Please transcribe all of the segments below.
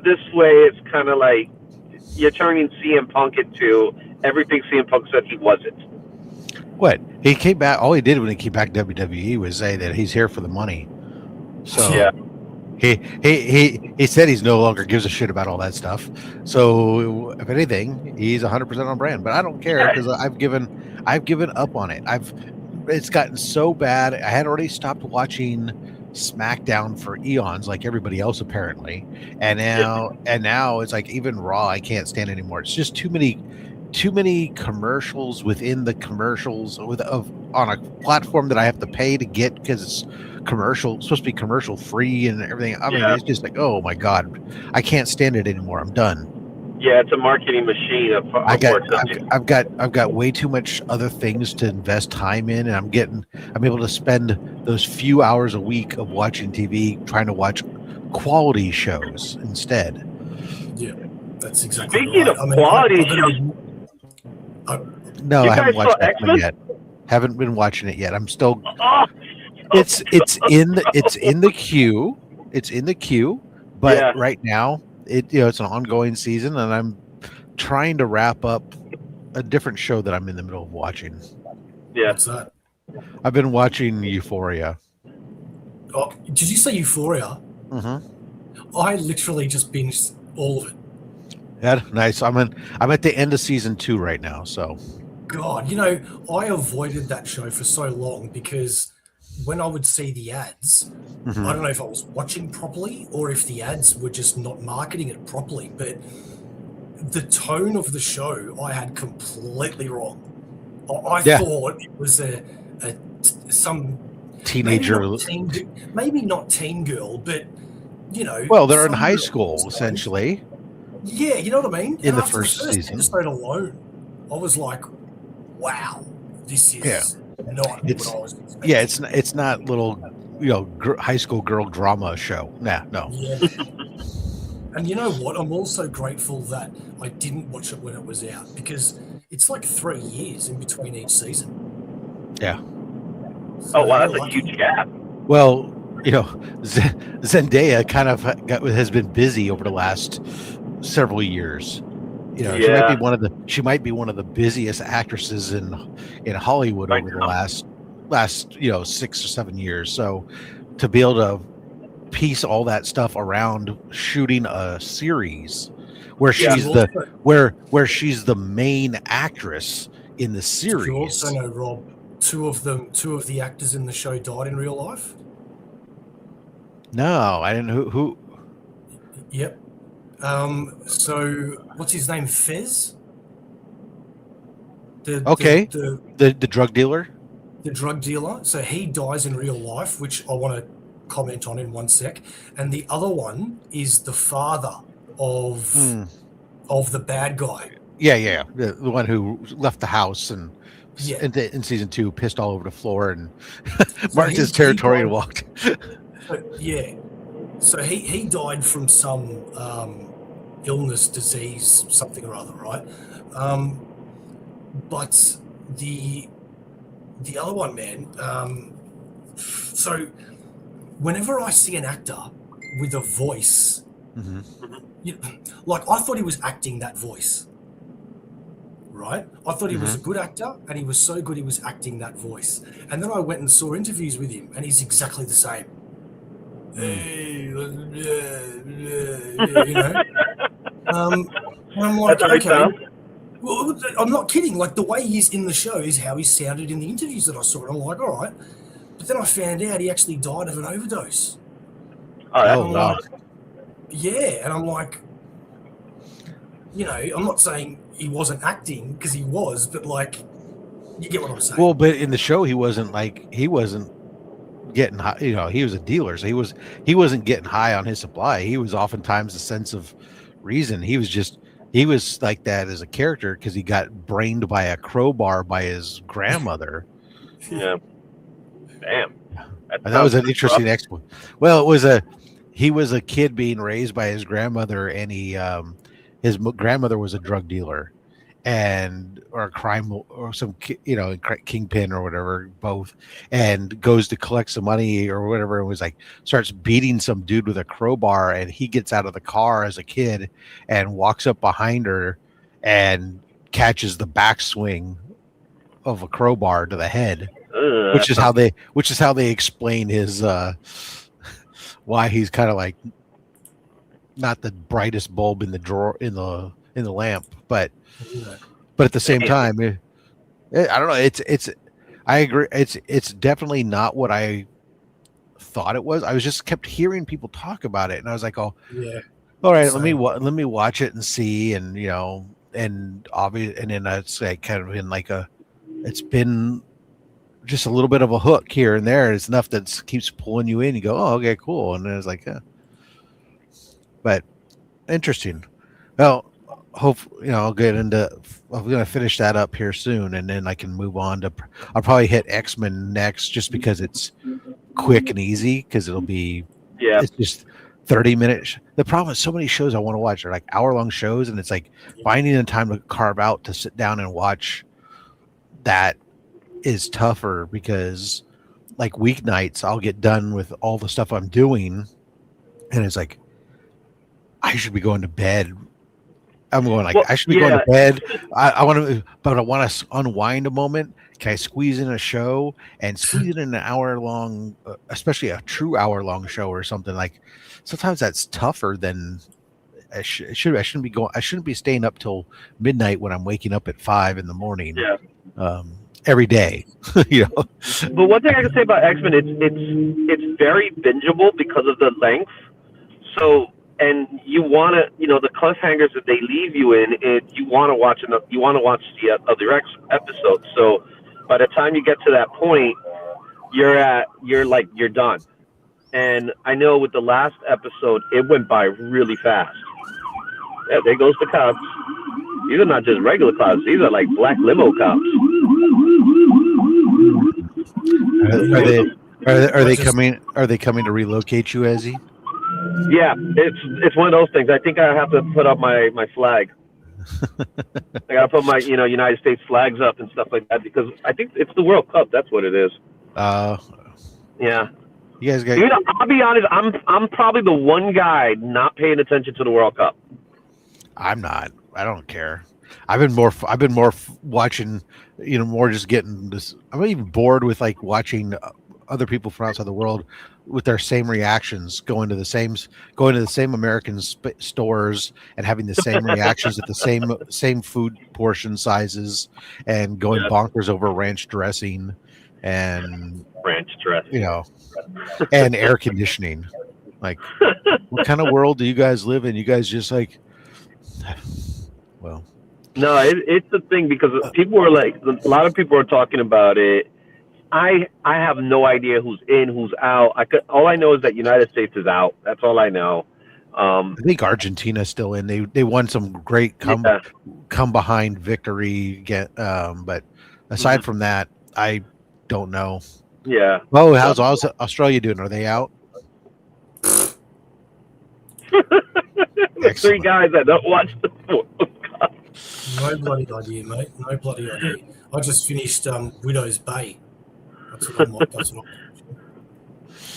this way, it's kind of like you're turning CM Punk into everything CM Punk said he wasn't. What? He came back. All he did when he came back to WWE was say that he's here for the money. So yeah. He said he's no longer gives a shit about all that stuff. So if anything, he's 100% on brand. But I don't care because I've given up on it. It's gotten so bad. I had already stopped watching SmackDown for eons, like everybody else apparently, and now it's like even Raw I can't stand anymore. It's just too many commercials within the commercials on a platform that I have to pay to get because it's supposed to be commercial free and everything. I mean, it's just like, oh my god, I can't stand it anymore. I'm done. Yeah, it's a marketing machine. I've got way too much other things to invest time in, and I'm able to spend those few hours a week of watching TV trying to watch quality shows instead. Yeah, that's exactly Speaking right. of quality shows, no, I haven't watched that one yet. Haven't been watching it yet. I'm still. It's in the queue. It's in the queue, but right now it's an ongoing season, and I'm trying to wrap up a different show that I'm in the middle of watching. Yeah, what's that? I've been watching Euphoria. Oh, did you say Euphoria? Mm-hmm. I literally just binged all of it. Yeah, nice. I'm at the end of season 2 right now. So, God, I avoided that show for so long because when I would see the ads, I don't know if I was watching properly or if the ads were just not marketing it properly, but the tone of the show I had completely wrong. I thought it was some teenager, maybe not teen girl, but well, they're in high school essentially. Yeah, you know what I mean. In the first season, episode alone, I was like, "Wow, this is not what I was expecting." Yeah, it's not little high school girl drama show. No. Yeah. And you know what? I'm also grateful that I didn't watch it when it was out because it's like 3 years in between each season. Yeah. So wow, that's a huge gap. Well, Zendaya kind of has been busy over the last several years. She might be one of the busiest actresses in Hollywood over the last 6 or 7 years. So to be able to piece all that stuff around shooting a series where she's where she's the main actress in the series. You also know, Rob, two of the actors in the show died in real life. No, I didn't. Who? Yep. So what's his name? Fez? The drug dealer? The drug dealer. So he dies in real life, which I want to comment on in one sec. And the other one is the father of the bad guy. Yeah. The one who left the house and in season 2 pissed all over the floor and marked his territory and walked. So he died from some illness, disease, something or other, right? But the other one, man. So whenever I see an actor with a voice, like I thought he was acting that voice, right? I thought he was a good actor, and he was so good he was acting that voice. And then I went and saw interviews with him, and he's exactly the same. Hey, and I'm like, okay. Well, I'm not kidding. Like the way he's in the show is how he sounded in the interviews that I saw. And I'm like, all right. But then I found out he actually died of an overdose. Oh, wow. Yeah, and I'm like, I'm not saying he wasn't acting because he was, but like, you get what I'm saying. Well, but in the show, he wasn't getting high. He was a dealer, so he wasn't getting high on his supply. He was oftentimes a sense of reason. He was like that as a character because he got brained by a crowbar by his grandmother. Yeah. Damn. That was an interesting explanation. Well, he was a kid being raised by his grandmother, and his grandmother was a drug dealer, or a crime or some kingpin or whatever, both, and goes to collect some money or whatever, and was like starts beating some dude with a crowbar, and he gets out of the car as a kid and walks up behind her and catches the backswing of a crowbar to the head, which is how they explain his why he's kind of like not the brightest bulb in the drawer in the lamp, but at the same time, I don't know. It's I agree. It's definitely not what I thought it was. I was just kept hearing people talk about it, and I was like, oh, Yeah. all right, Same. let me watch it and see, and and obvious, and then it's like kind of been like it's been just a little bit of a hook here and there. It's enough that keeps pulling you in. You go, oh, okay, cool, and then it's like, yeah. But interesting. Well, hope I'll get into. I'm going to finish that up here soon, and then I can move on to. I'll probably hit X-Men next, just because it's quick and easy. Because it'll be, it's just 30 minutes. The problem is so many shows I want to watch are like hour-long shows, and it's like finding the time to carve out to sit down and watch. That is tougher because, like weeknights, I'll get done with all the stuff I'm doing, and it's like I should be going to bed. I'm going like, I should be going to bed. I want to, but I want to unwind a moment. Can I squeeze in a show and squeeze it in an hour long, especially a true hour long show or something? Like sometimes that's tougher than I shouldn't be going. I shouldn't be staying up till midnight when I'm waking up at 5 in the morning. Yeah. Every day. But one thing I can say about X-Men, it's very bingeable because of the length. So. And you want to, the cliffhangers that they leave you in, you want to watch the other episodes. So by the time you get to that point, you're done. And I know with the last episode, it went by really fast. Yeah, there goes the cops. These are not just regular cops; these are like black limo cops. Are they coming? Are they coming to relocate you, Ezzy? Yeah, it's one of those things. I think I have to put up my flag. I gotta put my United States flags up and stuff like that because I think it's the World Cup. That's what it is. Yeah. You guys got. I'll be honest. I'm probably the one guy not paying attention to the World Cup. I'm not. I don't care. I've been more watching. More just getting this. I'm even bored with like watching other people from outside the world with their same reactions, going to the same American stores and having the same reactions at the same food portion sizes and going bonkers over ranch dressing and and air conditioning. Like, what kind of world do you guys live in? You guys just like, well, no, it's the thing because people are like, a lot of people are talking about it. I have no idea who's in, who's out. All I know is that United States is out. That's all I know. I think Argentina's still in. They won some great come behind victory. But aside from that, I don't know. Yeah. Oh, how's Australia doing? Are they out? Three guys that don't watch the World Cup. No bloody idea, mate. No bloody idea. I just finished Widow's Bay. That's what I'm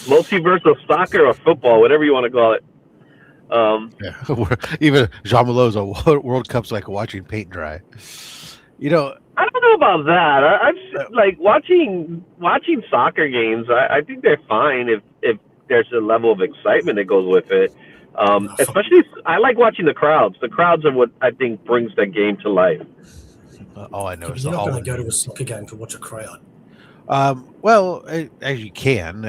Multiverse of soccer or football, whatever you want to call it. Even Jean Malot's World Cup's like watching paint dry. I don't know about that. I've like watching soccer games. I think they're fine if there's a level of excitement that goes with it. Especially, I like watching the crowds. The crowds are what I think brings the game to life. All I know is you're not going to go to a soccer game to watch a crowd. Well, as you can.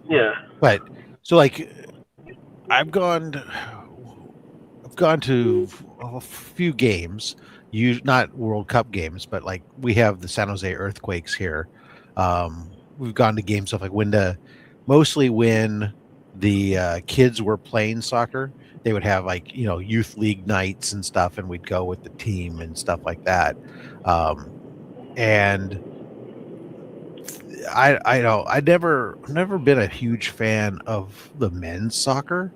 Yeah. But so like, I've gone to a few games. Not World Cup games, but like we have the San Jose Earthquakes here. We've gone to games of like mostly when the kids were playing soccer, they would have like youth league nights and stuff, and we'd go with the team and stuff like that. And I know I've never been a huge fan of the men's soccer,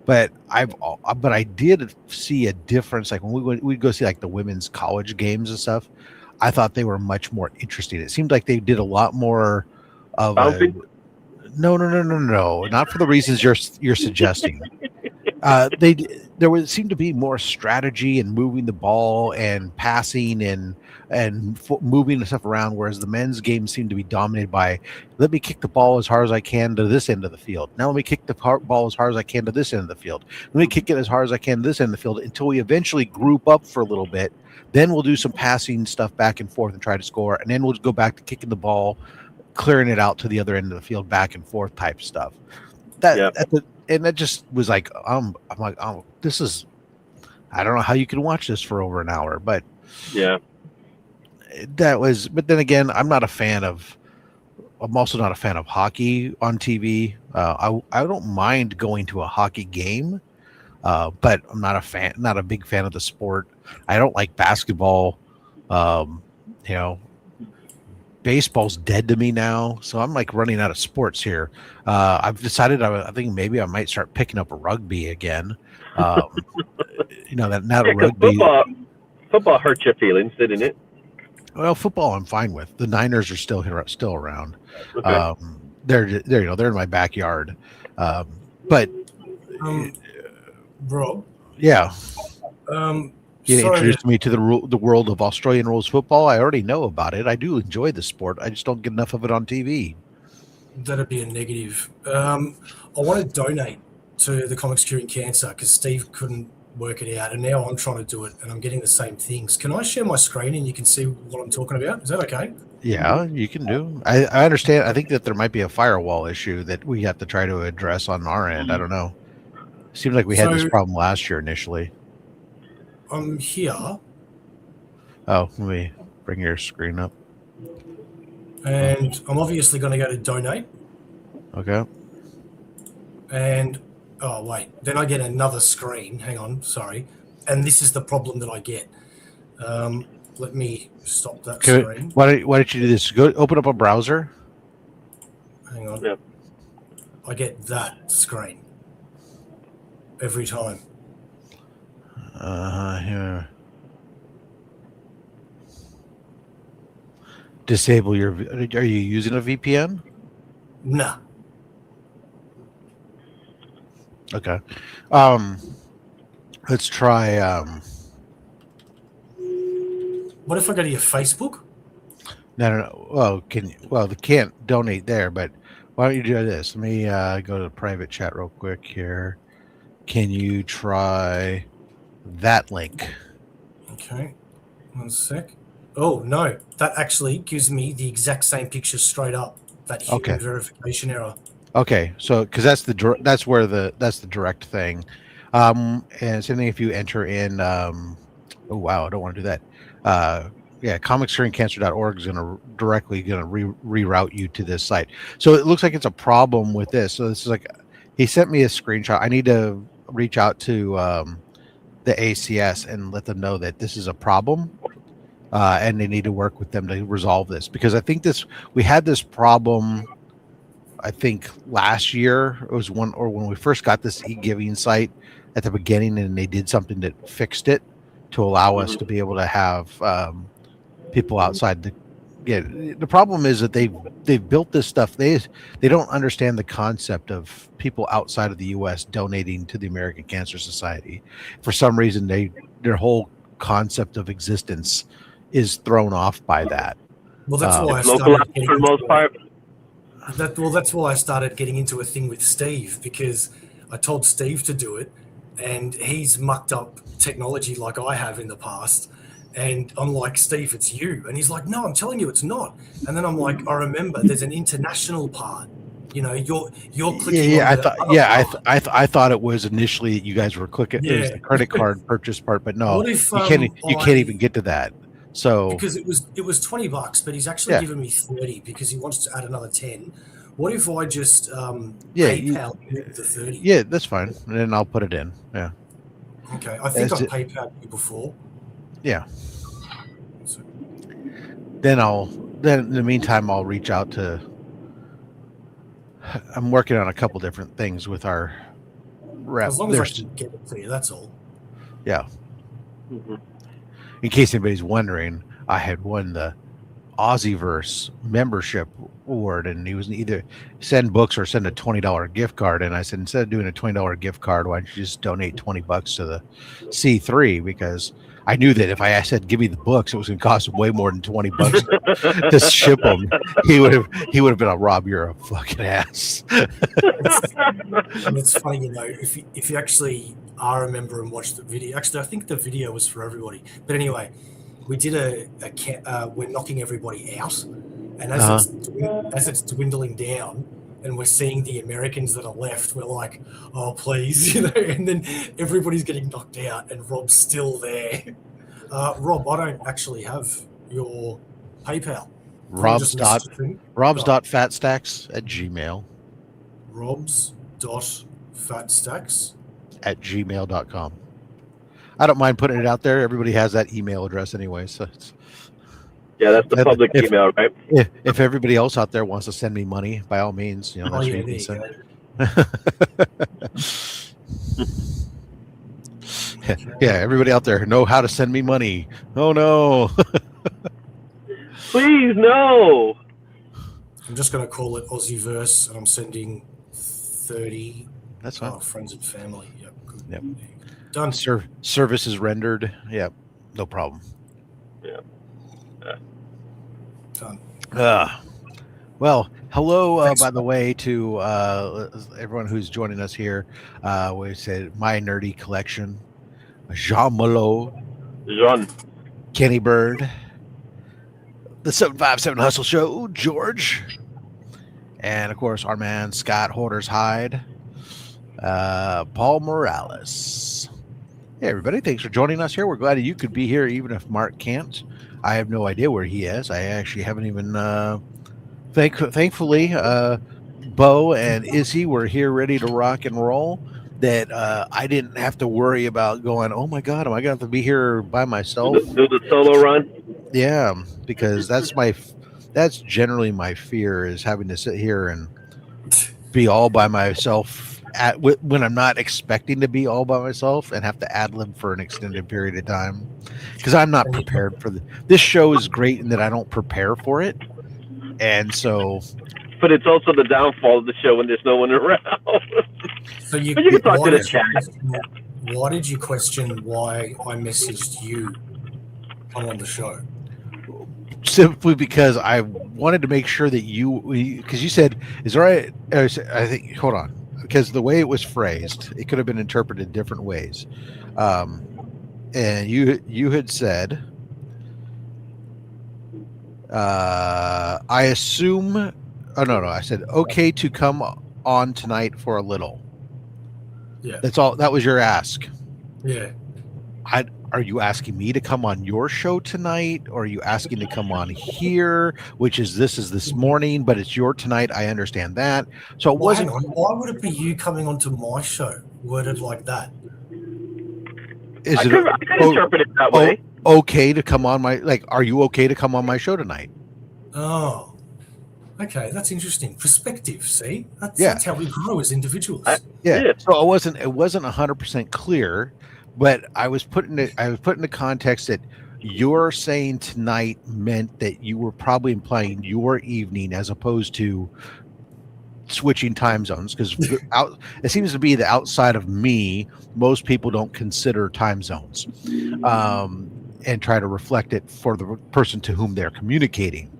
But I did see a difference. Like when we'd go see like the women's college games and stuff, I thought they were much more interesting. It seemed like they did a lot more of a Bouncing? no, not for the reasons you're suggesting. There would seem to be more strategy and moving the ball and passing and moving the stuff around, whereas the men's game seemed to be dominated by let me kick the ball as hard as I can to this end of the field. Now let me kick the ball as hard as I can to this end of the field. Let me kick it as hard as I can to this end of the field until we eventually group up for a little bit. Then we'll do some passing stuff back and forth and try to score, and then we'll go back to kicking the ball, clearing it out to the other end of the field, back and forth type stuff. And that just was like, I'm like, oh, this is, I don't know how you can watch this for over an hour, but yeah, but then again, I'm also not a fan of hockey on TV. I don't mind going to a hockey game, but I'm not a big fan of the sport. I don't like basketball. Baseball's dead to me now, so I'm like running out of sports here. I've decided I think maybe I might start picking up rugby again. That now the rugby football hurt your feelings, didn't it? Well, football I'm fine with. The Niners are still around. Okay. They're in my backyard. But Rob, yeah. You sorry introduced me to the world of Australian rules football. I already know about it. I do enjoy the sport. I just don't get enough of it on TV. That'd be a negative. I want to donate to the Comics Curing Cancer because Steve couldn't work it out, and now I'm trying to do it, and I'm getting the same things. Can I share my screen and you can see what I'm talking about? Is that okay? Yeah, you can do. I understand. I think that there might be a firewall issue that we have to try to address on our end. I don't know. Seems like we had this problem last year initially. I'm here. Oh, let me bring your screen up. And I'm obviously going to go to donate. Okay. And, oh, wait. Then I get another screen. Hang on. Sorry. And this is the problem that I get. Let me stop that screen. Why don't you do this? Go open up a browser. Hang on. Yeah. I get that screen every time. Here. Disable your. Are you using a VPN? Nah. Okay. Let's try. What if I go to your Facebook? No. Well, they can't donate there, but why don't you do this? Let me go to the private chat real quick here. Can you try that link? Okay. 1 sec. Oh, no. That actually gives me the exact same picture straight up. That human verification error. Okay. So, because that's the direct thing. And same thing if you enter in. Oh wow, I don't want to do that. comicscuringcancer.org is directly going to reroute you to this site. So it looks like it's a problem with this. So this is like, he sent me a screenshot. I need to reach out to the ACS and let them know that this is a problem, and they need to work with them to resolve this, because I think we had this problem. I think last year it was when we first got this e-giving site at the beginning, and they did something that fixed it to allow us to be able to have people outside the problem is that they've built this stuff. They don't understand the concept of people outside of the US donating to the American Cancer Society. For some reason, their whole concept of existence is thrown off by that. Well, that's why I started getting for the most part. That's why I started getting into a thing with Steve, because I told Steve to do it, and he's mucked up technology like I have in the past. And I'm like, Steve, it's you. And he's like, no, I'm telling you, it's not. And then I'm like, I remember there's an international part. You know, you're clicking. Yeah, I thought it was initially you guys were clicking. It was the credit card purchase part, but no, you can't even get to that. So because it was $20, but he's actually given me 30 because he wants to add another 10. What if I just PayPal the 30? Yeah, that's fine. And then I'll put it in. Yeah. Okay, I think I PayPal you before. Yeah. Then in the meantime, I'll reach out to. I'm working on a couple different things with our As long as I can get it to you, that's all. Yeah. Mm-hmm. In case anybody's wondering, I had won the Aussieverse membership award, and he was either send books or send a $20 gift card. And I said, instead of doing a $20 gift card, why don't you just donate $20 to the C3? Because I knew that if I said give me the books, it was going to cost him way more than $20 to ship them. He would have been a Rob, you're a fucking ass. And it's funny, if you actually are a member and watch the video. Actually, I think the video was for everybody. But anyway, we did we're knocking everybody out, and as it's dwindling down, and we're seeing the Americans that are left, we're like, oh please, and then everybody's getting knocked out, and Rob's still there. Rob, I don't actually have your PayPal. Robs.fatstacks@gmail. Robs.fatstacks@gmail.com. I don't mind putting it out there. Everybody has that email address anyway, so that's the public email, right? If everybody else out there wants to send me money, by all means, that's what you can send. Yeah, everybody out there know how to send me money. Oh no. Please no. I'm just going to call it Aussieverse, and I'm sending 30. That's fine. Friends and family. Yep. Good. Yep. Done. Service is rendered. Yep. No problem. Yeah. Done. Well, hello, by the way, to everyone who's joining us here. We said My Nerdy Collection, Jean Malo, Kenny Bird, the 757 Hustle Show, George, and of course our man Scott Hoarders Hyde, Paul Morales. Hey everybody, thanks for joining us here. We're glad that you could be here even if Mark can't. I have no idea where he is. I actually haven't even thankfully Bo and Izzy were here ready to rock and roll, that I didn't have to worry about going, oh my god, am I gonna have to be here by myself? Do the solo run? Yeah, because that's generally my fear, is having to sit here and be all by myself when I'm not expecting to be all by myself and have to ad-lib for an extended period of time, because I'm not prepared for this show is great in that I don't prepare for it, and so. But it's also the downfall of the show when there's no one around. So you can talk to the chat. Why did you question why I messaged you on the show? Simply because I wanted to make sure that because you said, is there right? I think, hold on, because the way it was phrased, it could have been interpreted different ways. And you had said, I assume, oh no, I said, okay to come on tonight for a little. Yeah. That's all. That was your ask. Yeah. Are you asking me to come on your show tonight, or are you asking to come on here, which is this morning, but it's your tonight? I understand that. So it wasn't. Hang on. Why would it be you coming onto my show worded like that? I could interpret it that way. Okay to come on are you okay to come on my show tonight? Oh, okay. That's interesting. Perspective. See, that's how we grow as individuals. So it wasn't 100% clear. But I was put in the context that you're saying tonight meant that you were probably implying your evening as opposed to switching time zones, because it seems to be that outside of me, most people don't consider time zones and try to reflect it for the person to whom they're communicating.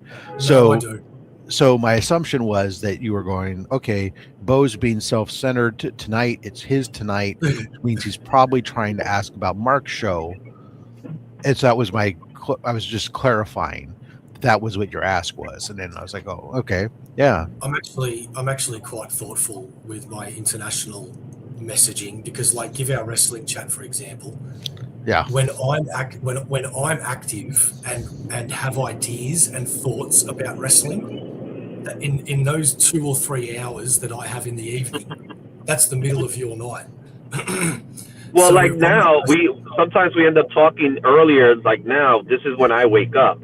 No, I do. So my assumption was that you were going, okay, Bo's being self-centered tonight. It's his tonight, which means he's probably trying to ask about Mark's show. And so that was I was just clarifying that was what your ask was. And then I was like, oh, okay, yeah. I'm actually quite thoughtful with my international messaging, because like give our wrestling chat, for example. Yeah. When I'm active and have ideas and thoughts about wrestling, in those 2 or 3 hours that I have in the evening, that's the middle of your night. Well, so now sometimes we end up talking earlier. Like now, this is when I wake up.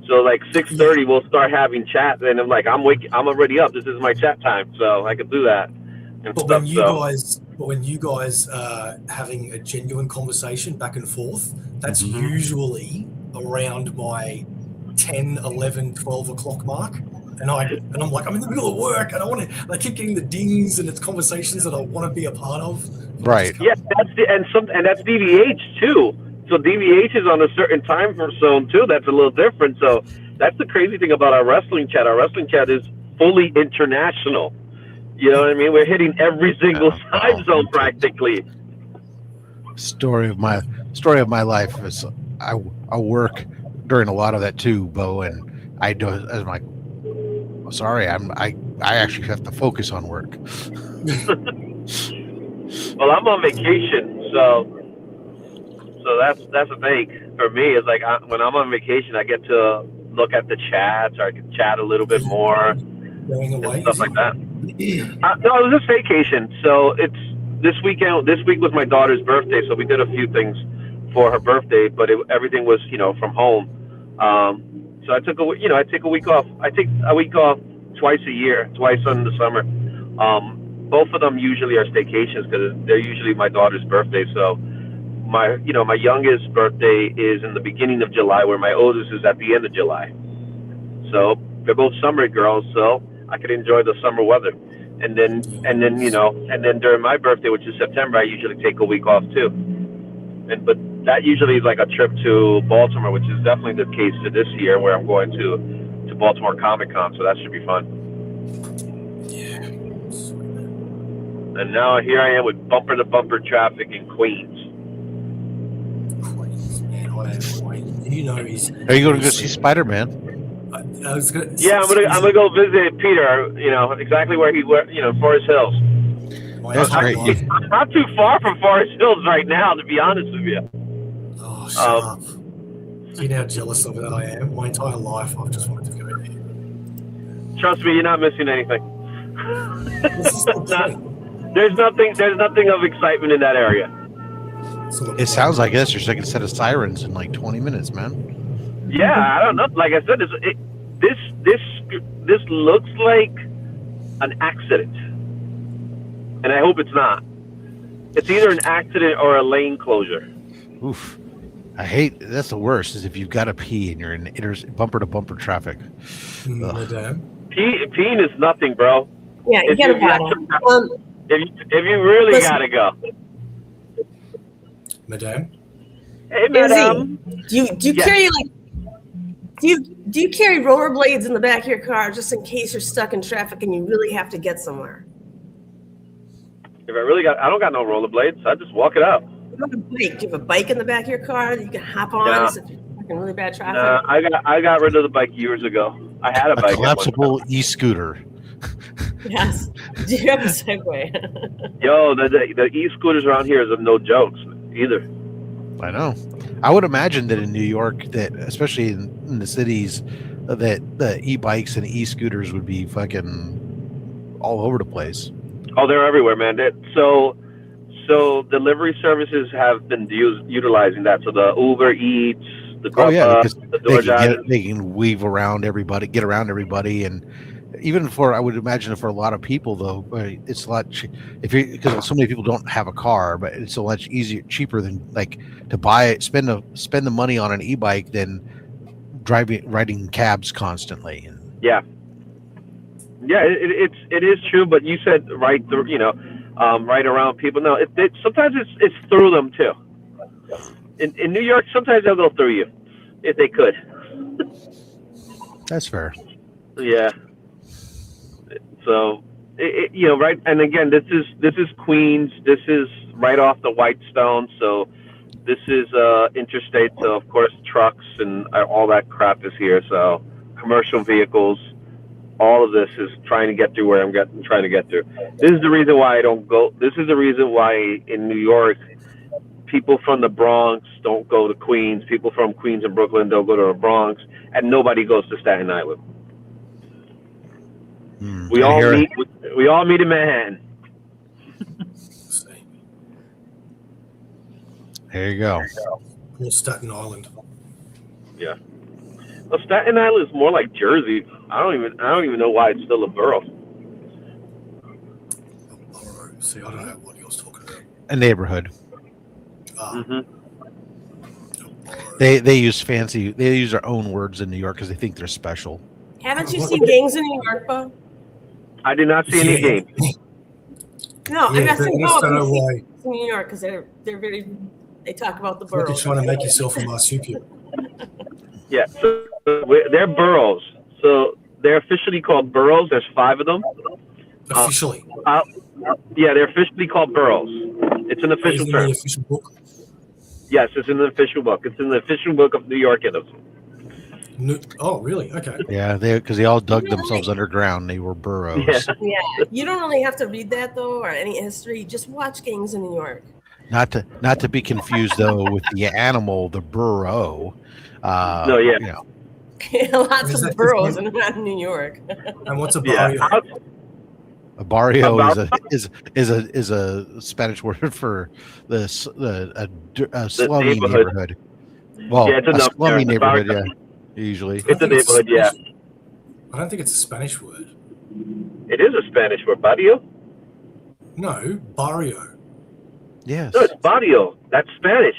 So like 6:30, we'll start having chat, and I'm like, I'm already up. This is my chat time, so I can do that. But when you guys But when you guys are having a genuine conversation back and forth, that's Mhm. usually around my 10, 11, 12 o'clock mark. And I'm like, I'm in the middle of work and I keep getting the dings and it's conversations that I want to be a part of. But I Right. just can't. Yeah, and that's DVH too. So DVH is on a certain time zone too. That's a little different. So that's the crazy thing about our wrestling chat. Our wrestling chat is fully international. You know what I mean? We're hitting every single time zone practically. Story of my life is I work during a lot of that too, Bo, and I'm like, oh, sorry, I actually have to focus on work. Well, I'm on vacation, so that's the thing for me. Is like when I'm on vacation, I get to look at the chats, or I can chat a little bit more Going away, and stuff like that. No, it was just vacation. So it's this weekend. This week was my daughter's birthday, so we did a few things for her birthday, but everything was from home. So I took I take a week off. I take a week off twice a year, twice in the summer. Both of them usually are staycations because they're usually my daughter's birthday. So my youngest birthday is in the beginning of July, where my oldest is at the end of July. So they're both summer girls, so I could enjoy the summer weather. And then during my birthday, which is September, I usually take a week off too. But that usually is like a trip to Baltimore, which is definitely the case for this year, where I'm going to Baltimore Comic Con. So that should be fun. Yeah. And now here I am with bumper to bumper traffic in Queens. Queens, man, he's. Are you going to go see Spider-Man? I was gonna. Yeah, I'm gonna go visit Peter. Exactly where Forest Hills. That's great. I'm not too far from Forest Hills right now, to be honest with you. Oh, shut up! Do you know how jealous of it I am? My entire life, I've just wanted to go there. Trust me, you're not missing anything. There's nothing of excitement in that area. It sounds like this. There's like a set of sirens in like 20 minutes, man. Yeah, I don't know. Like I said, this looks like an accident, and I hope it's not. It's either an accident or a lane closure. Oof. That's the worst, is if you've got to pee and you're in bumper to bumper traffic. Peeing is nothing, bro. Yeah, you get a bottle. If you really gotta go. Madame? Hey, madame. Do you carry do you carry rollerblades in the back of your car just in case you're stuck in traffic and you really have to get somewhere? If I don't got no rollerblades. I just walk it out. You have a bike. Do you have a bike in the back of your car that you can hop on if you're stuck in really bad traffic? I got rid of the bike years ago. I had a bike. Collapsible e-scooter. Yes. Do you have a Segway? Yo, the e-scooters around here is no jokes either. I know. I would imagine that in New York, that especially in the cities, that the e-bikes and e-scooters would be fucking all over the place. Oh, they're everywhere, man. So delivery services have been utilizing that. So the Uber Eats, the Grubhub, the DoorDash, they can weave around everybody, get around everybody, and even I would imagine for a lot of people though, it's a lot because so many people don't have a car, but it's a lot cheaper than like to spend the money on an e-bike than riding cabs constantly. Yeah, it is true. But you said right through, right around people. No, sometimes it's through them too. In New York, sometimes they'll go through you if they could. That's fair. Yeah. So, right, and again, this is Queens. This is right off the Whitestone. So, this is interstate. So, of course, trucks and all that crap is here. So, commercial vehicles. All of this is trying to get through where I'm trying to get through. This is the reason why I don't go. This is the reason why in New York, people from the Bronx don't go to Queens. People from Queens and Brooklyn don't go to the Bronx, and nobody goes to Staten Island. We all meet in Manhattan. There you go. Or Staten Island. Yeah. Well, Staten Island is more like Jersey. I don't even know why it's still a borough. See, I don't know what you're talking A neighborhood. Mm-hmm. They use fancy. They use their own words in New York because they think they're special. Haven't you seen gangs in New York, Bo? I did not see any games. No, Yeah, I'm not but saying I just don't know Bo. why. In New York because they're very. They talk about the It's like you're boroughs. trying to make yourself a marsupial. Yeah, so they're boroughs. So they're officially called boroughs. There's 5 of them. Officially. Yeah, they're officially called boroughs. It's an official Is it in term. the official book? Yes, it's in the official book. It's in the official book of New Yorkism. Oh, really? Okay. Yeah, because they all dug themselves underground. They were burrows. Yeah. Yeah, you don't really have to read that though, or any history. Just watch gangs in New York. Not to be confused though with the animal, the burrow. No, yeah. You know, Lots Is of that boroughs different? in New York. And what's a Yeah. barrio? a barrio A is a Spanish word for a slummy neighborhood. neighborhood. Well, Yeah, it's a enough slummy there. neighborhood. Barrio. Yeah, usually. It's a neighborhood, yeah. I don't think it's a Spanish word. It is a Spanish word, barrio. No, barrio. Yes. No, it's barrio. That's Spanish.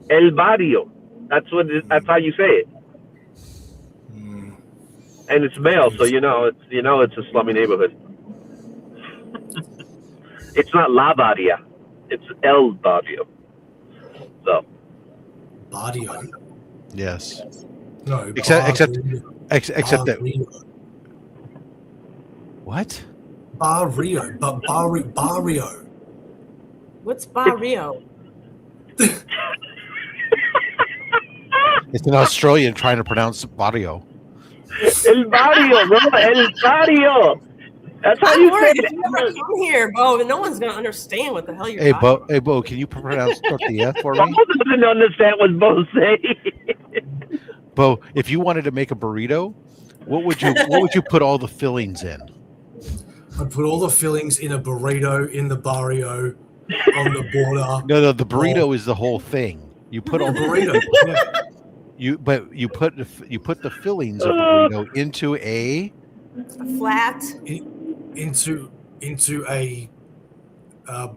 El barrio. That's that's how you say it. Mm. And it's male, so it's a slummy neighborhood. It's not la barria. It's el barrio. So Barrio. Yes. No, Except that barrio. what? Barrio. But barrio. What's barrio? It's an Australian trying to pronounce barrio. el barrio, bro. El barrio. That's how I'm you say worried if it. you ever come here, Bo, no one's gonna understand what the hell you're Hey talking about. Bo, can you pronounce tortilla for Bo me? doesn't understand what Bo's saying. Bo, if you wanted to make a burrito, what would you put all the fillings in? I'd put all the fillings in a burrito in the barrio on the border. No, the burrito is the whole thing. You put all Burrito. Yeah. you put the fillings of the burrito into a A flat. Into a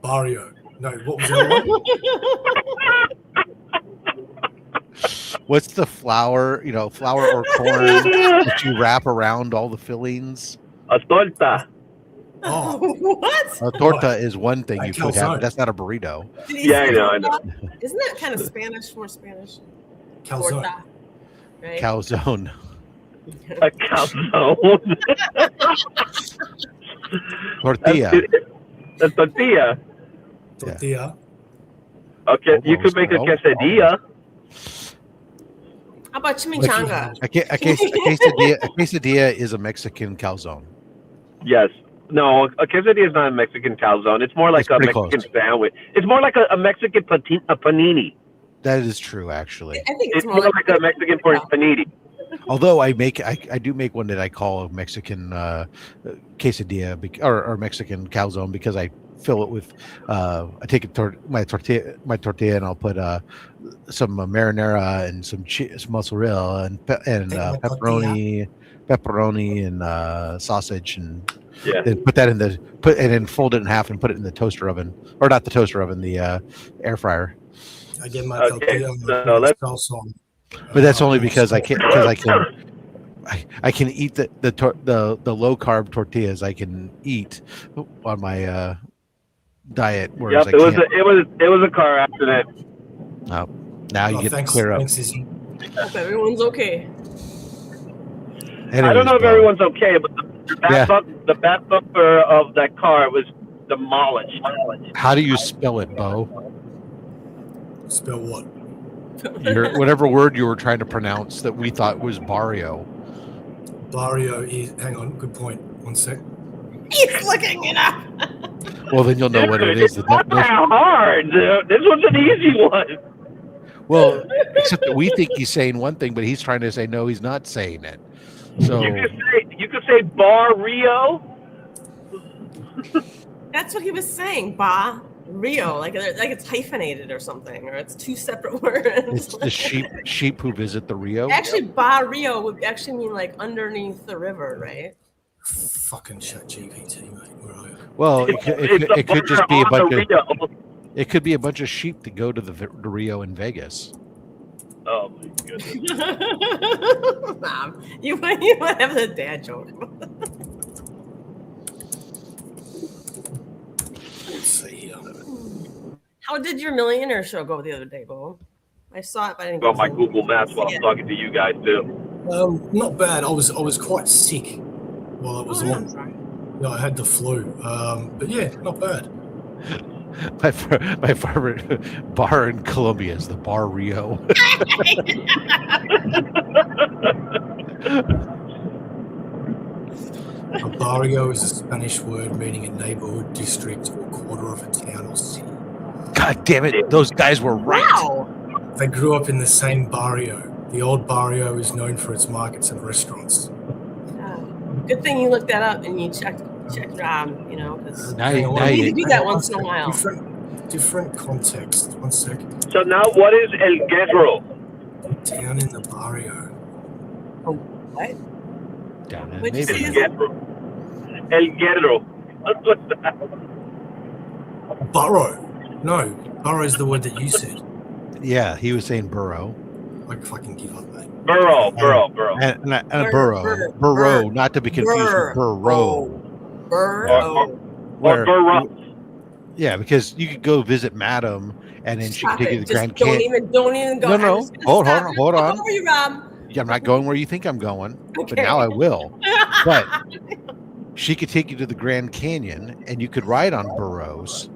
barrio. No, what was the other one? what's the flour or corn that you wrap around all the fillings? A torta. Oh, What? A torta is one thing A you could have, calzone. but that's not a burrito. Did he Yeah, say I know. torta? Isn't that kind of Spanish? More Spanish. calzone. Torta, right? Calzone. A calzone. Tortilla. A tortilla. Tortilla. Okay, you could make a quesadilla. How about chimichanga? A quesadilla is a Mexican calzone. Yes. No, a quesadilla is not a Mexican calzone. It's more like It's a pretty Mexican close. sandwich. It's more like a Mexican panini. That is true, actually. I think It's more like a Mexican panini. Although I do make one that I call a Mexican quesadilla or Mexican calzone because I fill it with I take my tortilla and I'll put some marinara and some mozzarella and pepperoni and sausage and Yeah. then put that and then fold it in half and put it in the toaster oven, or not the toaster oven, the air fryer. I get my Okay, tortilla. so let's- salsa. But that's only because I can eat the low carb tortillas I can eat on my diet, whereas Yep, I it was can't. it was a car accident. Now you get Thanks, to clear up. Thanks, Izzy. Hope everyone's okay. I don't know if Bo, everyone's okay, but the back bumper of that car was demolished. how do you spell it, Bo? Spell what? Whatever word you were trying to pronounce that we thought was barrio. Barrio is. Hang on. Good point. 1 sec. He's looking it up. Well, then you'll know what it is. The It's not definition. that hard. This one's an easy one. Well, except that we think he's saying one thing, but he's trying to say no, he's not saying it. So You could say Barrio. That's what he was saying. Ba Rio, like it's hyphenated or something, or it's two separate words. it's the sheep who visit the Rio. Actually, Ba Rio would actually mean like underneath the river, right? Fucking chat GPT, mate. Where are you? Well, it could just be a bunch of Rio. it could be a bunch of sheep that go to the Rio in Vegas. Oh my goodness. Mom, you might have the dad joke. Let's see here. How did your millionaire show go the other day, Bo? I saw it, but I didn't Got go my through. Google Maps while I'm talking to you guys too. Not bad. I was quite sick while it was Oh, yeah, I'm on. sorry. Yeah, I had the flu. But yeah, not bad. My favorite bar in Colombia is the Bar Rio. A barrio is a Spanish word meaning a neighborhood, district, or quarter of a town or city. God damn it! Those guys were right. Wow. They grew up in the same barrio. The old barrio is known for its markets and restaurants. Good thing you looked that up and you checked, because Now you need to do that once in a while. Different context. 1 sec. So now, what is El Guerrero? Down in the barrio. Oh, what? Down in What'd the you say? neighborhood. El Guerrero. What's that? Burrow. No, burrow is the word that you said. Yeah, he was saying burrow. I fucking give up, mate. Burrow. And a burrow, not to be confused with burrow. Burrow. Or Burrow. Yeah, because you could go visit Madam, and then she could take you to the Grand Canyon. Don't even go. No. Hold on. How are you, Rob? Yeah, I'm not going where you think I'm going, Okay. but now I will. But she could take you to the Grand Canyon, and you could ride on burros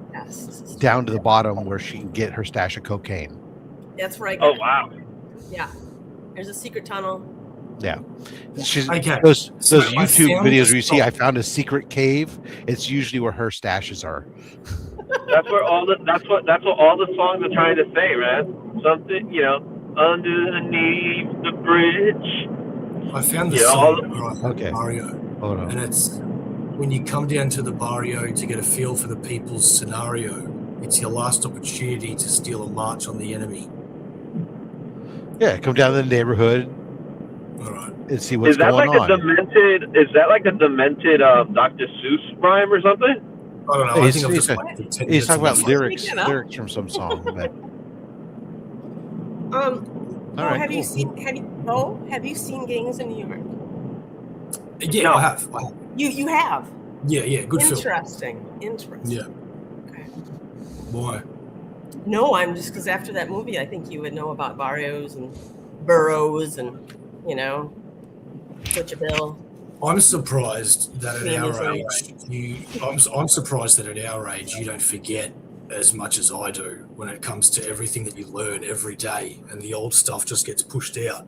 down to the bottom where she can get her stash of cocaine. That's where I got Oh it. wow. Yeah. There's a secret tunnel. Yeah. Those So YouTube found videos this where you see song. I found a secret cave, it's usually where her stashes are. That's what all the songs are trying to say, man. Something, underneath the bridge. I found the Yeah, song right, Okay. barrio, Hold and on. it's when you come down to the barrio to get a feel for the people's scenario. It's your last opportunity to steal a march on the enemy. Yeah, come down to the neighborhood All right. and see what's Is that going like on. a demented Dr. Seuss rhyme or something? I don't know. I He's- think I've he's just a- waited 10 He's minutes talking on about my lyrics Speak it up. from some song. But, All right, have you cool. have you seen Gangs in New York? phone. Yeah, No. I have. You have. Yeah, good film. Interesting. Yeah. Okay. Why? No, I'm just because after that movie, I think you would know about barrios and burrows and Butcher Bill. I'm surprised that at Yeah, our that's age, I'm surprised that at our age you don't forget as much as I do when it comes to everything that you learn every day, and the old stuff just gets pushed out.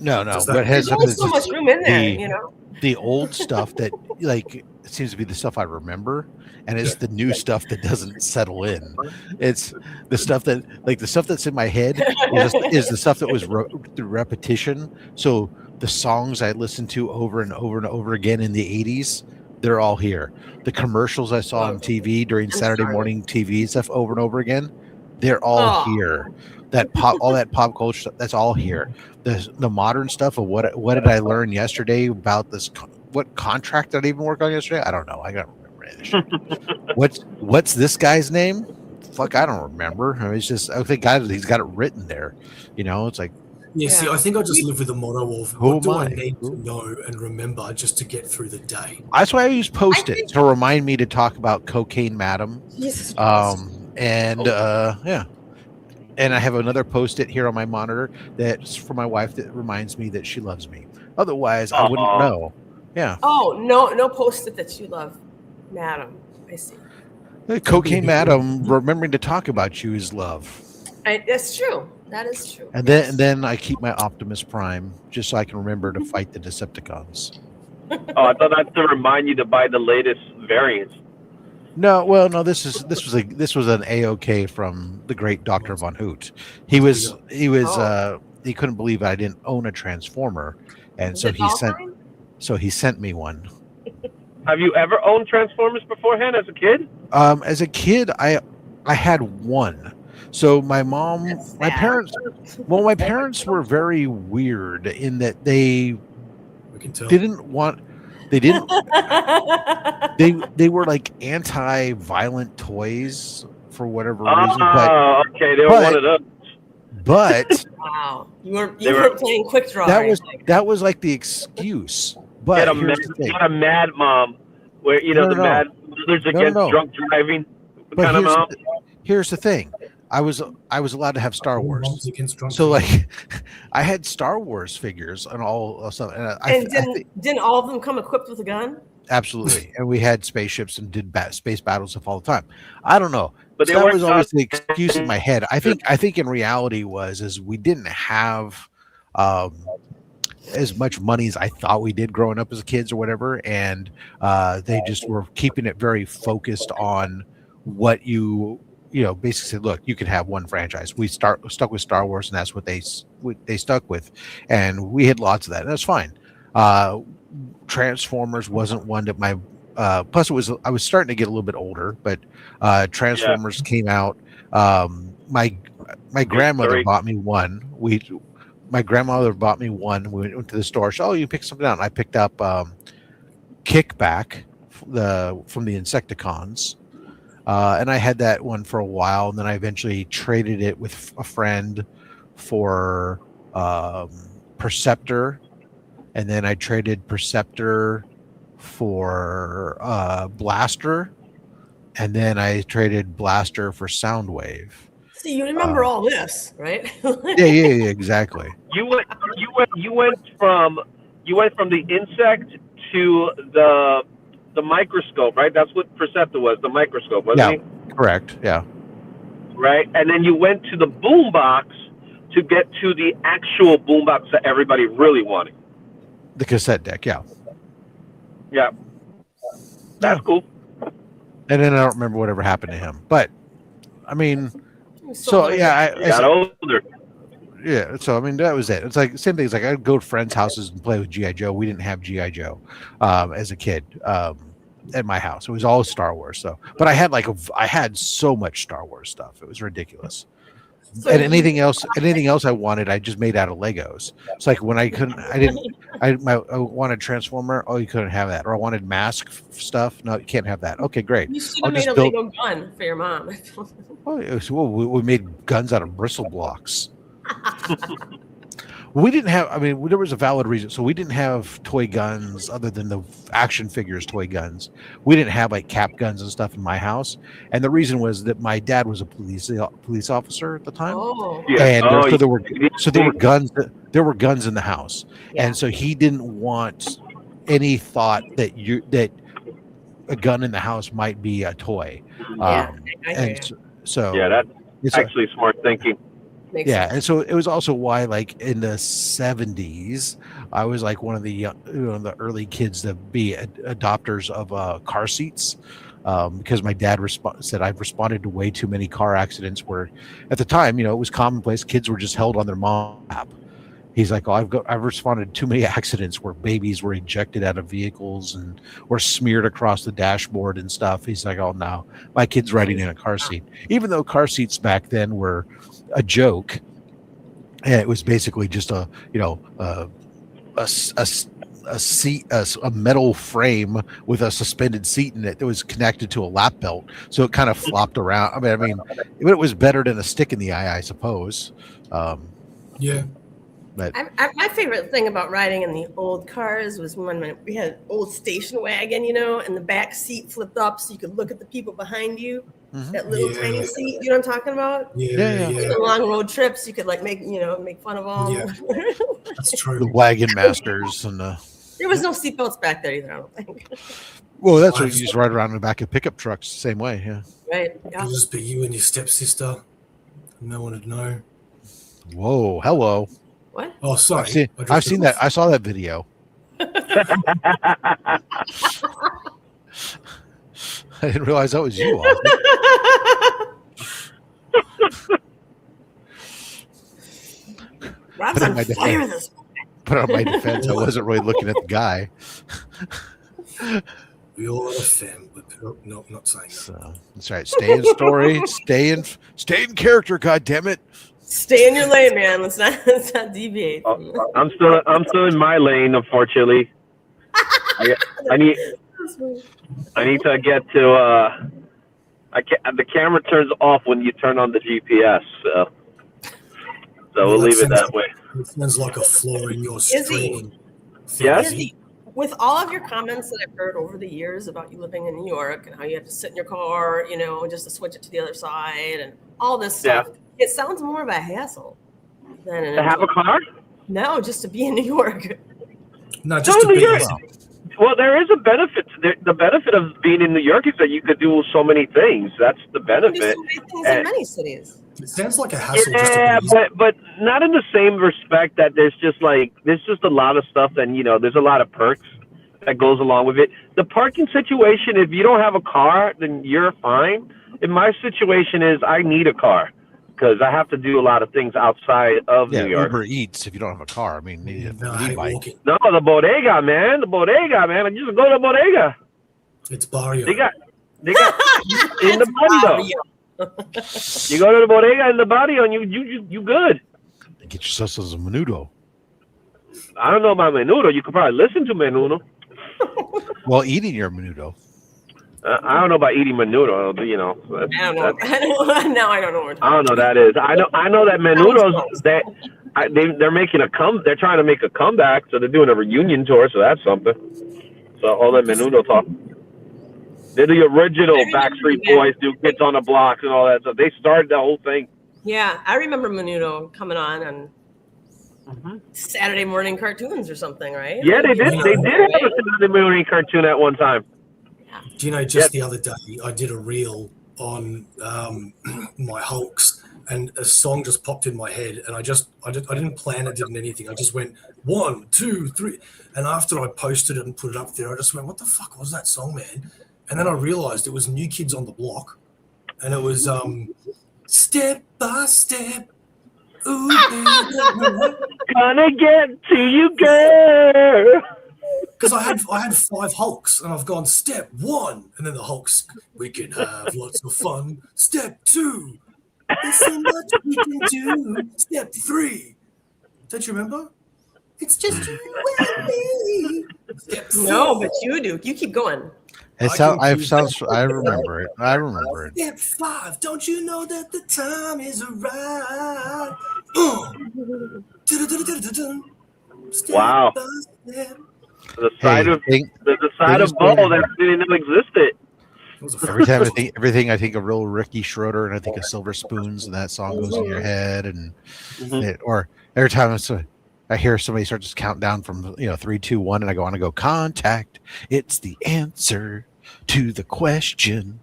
no. Does that- What has There's only so much room in there, the old stuff that seems to be the stuff I remember, and it's the new stuff that doesn't settle in. It's the stuff that the stuff that's in my head is the stuff that was through repetition. So the songs I listened to over and over and over again in the 80s, they're all here. The commercials I saw on TV during Saturday morning TV stuff over and over again, they're all here. All that pop culture stuff, that's all here. The modern stuff of what did I learn yesterday about this? What contract did I even work on yesterday? I don't know. I don't remember any of this shit. What's this guy's name? Fuck, I don't remember. I mean, it's just I think he's got it written there. It's like, Yeah, see, I think I just live with the motto of Who what do am I I? need to know and remember just to get through the day. that's why I use Post-it to remind me to talk about Cocaine Madam. Jesus Christ. Yeah. And I have another Post-it here on my monitor that's for my wife that reminds me that she loves me. Otherwise, I wouldn't know. Yeah. Oh, no Post-it that you love, madam. I see. Cocaine Madam remembering to talk about you is love. That's true. That is true. And then I keep my Optimus Prime just so I can remember to fight the Decepticons. Oh, I thought that's to remind you to buy the latest variants. No, well, no. This was an AOK from the great Dr. Von Hoot. He couldn't believe I didn't own a Transformer, and so he sent me one. Have you ever owned Transformers beforehand as a kid? As a kid, I had one. So my parents were very weird in that they They didn't. They were like anti-violent toys for whatever reason. But okay, they were one of those. But wow, you weren't playing quick draw. That was like the excuse. But here's the thing: a mad mom, where mad mothers against drunk driving kind of mom. Here's the thing: I was allowed to have Star Wars, so like I had Star Wars figures and all stuff. And didn't all of them come equipped with a gun? Absolutely, and we had spaceships and did space battle stuff all the time. I don't know, but that was always the excuse in my head. I think in reality is we didn't have as much money as I thought we did growing up as kids or whatever, and they just were keeping it very focused on what basically said, look, you can have one franchise. We stuck with Star Wars, and that's what they stuck with, and we had lots of that, and that's fine. Transformers wasn't one that my plus I was starting to get a little bit older, but Transformers came out. My grandmother bought me one. My grandmother bought me one. We went to the store. So, you pick something out. And I picked up Kickback from the Insecticons. And I had that one for a while. And then I eventually traded it with a friend for Perceptor. And then I traded Perceptor for Blaster. And then I traded Blaster for Soundwave. So you remember all this, right? yeah, exactly. You went from the insect to the microscope, right? That's what Perceptor was, the microscope, wasn't he? Correct. Yeah. Right, and then you went to the boombox to get to the actual boombox that everybody really wanted. The cassette deck, yeah. Yeah. That's cool. And then I don't remember whatever happened to him, but I mean. I got older. Yeah, so I mean that was it. It's like same thing. It's like I'd go to friends' houses and play with GI Joe. We didn't have GI Joe as a kid at my house. It was all Star Wars. So, but I had so much Star Wars stuff. It was ridiculous. So and anything else I wanted, I just made out of Legos. It's like when I wanted Transformer. Oh, you couldn't have that. Or I wanted mask stuff. No, you can't have that. Okay, great. You should have made a Lego gun for your mom. We made guns out of bristle blocks. We didn't have. I mean, there was a valid reason. So we didn't have toy guns other than the action figures toy guns. We didn't have like cap guns and stuff in my house. And the reason was that my dad was a police officer at the time. Oh. Yeah. And there were guns. There were guns in the house, and so he didn't want any thought that a gun in the house might be a toy. So that's actually smart thinking. Makes sense. And so it was also why, like in the 70s, I was like one of the the early kids to be adopters of car seats, because my dad said I've responded to way too many car accidents where, at the time, it was commonplace. Kids were just held on their mom's lap. He's like, I've responded to too many accidents where babies were ejected out of vehicles and were smeared across the dashboard and stuff. He's like, oh no, my kid's riding in a car seat. Even though car seats back then were a joke, and it was basically just a seat, a metal frame with a suspended seat in it that was connected to a lap belt, so it kind of flopped around. I mean, it was better than a stick in the eye, I suppose. Yeah. But my favorite thing about riding in the old cars was when we had an old station wagon, and the back seat flipped up so you could look at the people behind you. Mm-hmm. That little tiny seat, you know what I'm talking about? Yeah. The long road trips, you could like make fun of all. Yeah. That's true. The wagon masters and there was no seatbelts back there either, I don't think. Well, that's what you just ride around in the back of pickup trucks the same way, yeah. Right. Yeah. It'll just be you and your stepsister. No one would know. Whoa, hello. What? Oh, sorry. I've seen that. I saw that video. I didn't realize that was you, Rob's on fire this morning. But on my defense, I wasn't really looking at the guy. We all have a femme, but no, I'm not saying that. So, that's right. Stay in story. Stay in character. God damn it. Stay in your lane, man. Let's not deviate. I'm still in my lane, unfortunately. I need to get to. The camera turns off when you turn on the GPS. So we'll leave it that way. It sounds like a flaw in your streaming. Yes. Izzy, with all of your comments that I've heard over the years about you living in New York and how you have to sit in your car, just to switch it to the other side and all this stuff, it sounds more of a hassle than to have a car. No, just to be in New York. No, just to be. Well, there is a benefit. The benefit of being in New York is that you could do so many things. That's the benefit. You can do so many things in many cities. It sounds like a hassle. Yeah, but not in the same respect that there's just a lot of stuff, and there's a lot of perks that goes along with it. The parking situation, if you don't have a car, then you're fine. In my situation is I need a car because I have to do a lot of things outside of New York. Uber Eats if you don't have a car. I mean, you need a bike. No, the bodega, man. The bodega, man. I just go to the bodega. It's barrio. They got in the barrio. You go to the bodega in the barrio and you good. Get yourself some menudo. I don't know about menudo. You could probably listen to menudo. Well, eating your menudo. I don't know about eating menudo. I don't know. Now I don't know what. I don't know what that is. I know that menudos they're making they're trying to make a comeback, so they're doing a reunion tour. So that's something. So all that menudo talk. They're the original Backstreet Boys, do Kids on the Blocks and all that stuff. They started the whole thing. Yeah, I remember menudo coming on Saturday morning cartoons or something, right? Yeah, they did. They did have a Saturday morning cartoon at one time. Do you know, just the other day, I did a reel on my Hulks, and a song just popped in my head, and I didn't plan it, didn't anything. I just went 1, 2, 3, and after I posted it and put it up there, I just went, "What the fuck was that song, man?" And then I realized it was New Kids on the Block, and it was "Step by Step." Ooh, baby, gonna get to you, girl. Because I had 5 Hulks, and I've gone step 1, and then the Hulks, we can have lots of fun. Step 2, there's so much we can do. Step 3, don't you remember? It's just you and me. Step 4. No, but you do. You keep going. I remember it. I remember it. Step 5, don't you know that the time is right? Step wow. by step. The side of Bo that didn't even existed. Everything I think of real Ricky Schroeder, and I think of Silver Spoons, and that song goes in your head, and or every time I hear somebody start to count down from 3, 2, 1, and I want to go contact. It's the answer to the question.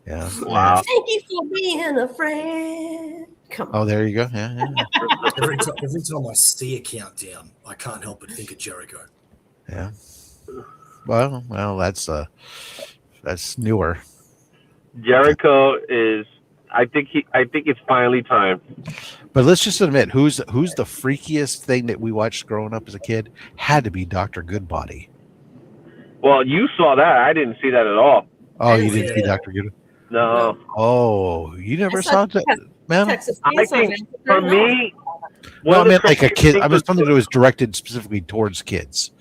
Yeah. Wow. Thank you for being a friend. Come on. Oh, there you go. Yeah. Every time I see a countdown, I can't help but think of Jericho. Yeah. Well, that's newer. Jericho is. I think it's finally time. But let's just admit, who's the freakiest thing that we watched growing up as a kid? Had to be Dr. Goodbody. Well, you saw that. I didn't see that at all. Oh, you didn't see Dr. Goodbody? No. Oh, you never saw that, man? I think for me, well, I meant like a kid. I mean, something that was directed specifically towards kids.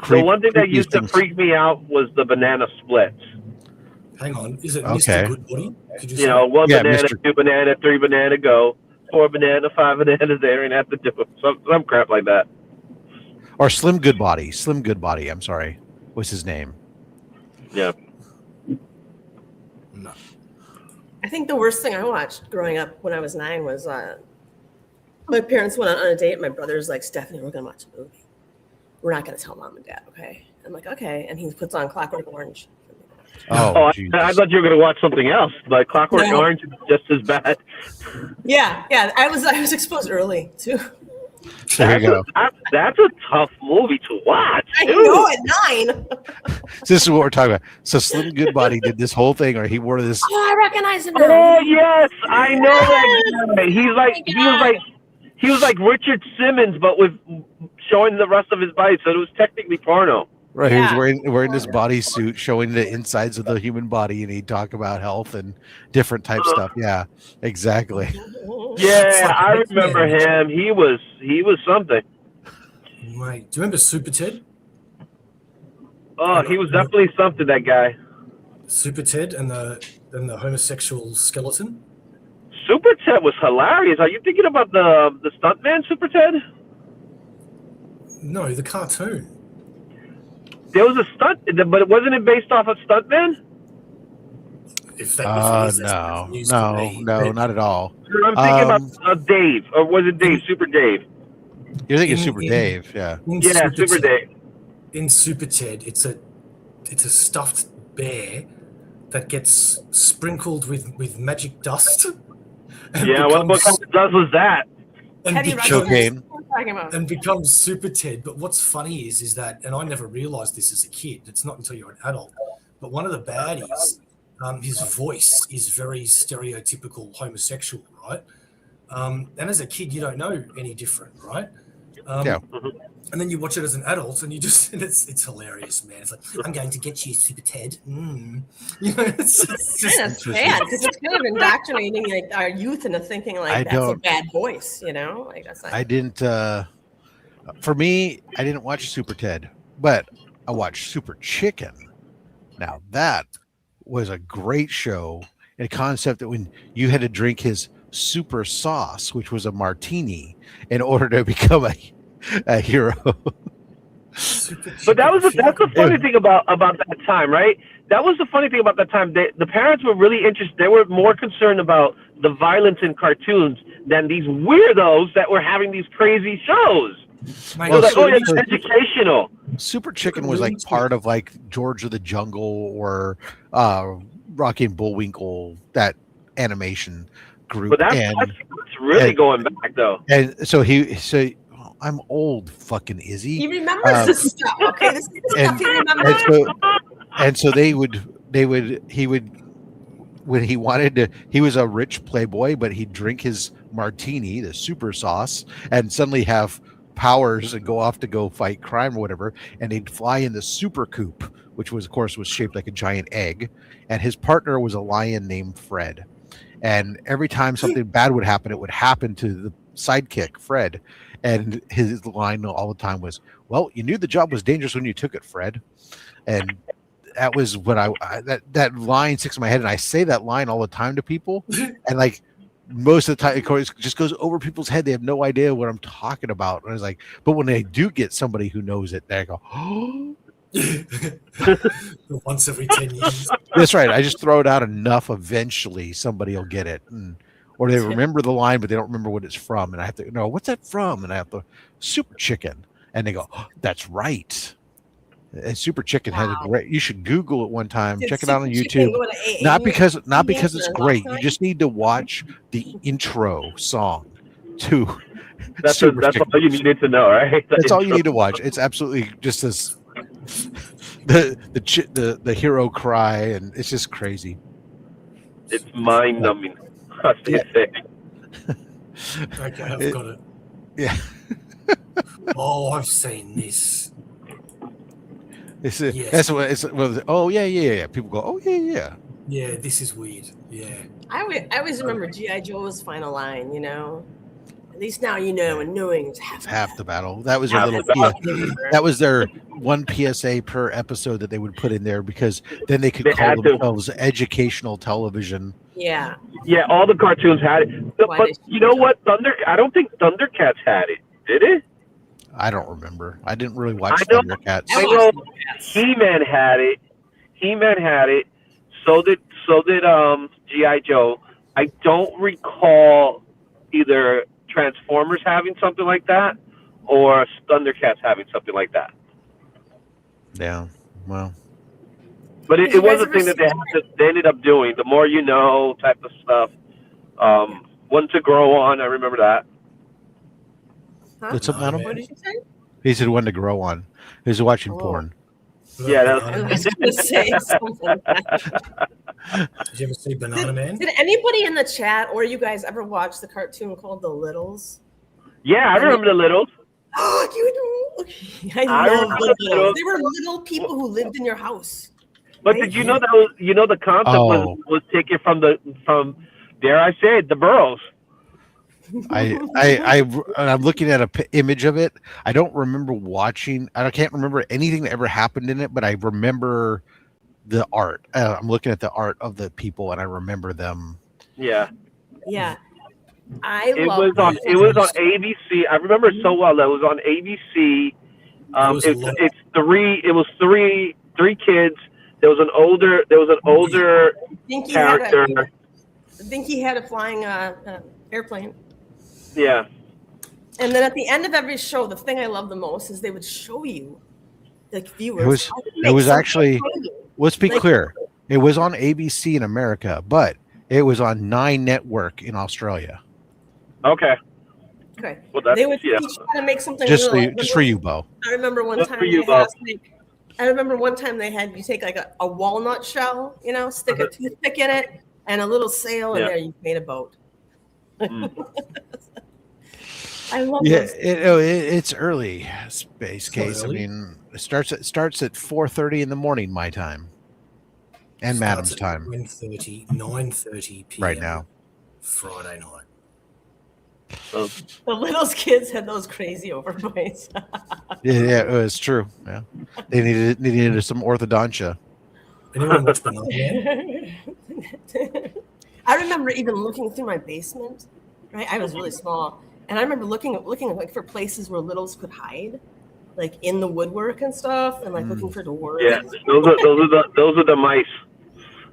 The one thing that used to freak me out was the banana splits. Hang on, is it Mr. Goodbody? One banana, 2 banana, 3 banana, go. 4 banana, 5 bananas there, and have to do some crap like that. Or Slim Goodbody. Slim Goodbody. I'm sorry. What's his name? Yeah. No. I think the worst thing I watched growing up when I was 9 was my parents went on a date. My brother's like, "Stephanie, we're gonna watch a movie. We're not gonna tell mom and dad, okay?" I'm like, "Okay," and he puts on Clockwork Orange. Oh, I thought you were going to watch something else, but Clockwork Orange is just as bad. Yeah, I was exposed early too. There you go. That's a tough movie to watch. I know at 9. This is what we're talking about. So Slim Goodbody did this whole thing, or he wore this. Oh, I recognize him. Oh yes, I know that guy. He was like Richard Simmons, but with showing the rest of his body, so it was technically porno. Right, he was wearing this bodysuit showing the insides of the human body, and he'd talk about health and different type stuff. Yeah, exactly. Yeah, I remember him. He was something. Right. Do you remember Super Ted? Oh, he was definitely something, that guy. Super Ted and the homosexual skeleton. Super Ted was hilarious. Are you thinking about the stuntman Super Ted? No, the cartoon. There was a stunt, but wasn't it based off of Stuntman? If that is, no, news to me. not at all. I'm thinking about Dave, or was it Dave? Super Dave. You're thinking Super Dave, yeah. Yeah, Super Dave. In Super Ted, it's a stuffed bear that gets sprinkled with magic dust. Yeah, what kind of dust was that? And becomes Super Ted. But what's funny is that, and I never realized this as a kid, it's not until you're an adult, but one of the baddies, his voice is very stereotypical homosexual, right? And as a kid, you don't know any different, right? And then you watch it as an adult, and it's hilarious, man. It's like, I'm going to get you, Super Ted. You know, it's sad because it's kind of indoctrinating like our youth into thinking like that's a bad voice, you know? Like that's not. I didn't. For me, I didn't watch Super Ted, but I watched Super Chicken. Now that was a great show, and a concept that when you had to drink his super sauce, which was a martini, in order to become a hero. But that's the funny thing about that time, right? That was the funny thing about that time. The parents were really interested. They were more concerned about the violence in cartoons than these weirdos that were having these crazy shows. It's educational. Super Chicken was like part of like George of the Jungle or Rocky and Bullwinkle, that animation group. But that's really going back though. And so I'm old, fucking Izzy. He remembers this stuff. Okay, this is stuff he remembers. And so he would when he wanted to, he was a rich playboy, but he'd drink his martini, the super sauce, and suddenly have powers and go off to go fight crime or whatever. And he'd fly in the super coupe, which was, of course, was shaped like a giant egg. And his partner was a lion named Fred. And every time something bad would happen, it would happen to the sidekick, Fred. And his line all the time was, "Well, you knew the job was dangerous when you took it, Fred." And that was what that line sticks in my head. And I say that line all the time to people. And like most of the time, of course, it just goes over people's head. They have no idea what I'm talking about. And I was like, but when they do get somebody who knows it, they go, "Oh." Once every 10 years. That's right. I just throw it out enough. Eventually, somebody will get it. Or they remember the line, but they don't remember what it's from. And I have to know, what's that from? And I have to, Super Chicken. And they go, oh, that's right. And Super Chicken had a great, you should Google it one time. Check it out on YouTube. Not because it's great. You just need to watch the intro song to that's all you needed to know, right? That's all you need to watch. It's absolutely just this the hero cry, and it's just crazy. It's mind numbing. Okay, I've got it. Yeah. Oh, I've seen this. Yes. That's what it's. Well, oh yeah. People go, oh yeah. Yeah, this is weird. Yeah. I always remember G.I. Joe's final line. You know, at least now you know, and knowing is half the battle. That was their little. That was their one PSA per episode that they would put in there, because then they could call themselves educational television. Yeah. Yeah, all the cartoons had it. But you know what? I don't think Thundercats had it. Did it? I don't remember. I didn't really watch Thundercats. I know He-Man had it. So did G.I. Joe. I don't recall either Transformers having something like that or Thundercats having something like that. Yeah. Well. But it was a thing that they ended up doing. The more you know type of stuff. One to grow on. I remember that. Huh? What's up, Adam? What did you say? He said one to grow on. He was watching porn. Yeah, I was going to say something. Did you ever see Banana Man? Did anybody in the chat or you guys ever watch the cartoon called The Littles? Yeah, I remember The Littles. Oh, you do? I love The Littles. They were little people who lived in your house. But did you know that was, the concept was taken from dare I say it, the Burrows. I'm looking at a image of it. I don't remember watching. I can't remember anything that ever happened in it, but I remember the art. I'm looking at the art of the people, and I remember them. Yeah. Yeah. It was on ABC. I remember so well that it was on ABC. It was three kids. There was an older character. I think he had a flying airplane. Yeah. And then at the end of every show, the thing I love the most is they would show you, like viewers. It was actually. Let's be clear. It was on ABC in America, but it was on 9 Network in Australia. Okay. Well, they would teach you how to make something. Just for you, Bo. I remember one time. They had you take like a walnut shell, stick a toothpick in it, and a little sail, and there you made a boat. I love this. It's early space case. I mean, it starts at 4:30 in the morning my time, and Madam's time. 9:30 p.m. right now, Friday night. The little kids had those crazy overbites. yeah, it was true. Yeah, they needed some orthodontia. Anyone watch Banana Man? I remember even looking through my basement. Right, I was really small, and I remember looking like for places where littles could hide, like in the woodwork and stuff, and like looking for doors. Yeah, those are the mice.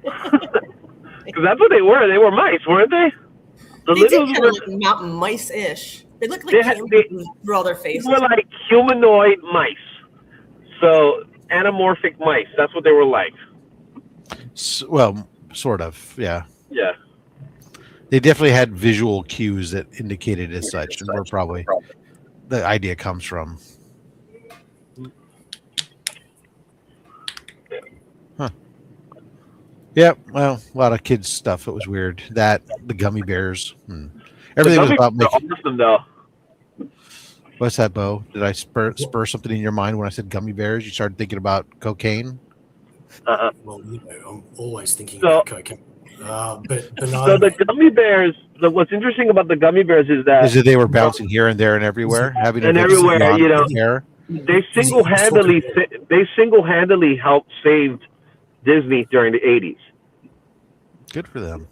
Because that's what they were. They were mice, weren't they? They did kind of look not mice-ish. They looked like through all their faces. They were like humanoid mice. So anamorphic mice. That's what they were like. Well, sort of. Yeah. Yeah. They definitely had visual cues that indicated as such, and where probably the idea comes from. Huh. Yeah, well, a lot of kids stuff. It was weird. The gummy bears. Everything was about making. Awesome, though. What's that, Bo? Did I spur something in your mind when I said gummy bears? You started thinking about cocaine? Well, I'm always thinking about cocaine. But so the gummy bears. What's interesting about the gummy bears is that they were bouncing here and there and everywhere, They single-handedly helped save Disney during the 80s. Good for them.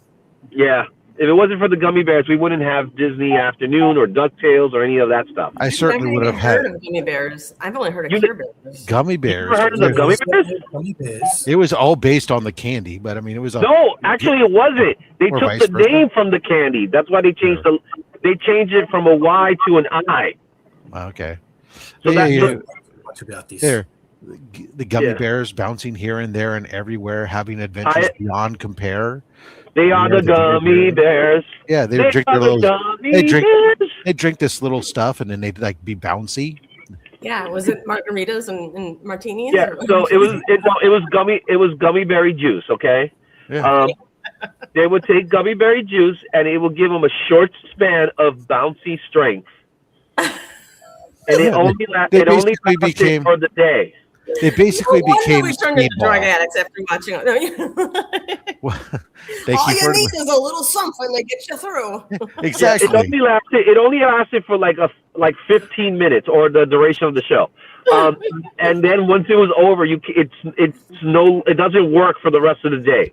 Yeah. If it wasn't for the gummy bears, we wouldn't have Disney Afternoon or DuckTales or any of that stuff. I certainly would have heard of gummy bears. I've only heard of Care Bears. Gummy bears. You ever heard of the gummy bears? It was all based on the candy, but I mean, it was. No, actually, it wasn't. They took the name from the candy. That's why they changed They changed it from a Y to an I. Okay. So much about this. The gummy bears bouncing here and there and everywhere, having adventures beyond compare. They are the gummy bears. Yeah, they drink their little. They drink this little stuff, and then they'd like be bouncy. Yeah, was it margaritas and martinis? Yeah, so it was gummy berry juice. Okay. Yeah. They would take gummy berry juice, and it would give them a short span of bouncy strength. And it only lasted for the day. They basically became. We turned into drug addicts after watching it. All you need is a little something to get you through. Exactly. It only lasted for like 15 minutes or the duration of the show. And then once it was over, it doesn't work for the rest of the day.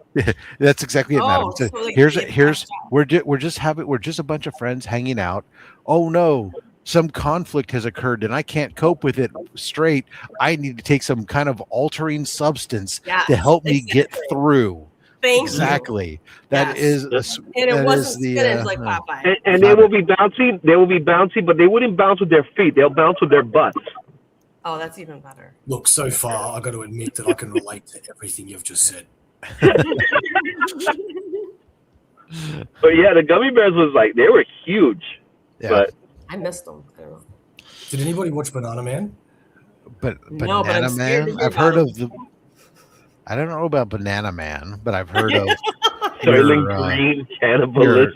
That's exactly it, madam. So we're just a bunch of friends hanging out. Oh no. Some conflict has occurred and I can't cope with it straight. I need to take some kind of altering substance to help me get through. Exactly. That is, and it wasn't spinach like Popeye. And they will be bouncy. They will be bouncy, but they wouldn't bounce with their feet. They'll bounce with their butts. Oh, that's even better. Look, so far, I got to admit that I can relate to everything you've just said. But yeah, the gummy bears was they were huge. Yeah. But I missed them. I don't know. Did anybody watch Banana Man? Banana Man? I've heard of the. I don't know about Banana Man, but I've heard of green cannibalism.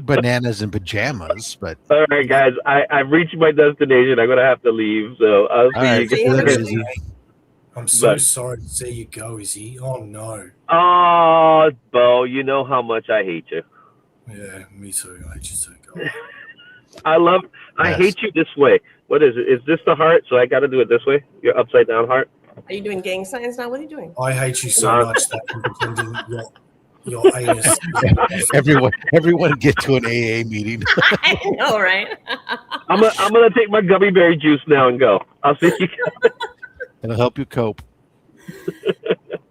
Bananas and pajamas. But all right, guys, I've reached my destination. I'm gonna have to leave, so I'll see you guys. I'm so sorry to see you go, Izzy. Oh no. Oh, Bo, you know how much I hate you. Yeah, me too. I hate you too. I hate you this way. What is it? Is this the heart? So I got to do it this way? Your upside down heart? Are you doing gang signs now? What are you doing? I hate you so much that I'm pretending your anus. Everyone get to an AA meeting. I know, right? I'm gonna take my gummy berry juice now and go. I'll see you. It'll help you cope.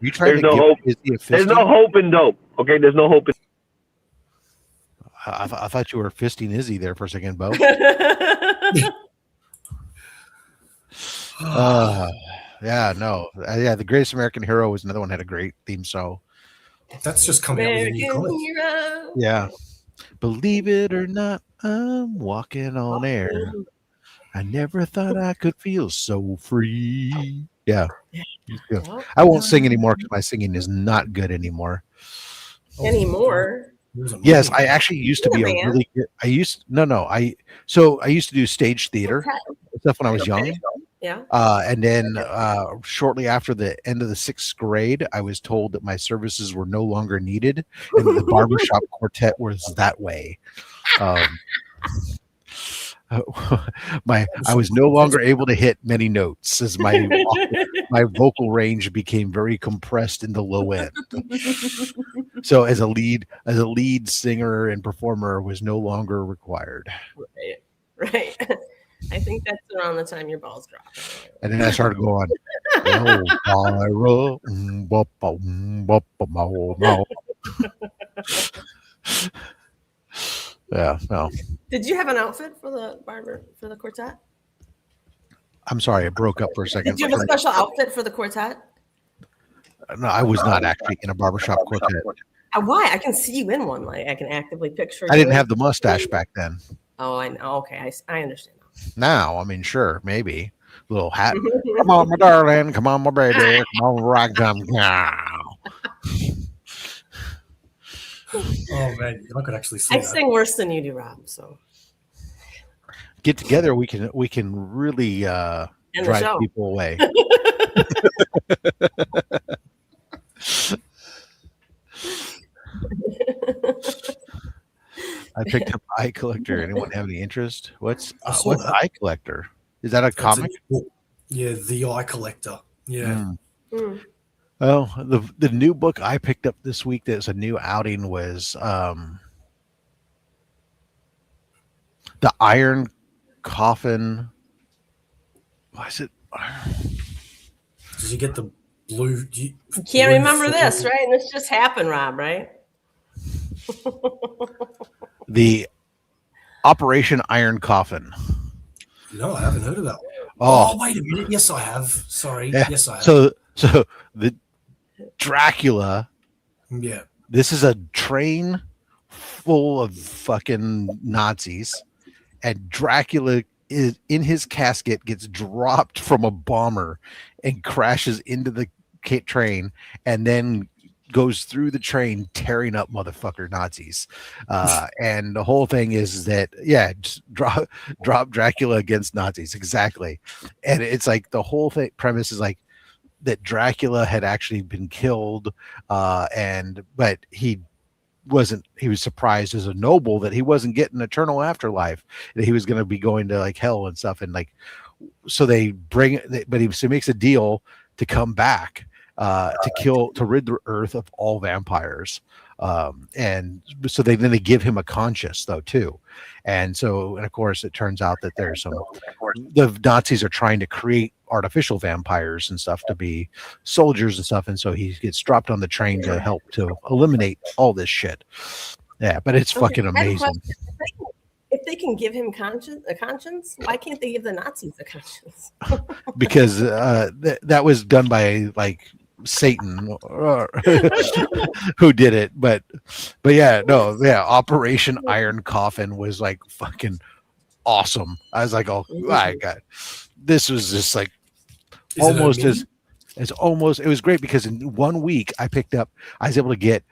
You trying There's to no give hope. Izzy a There's fisting? no hope in dope. Okay, there's no hope in. I thought you were fisting Izzy there for a second, Bo. Yeah, no. Yeah, The Greatest American Hero was another one that had a great theme song. That's just coming out with a new comic. Hero. Yeah. Believe it or not, I'm walking on air. I never thought I could feel so free. Yeah. I won't sing anymore because my singing is not good anymore. Anymore. Yes, I actually used to be a really good. I used to do stage theater stuff when I was young. Yeah. And then shortly after the end of the 6th grade, I was told that my services were no longer needed, and the barbershop quartet was that way. I was no longer able to hit many notes as my vocal range became very compressed in the low end. So as a lead singer and performer was no longer required. Right. I think that's around the time your balls drop. And then I started going, yeah, no. Did you have an outfit for the quartet? I'm sorry, it broke up for a second. Did you have a special outfit for the quartet? No, I was not actually in a barbershop quartet. Why? I can see you in one. Like I can actively picture. I didn't have the mustache back then. Oh, I know. Okay, I understand now. I mean, sure, maybe little hat. Come on, my darling. Come on, my baby. Come on, rock time now. Oh man, I could actually see I that. sing worse than you do, Rob. So get together. We can really drive people away. I picked up Eye Collector. Anyone have any interest? What's Eye Collector? Is that a comic? Yeah, The Eye Collector. Yeah. Well, the new book I picked up this week that's a new outing was The Iron Coffin. Why is it? Did you get the blue? You can't remember this, right? And this just happened, Rob, right? The Operation Iron Coffin. No, I haven't heard of that. Oh, wait a minute. Yes, I have. Sorry. Yeah. Yes, I have. So the Dracula. Yeah. This is a train full of fucking Nazis, and Dracula is in his casket, gets dropped from a bomber and crashes into the train, and then goes through the train tearing up motherfucker Nazis. And the whole thing is that, just drop Dracula against Nazis. Exactly. And it's like the whole premise is like that Dracula had actually been killed. But he was surprised as a noble that he wasn't getting eternal afterlife, that he was going to be going to like hell and stuff. And like, so he makes a deal to come back, to rid the earth of all vampires. And so they give him a conscience though too. And of course it turns out that the Nazis are trying to create artificial vampires and stuff to be soldiers and stuff. And so he gets dropped on the train to help to eliminate all this shit. Yeah, but it's fucking amazing. If they can give him a conscience, why can't they give the Nazis a conscience? Because that was done by like Satan who did it, but Operation Iron Coffin was like fucking awesome. I was like, oh my god, this was just like it was great because in 1 week I was able to get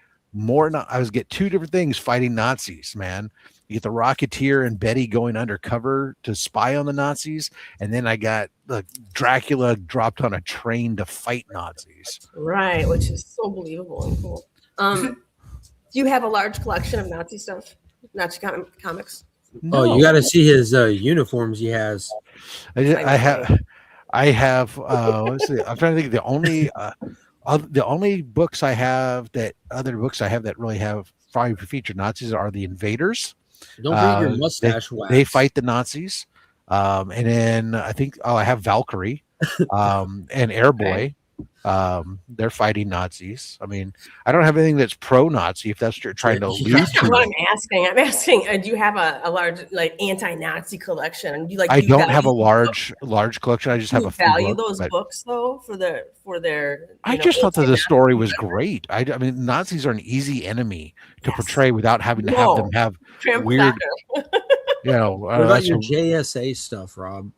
get 2 different things fighting Nazis, man. You get the Rocketeer and Betty going undercover to spy on the Nazis, and then I got the Dracula dropped on a train to fight Nazis. Right, which is so believable and cool. Do you have a large collection of Nazi stuff, Nazi comics? Oh, you got to see his uniforms he has. I have. Let's see. I'm trying to think. The only books I have that really have probably featured Nazis are the Invaders. Don't forget your mustache wax. They fight the Nazis. And then I think I have Valkyrie, and Airboy. They're fighting Nazis. I mean, I don't have anything that's pro-Nazi. If that's what you're trying to allude That's to. not what I'm asking. I'm asking, do you have a large like anti-Nazi collection? Do you like? I do you don't value have a books? large collection. I just Do have you a few value books, those books though for their. I just thought that the story was great. I mean, Nazis are an easy enemy to portray without having to have them have weird. What about your JSA stuff, Rob?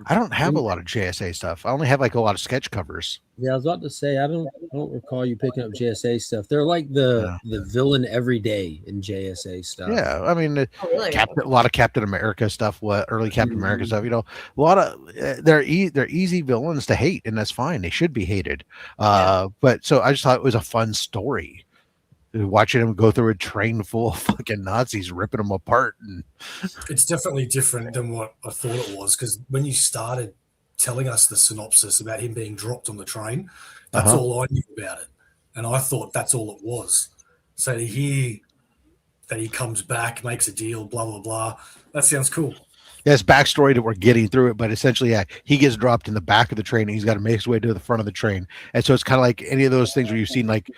I don't have a lot of JSA stuff. I only have like a lot of sketch covers. Yeah, I was about to say I don't recall you picking up JSA stuff. They're like the villain every day in JSA stuff. Yeah, I mean, a lot of Captain America stuff. Early Captain America stuff. A lot of they're easy villains to hate, and that's fine. They should be hated. But so I just thought it was a fun story. Watching him go through a train full of fucking Nazis, ripping them apart, and it's definitely different than what I thought it was. Because when you started telling us the synopsis about him being dropped on the train, that's all I knew about it, and I thought that's all it was. So to hear that he comes back, makes a deal, blah blah blah, that sounds cool. Yeah, it's backstory that we're getting through it, but essentially, he gets dropped in the back of the train, and he's got to make his way to the front of the train, and so it's kind of like any of those things where you've seen like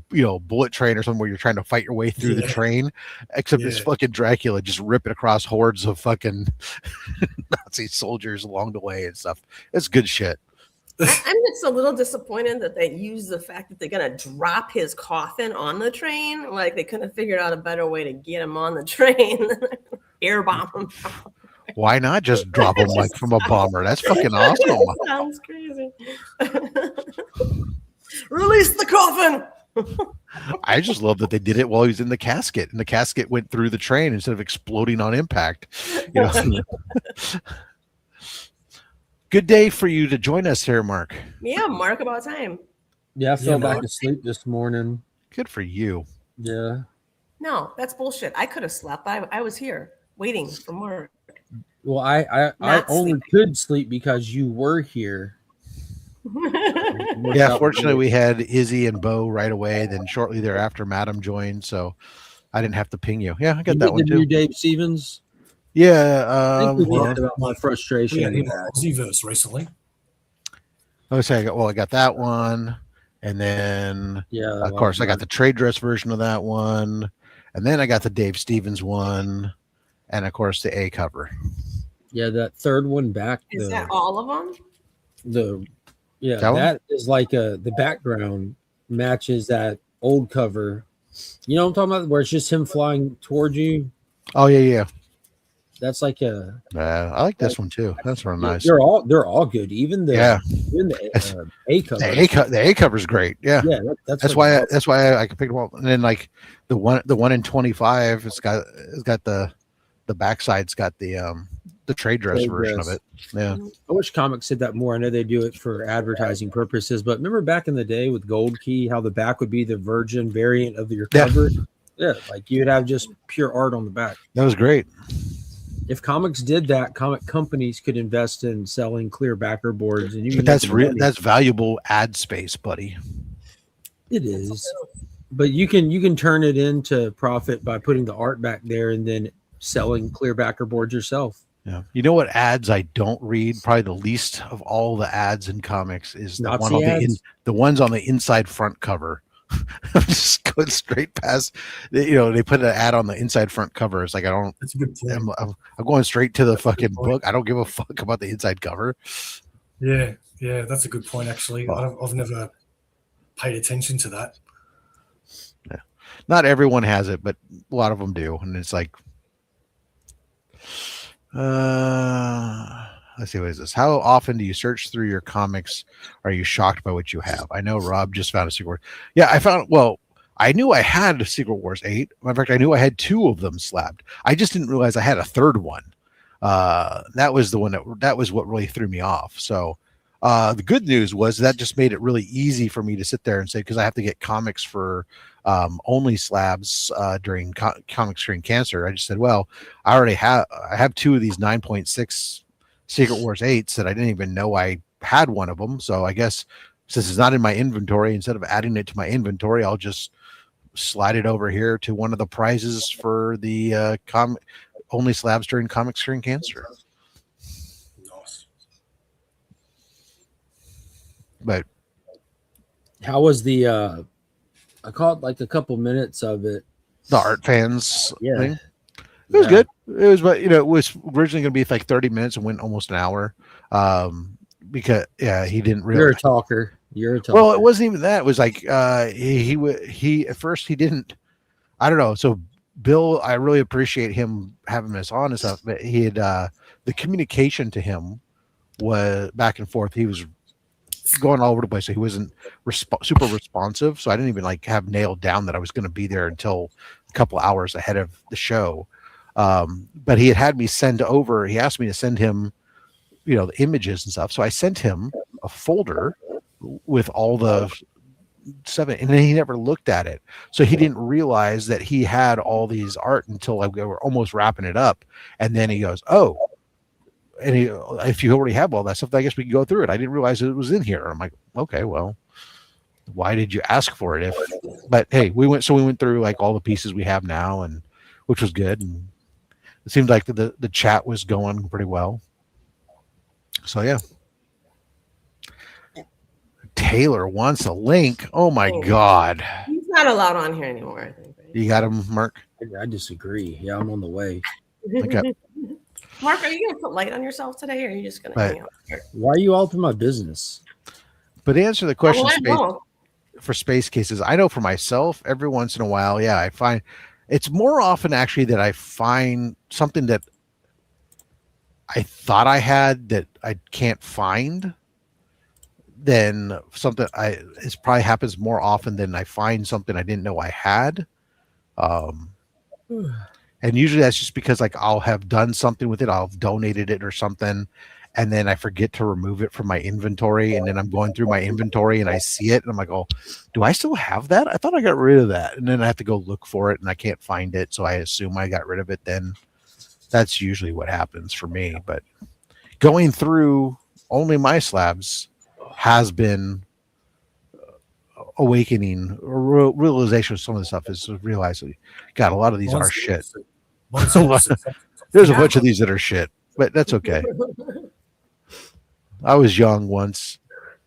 Bullet Train or something where you're trying to fight your way through the train, except it's fucking Dracula just ripping across hordes of fucking Nazi soldiers along the way and stuff. It's good shit. I'm just a little disappointed that they used the fact that they're gonna drop his coffin on the train. Like they couldn't have figured out a better way to get him on the train. Air bomb him. Why not just drop him like from a bomber? That's fucking awesome. Sounds crazy. Release the coffin. I just love that they did it while he was in the casket, and the casket went through the train instead of exploding on impact. Good day for you to join us here, Mark. Yeah, Mark, about time. Yeah, I fell back asleep this morning. Good for you. Yeah. No, that's bullshit. I could have slept. I was here waiting for Mark. Well, I only could sleep because you were here. Yeah, fortunately we had Izzy and Bo right away. Then shortly thereafter, Madam joined, so I didn't have to ping you. Yeah, I got that one too. New Dave Stevens. Yeah, I think we talked about my frustration. Aussieverse recently. I got that one, and then of course I got the trade dress version of that one, and then I got the Dave Stevens one, and of course the A cover. Yeah, that third one back. Is that all of them? That is like the background matches that old cover. You know what I'm talking about? Where it's just him flying towards you. Oh yeah. That's like I like this one too. That's real nice. They're all good. Even the A cover. The A cover is great. Yeah. That's why I could pick them up. And then like the one in 25, it's got the backside's got the trade dress version of it. Yeah. I wish comics did that more. I know they do it for advertising purposes, but remember back in the day with Gold Key, how the back would be the virgin variant of your cover? Yeah, like you'd have just pure art on the back. That was great. If comics did that, comic companies could invest in selling clear backer boards, and but that's valuable ad space, buddy. It is, but you can turn it into profit by putting the art back there and then selling clear backer boards yourself. Yeah, you know what ads I don't read? Probably the least of all the ads in comics is the one on the ones on the inside front cover. I'm just going straight past. They put an ad on the inside front cover. It's like That's a good point. I'm going straight to the fucking book. I don't give a fuck about the inside cover. Yeah, that's a good point. Actually, I've never paid attention to that. Yeah, not everyone has it, but a lot of them do, and it's like. Let's see, what is this? How often do you search through your comics? Are you shocked by what you have? I know Rob just found a Secret Wars. Yeah, I knew I had Secret Wars 8. In fact, I knew I had 2 of them slabbed. I just didn't realize I had a third one. That was the one that was what really threw me off. So The good news was that just made it really easy for me to sit there and say, because I have to get comics for only slabs during Comic Screen Cancer. I just said, well, I have 2 of these 9.6 Secret Wars 8s that I didn't even know I had one of them. So I guess since it's not in my inventory, instead of adding it to my inventory, I'll just slide it over here to one of the prizes for the only slabs during Comic Screen Cancer. Nice. But how was the I caught like a couple minutes of it. The art fans thing. It was good. It was, but it was originally going to be like 30 minutes and went almost an hour. Because he didn't really. You're a talker. Well, it wasn't even that. It was like he at first he didn't. I don't know. So Bill, I really appreciate him having us on and stuff. But he had the communication to him was back and forth. He was going all over the place, so he wasn't super responsive. So I didn't even like have nailed down that I was going to be there until a couple hours ahead of the show. But he had me send over. He asked me to send him, the images and stuff. So I sent him a folder with all the 7, and then he never looked at it. So he didn't realize that he had all these art until we were almost wrapping it up. And then he goes, "Oh, and if you already have all that stuff, I guess we can go through it. I didn't realize it was in here." I'm like, okay, well, why did you ask for it? But hey, we went through like all the pieces we have now, and which was good. And it seemed like the chat was going pretty well. So yeah. Taylor wants a link. Oh my God. He's not allowed on here anymore, I think. Right? You got him, Mark? I disagree. Yeah, I'm on the way. Okay. Mark, are you going to put light on yourself today, or are you just going to hang out here? Why are you all to my business? But to answer the question, for space cases, I know for myself, every once in a while, I find it's more often actually that I find something that I thought I had that I can't find. Then something it probably happens more often than I find something I didn't know I had. And usually that's just because like I'll have done something with it, I'll have donated it or something, and then I forget to remove it from my inventory, and then I'm going through my inventory and I see it and I'm like, oh, do I still have that? I thought I got rid of that. And then I have to go look for it and I can't find it, so I assume I got rid of it. Then that's usually what happens for me. But going through only my slabs has been awakening or realization of some of the stuff is realizing, God, a lot of these are shit. There's a bunch of these that are shit, but that's okay. I was young once,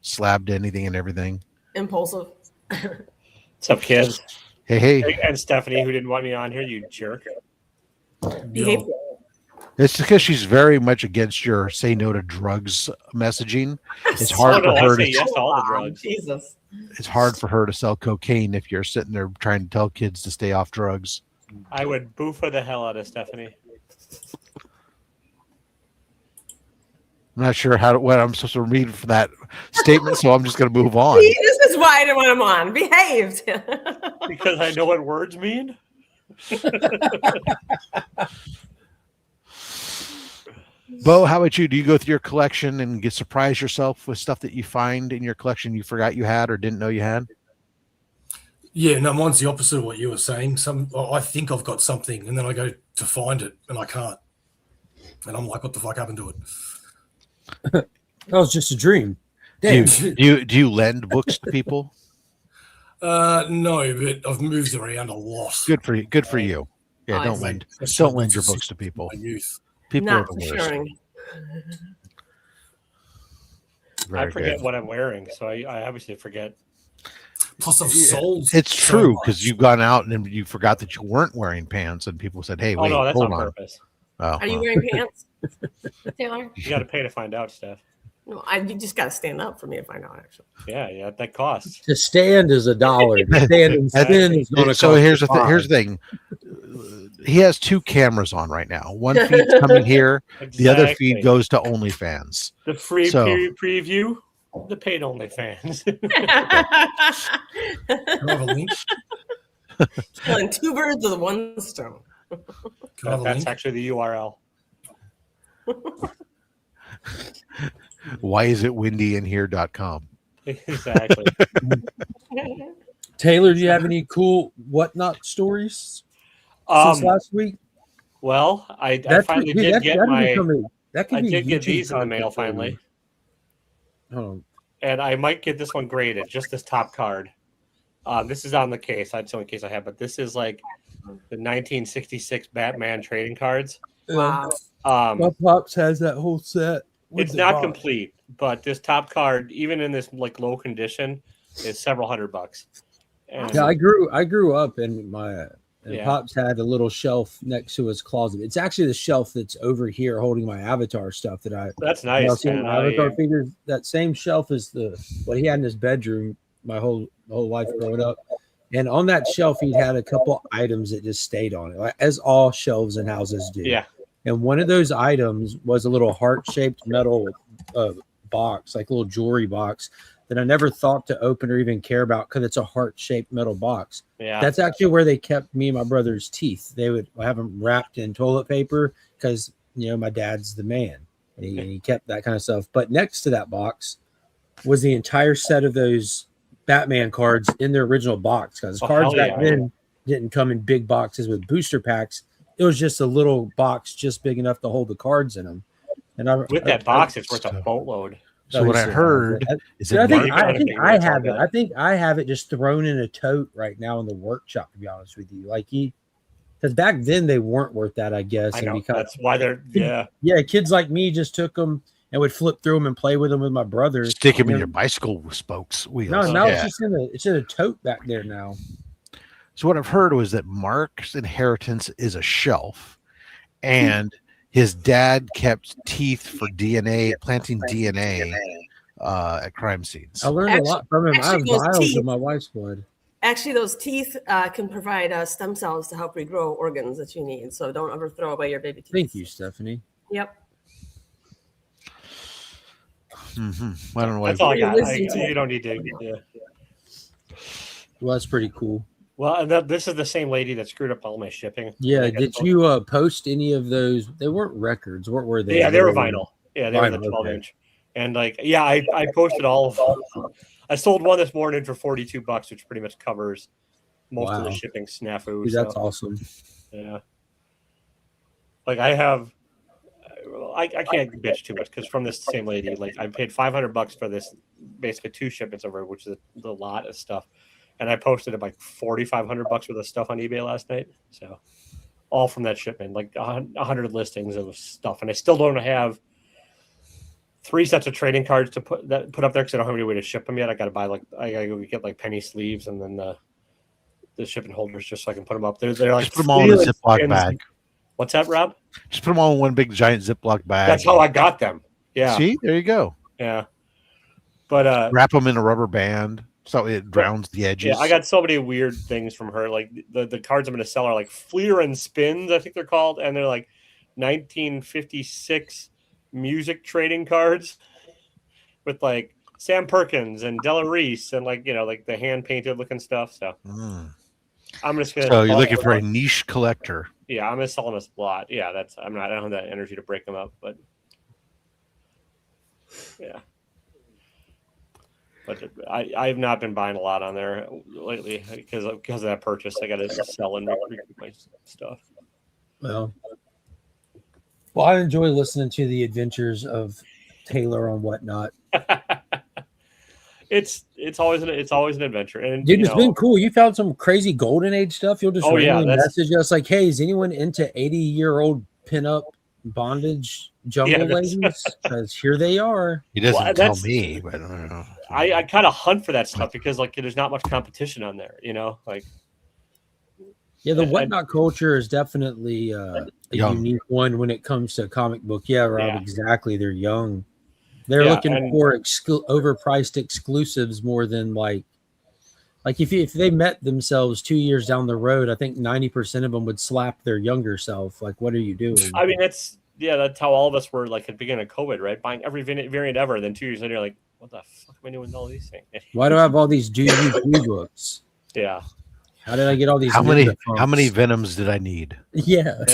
slabbed anything and everything. Impulsive. What's up, kids? Hey. And Stephanie, who didn't want me on here, you jerk. Behave. It's because she's very much against your say no to drugs messaging. It's hard for her to yes to all the drugs. Jesus. It's hard for her to sell cocaine if you're sitting there trying to tell kids to stay off drugs. I would boofa the hell out of Stephanie. I'm not sure what I'm supposed to read for that statement, so I'm just going to move on. See, this is why I didn't want him on. Behaved. Because I know what words mean. Bo, how about you? Do you go through your collection and surprise yourself with stuff that you find in your collection you forgot you had or didn't know you had? Yeah, no, mine's the opposite of what you were saying. I think I've got something, and then I go to find it, and I can't. And I'm like, what the fuck happened to it? That was just a dream. Do you lend books to people? No, but I've moved around a lot. Good for you. Good for you. Yeah, don't lend your books to people. My youth. People Not are the worst. sharing. I forget what I'm wearing, so I obviously forget. Plus, I've sold. It's true because you've gone out and then you forgot that you weren't wearing pants, and people said, "Hey, wait, no, that's hold on on." purpose. Oh, Are you wearing pants, Taylor? You got to pay to find out, Steph. No, you just got to stand up for me to find out, actually. Yeah, that costs. To stand is $1. To stand and spin is going to cost. So here's the thing. He has 2 cameras on right now. One feed's coming here. Exactly. The other feed goes to OnlyFans. The free preview, the paid OnlyFans. Can I have a link? Killing 2 birds with 1 stone. Can I have a That's link? actually the URL. Why is it windy in here.com? Exactly. Taylor, do you have any cool whatnot stories since last week? Well, I finally did get these in the mail finally. Oh. And I might get this one graded, just this top card. This is on the case. That's the only case I have, but this is like the 1966 Batman trading cards. Wow. My pops has that whole set. It's not complete, but this top card, even in this like low condition, is several $100. And yeah, I grew up and my pops had a little shelf next to his closet. It's actually the shelf that's over here holding my Avatar stuff that I. That's nice. Avatar figures. That same shelf is what he had in his bedroom my whole life growing up. And on that shelf, he had a couple items that just stayed on it, as all shelves and houses do. Yeah. And one of those items was a little heart-shaped metal box, like a little jewelry box that I never thought to open or even care about because it's a heart-shaped metal box. Yeah. That's actually where they kept me and my brother's teeth. They would have them wrapped in toilet paper because, my dad's the man. And he kept that kind of stuff. But next to that box was the entire set of those Batman cards in their original box because cards back then didn't come in big boxes with booster packs. It was just a little box just big enough to hold the cards in them. And with that box, it's worth a boatload. So what I heard is I think I have it. I think I have it just thrown in a tote right now in the workshop, to be honest with you. Like because back then they weren't worth that, I guess. I know. That's why they're kids like me just took them and would flip through them and play with them with my brothers. Stick them in your bicycle spokes wheels. No, now it's just in a tote back there now. So what I've heard was that Mark's inheritance is a shelf, and his dad kept teeth for planting DNA at crime scenes. I learned a lot from him. I have vials of my wife's blood. Actually, those teeth can provide stem cells to help regrow organs that you need. So don't ever throw away your baby teeth. Thank you, Stephanie. Yep. Mm-hmm. I don't know why. That's all I got. You don't need to. Yeah. Well, that's pretty cool. Well, this is the same lady that screwed up all my shipping. Yeah. Did you post any of those? They weren't records. What were they? Yeah, they were vinyl. Yeah, they were the 12-inch. And I posted all of them. I sold one this morning for $42, which pretty much covers most of the shipping snafu. Dude, that's awesome. Yeah. Like I have, I can't bitch too much because from this same lady, like I paid $500 for this, basically 2 shipments over, which is a lot of stuff. And I posted it like $4,500 worth of stuff on eBay last night. So all from that shipment, like 100 listings of stuff. And I still don't have 3 sets of trading cards to put up there because I don't have any way to ship them yet. I got to buy I got to go get like penny sleeves and then the shipping holders just so I can put them up. They're like just put them all in a Ziploc bag. What's that, Rob? Just put them all in one big giant Ziploc bag. That's how I got them. Yeah. See, there you go. Yeah. But wrap them in a rubber band so it drowns the edges. Yeah, I got so many weird things from her. Like the cards I'm going to sell are like Fleer and Spins, I think they're called, and they're like 1956 music trading cards with like Sam Perkins and Della Reese and like the hand painted looking stuff. So I'm just gonna. So you're looking for a niche collector. Yeah, I'm gonna sell them a lot. Yeah, I don't have that energy to break them up, but yeah. But I've not been buying a lot on there lately because of that purchase. I got to sell and recoup my stuff. Well, I enjoy listening to the adventures of Taylor on Whatnot. It's always an adventure, and dude, it's been cool. You found some crazy Golden Age stuff. You'll just message us like, "Hey, is anyone into 80-year-old pinup bondage jungle ladies?" Because here they are. He doesn't tell me, but I don't know. I kind of hunt for that stuff because there's not much competition on there, the Whatnot culture is definitely a unique one when it comes to comic book. Yeah, Rob, exactly. They're young. They're looking for overpriced exclusives more than like if they met themselves 2 years down the road, I think 90% of them would slap their younger self. Like, what are you doing? I mean, that's how all of us were like at the beginning of COVID, right? Buying every variant ever. Then 2 years later, you're like, what the fuck am I doing with all these things? Why do I have all these DVD books? Yeah. How did I get all these? How many Venoms did I need? Yeah.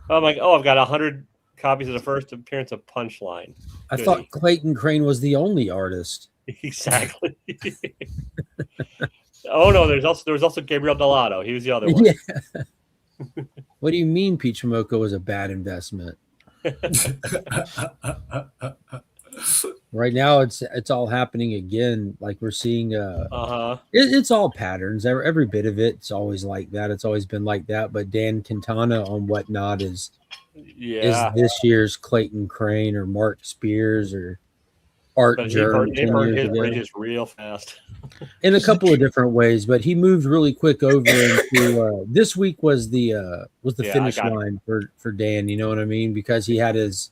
I'm like, I've got 100 copies of the first appearance of Punchline. I Goody. thought Clayton Crane was the only artist. Exactly. Oh no, there was also Gabriel Delato. He was the other one. Yeah. What do you mean Peach Mocha was a bad investment? Right now, it's all happening again. Like we're seeing, it's all patterns. Every bit of it, it's always like that. It's always been like that. But Dan Quintana on Whatnot is this year's Clayton Crane or Mark Spears or Art Germ. They burned his bridges real fast. In a couple of different ways, but he moved really quick over into this week was the finish line for Dan. You know what I mean? Because he had his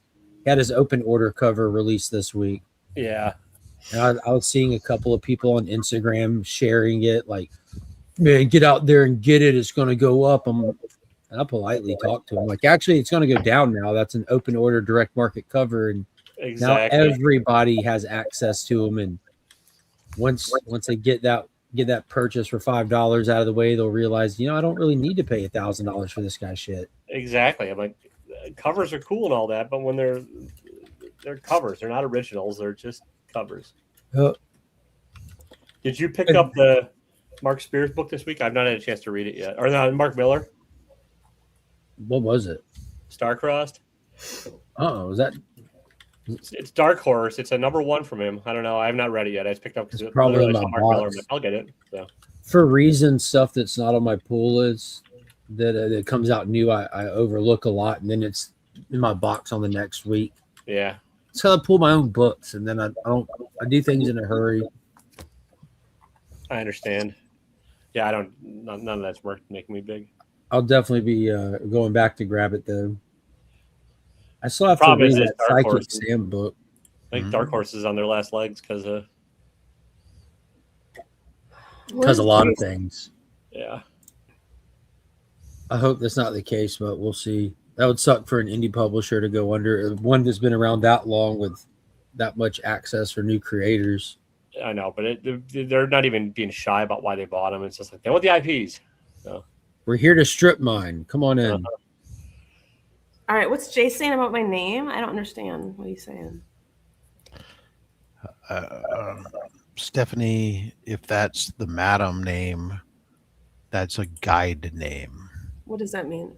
open order cover released this week. Yeah. And I was seeing a couple of people on Instagram sharing it, like, man, get out there and get it. It's going to go up. And I politely talked to him, like, actually, it's going to go down now. That's an open order direct market cover, and now everybody has access to them. And once they get that purchase for $5 out of the way, they'll realize, I don't really need to pay $1,000 for this guy's shit. Exactly. I'm like, covers are cool and all that, but when they're covers, they're not originals. They're just covers. Did you pick up the Mark Spears book this week? I've not had a chance to read it yet. Or no, Mark Miller. What was it? Starcrossed. Oh, was that? It's Dark Horse. It's a #1 from him. I don't know. I have not read it yet. I just picked up because it's probably on my Mark box. Miller, but I'll get it. So. For reasons, stuff that's not on my pool list that comes out new, I overlook a lot, and then it's in my box on the next week. Yeah. So I pull my own books, and then I do things in a hurry. I understand. Yeah, none of that's making me big. I'll definitely be going back to grab it though. I still have to read that Psychic Sam book. I think Dark Horse is on their last legs because a lot of things. Yeah. I hope that's not the case, but we'll see. That would suck for an indie publisher to go under, one that's been around that long with that much access for new creators. I know, but they're not even being shy about why they bought them. It's just like they want the IPs. So. We're here to strip mine. Come on in. All right, what's Jay saying about my name? I don't understand what he's saying. Stephanie, if that's the madam name, that's a guide name. What does that mean?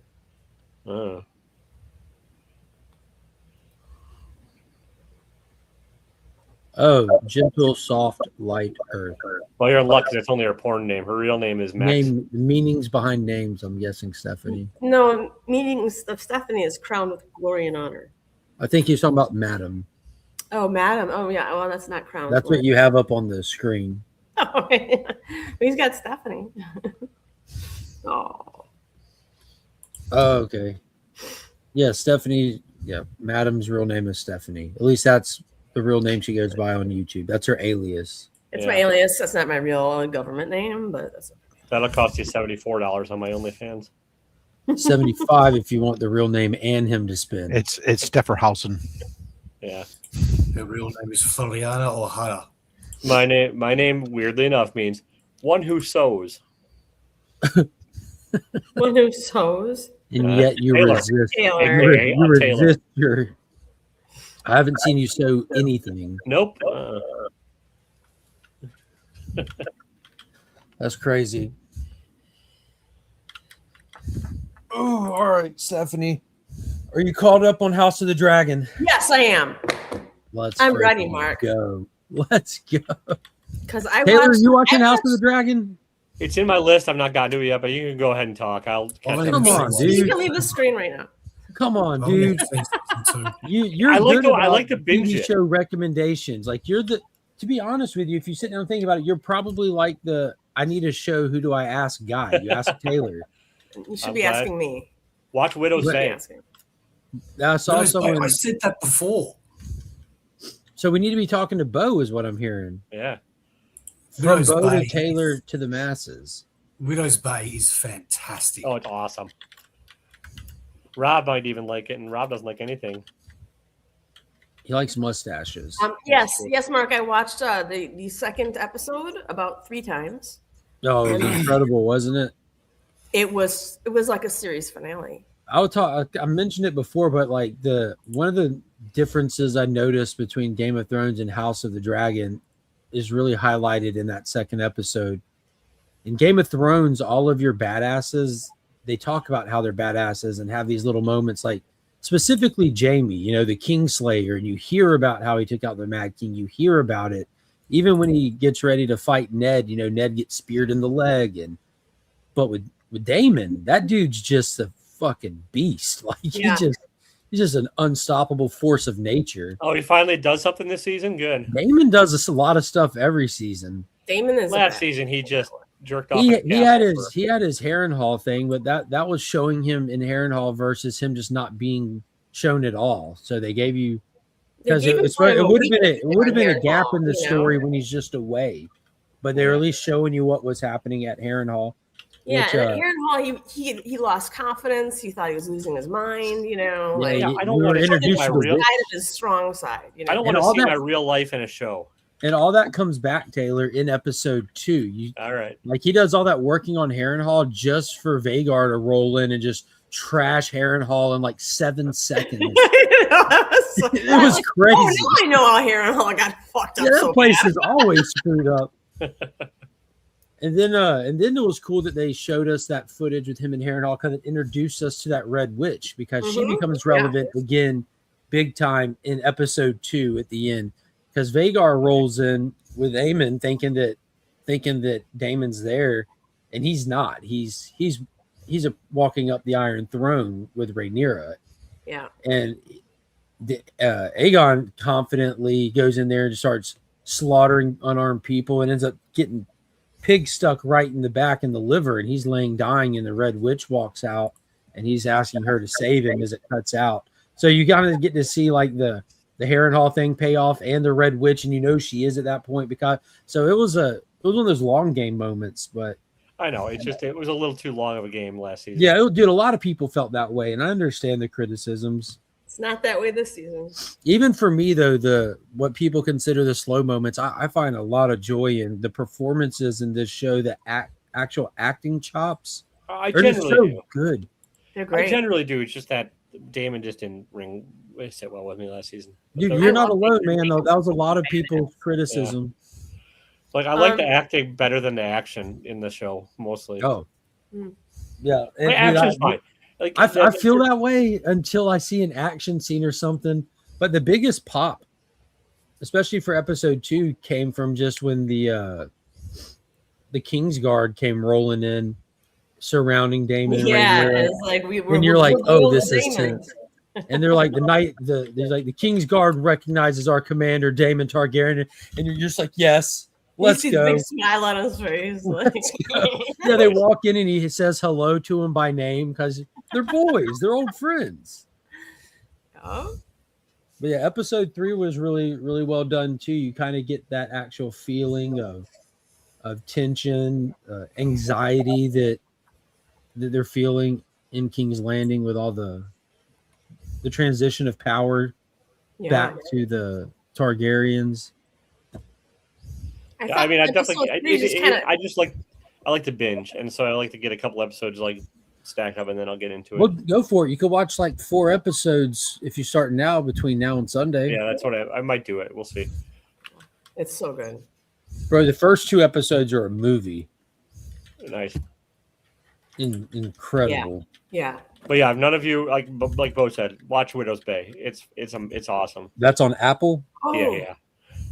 Oh, gentle, soft, light earth. Well, you're in luck because it's only her porn name. Her real name is Max. Meanings behind names, I'm guessing, Stephanie. No, meanings of Stephanie is crowned with glory and honor. I think he's talking about madam. Oh, madam. Oh, yeah. Well, that's not crowned. That's what you have up on the screen. Oh, he's got Stephanie. Oh, okay. Yeah, Stephanie. Yeah, madam's real name is Stephanie. At least that's the real name she goes by on YouTube. That's her alias. It's my alias. That's not my real government name, but that's okay. That'll cost you $74 on my OnlyFans. 75 if you want the real name and him to spin. It's Stefferhausen. Yeah. Her real name is Floriana O'Hara. My name, weirdly enough, means one who sews. One who sews. And yet you Taylor. resist. Taylor. You resist your. I haven't seen you sew anything. Nope. That's crazy. Oh, all right, Stephanie. Are you caught up on House of the Dragon? Yes, I am. I'm ready, Mark. Go. Let's go. Because I Taylor, watched, you watching House of the Dragon? It's in my list. I've not gotten to it yet, but you can go ahead and talk. I'll catch up. Come on, You dude. can leave the screen right now. Come on, dude. You're I like to binge TV it. show recommendations. Like to be honest with you, if you sit down and think about it, you're probably like I need a show. Who do I ask? Guy. You ask Taylor. You should be asking me. Watch Widow's Bane. I saw someone. I said that before. So we need to be talking to Bo, is what I'm hearing. Yeah. From Widow's Bo to Bay Taylor to the masses. Widow's Bay is fantastic. Oh, it's awesome. Rob might even like it, and Rob doesn't like anything. He likes mustaches. Yes, Mark. I watched the second episode about 3 times. Oh, it was incredible, wasn't it? It was like a series finale. I mentioned it before, but like one of the differences I noticed between Game of Thrones and House of the Dragon is really highlighted in that second episode. In Game of Thrones, all of your badasses, they talk about how they're badasses and have these little moments, like specifically Jaime, you know, the Kingslayer, and you hear about how he took out the Mad King. You hear about it. Even when he gets ready to fight Ned, you know, Ned gets speared in the leg. But with Daemon, that dude's just a fucking beast. Like he's just an unstoppable force of nature. Oh, he finally does something this season? Good. Daemon does a lot of stuff every season. Daemon is last season he just jerked off. He had his Harrenhal thing, but that was showing him in Harrenhal versus him just not being shown at all. So they gave you, because it would have been a gap in the story when he's just away, but they're at least showing you what was happening at Harrenhal. Yeah, and at Harrenhal, he lost confidence. He thought he was losing his mind. You know, I don't want to introduce my real side of his strong side. You know? I don't want to see my real life in a show. And all that comes back, Taylor, in episode 2. All right, like he does all that working on Harrenhal just for Vagar to roll in and just trash Harrenhal in like 7 seconds. It was crazy. Oh, now I know how Harrenhal got fucked up. That place is always screwed up. And then it was cool that they showed us that footage with him and Harrenhal, because it introduced us to that Red Witch, because she becomes relevant again, big time in episode 2 at the end, because Vagar rolls in with Aemon thinking that Daemon's there, and he's not. He's walking up the Iron Throne with Rhaenyra. Yeah, and Aegon confidently goes in there and starts slaughtering unarmed people and ends up getting pig stuck right in the back in the liver, and he's laying dying, and the Red Witch walks out and he's asking her to save him as it cuts out. So you kind of get to see like the Harrenhal thing pay off and the Red Witch, and you know she is at that point, because so it was one of those long game moments. But I know it was a little too long of a game last season. Yeah, dude, a lot of people felt that way, and I understand the criticisms. It's not that way this season. Even for me, though, what people consider the slow moments, I find a lot of joy in the performances in this show. The actual acting chops are just so good. They're great. I generally do. It's just that Daemon just didn't sit well with me last season. Dude, you're not alone, man. Though that was a lot of people's criticism. Yeah. Like I like the acting better than the action in the show, mostly. Oh, yeah, the action's fine. Like, I feel that way until I see an action scene or something. But the biggest pop, especially for episode 2, came from just when the Kingsguard came rolling in, surrounding Daemon. Yeah, it's like and you're like, oh, this is tense. And they're like, the Kingsguard recognizes our commander, Daemon Targaryen, and you're just like, yes. Let's go. Big smile on his face. Yeah, they walk in and he says hello to him by name because they're boys, they're old friends. Oh, but yeah, episode 3 was really, really well done too. You kind of get that actual feeling of tension, anxiety that they're feeling in King's Landing with all the transition of power back to the Targaryens. I mean, I like to binge, and so I like to get a couple episodes like stacked up, and then I'll get into it. Well, go for it. You could watch like 4 episodes if you start now between now and Sunday. Yeah, that's what I might do it. We'll see. It's so good, bro. The first 2 episodes are a movie. Nice, incredible. Yeah. But yeah, none of you like Bo said, watch Widow's Bay. It's awesome. That's on Apple. Oh. Yeah.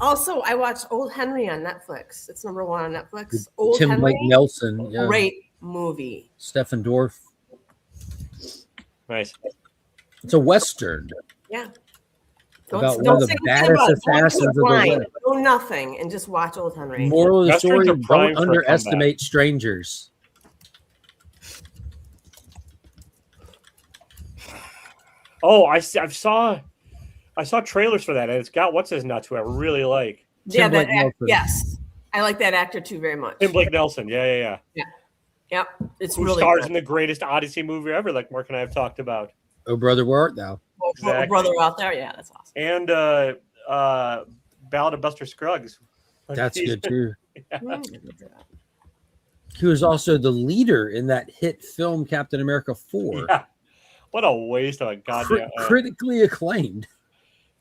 Also, I watched Old Henry on Netflix. It's number 1 on Netflix. Tim Blake Nelson. Yeah. Great movie. Stephen Dorff. Nice. It's a Western. Yeah. About one of the baddest assassins of the West. Know nothing and just watch Old Henry. Moral of the story, don't underestimate strangers. Oh, I saw trailers for that, and it's got what's his nuts who I really like. Yeah, yes, I like that actor too very much. Tim Blake Nelson, yeah. Yep, it's who really stars good. in the greatest Odyssey movie ever, like Mark and I have talked about. Oh, brother, where art thou? Exactly. Oh, brother out there, yeah, that's awesome. And Ballad of Buster Scruggs. That's good too. Yeah. He was also the leader in that hit film Captain America 4. Yeah. What a waste of a goddamn critically acclaimed.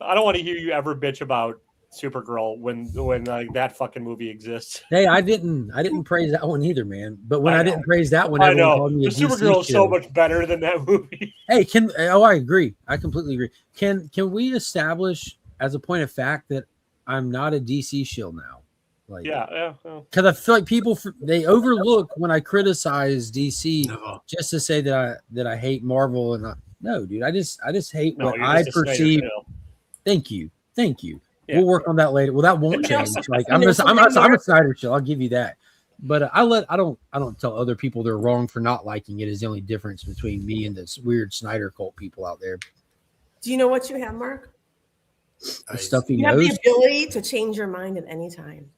I don't want to hear you ever bitch about Supergirl when like that fucking movie exists. Hey, I didn't praise that one either, man. But when I didn't praise that one, I everyone know called me a the DC Supergirl is shill. so much better than that movie. Hey, I agree. I completely agree. Can we establish as a point of fact that I'm not a DC shill now? Like, yeah. Because I feel like people they overlook when I criticize DC Never. just to say that I hate Marvel and no, dude. I just hate No, what you're I just a Snyder perceive. shill. Thank you. Yeah. We'll work on that later. Well, that won't change. Like I'm a Snyder shill. I'll give you that. But I don't tell other people they're wrong for not liking it. Is the only difference between me and this weird Snyder cult people out there. Do you know what you have, Mark? The stuff he You have knows. the ability to change your mind at any time.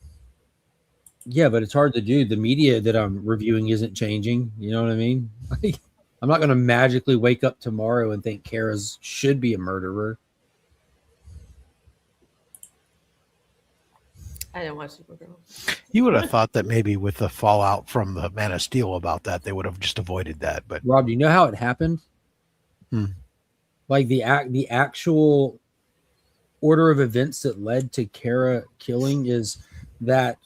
Yeah, but it's hard to do. The media that I'm reviewing isn't changing. You know what I mean? Like, I'm not going to magically wake up tomorrow and think Kara's should be a murderer. I didn't watch Supergirl. You would have thought that maybe with the fallout from the Man of Steel about that, they would have just avoided that. But Rob, do you know how it happened? Like the actual order of events that led to Kara killing is that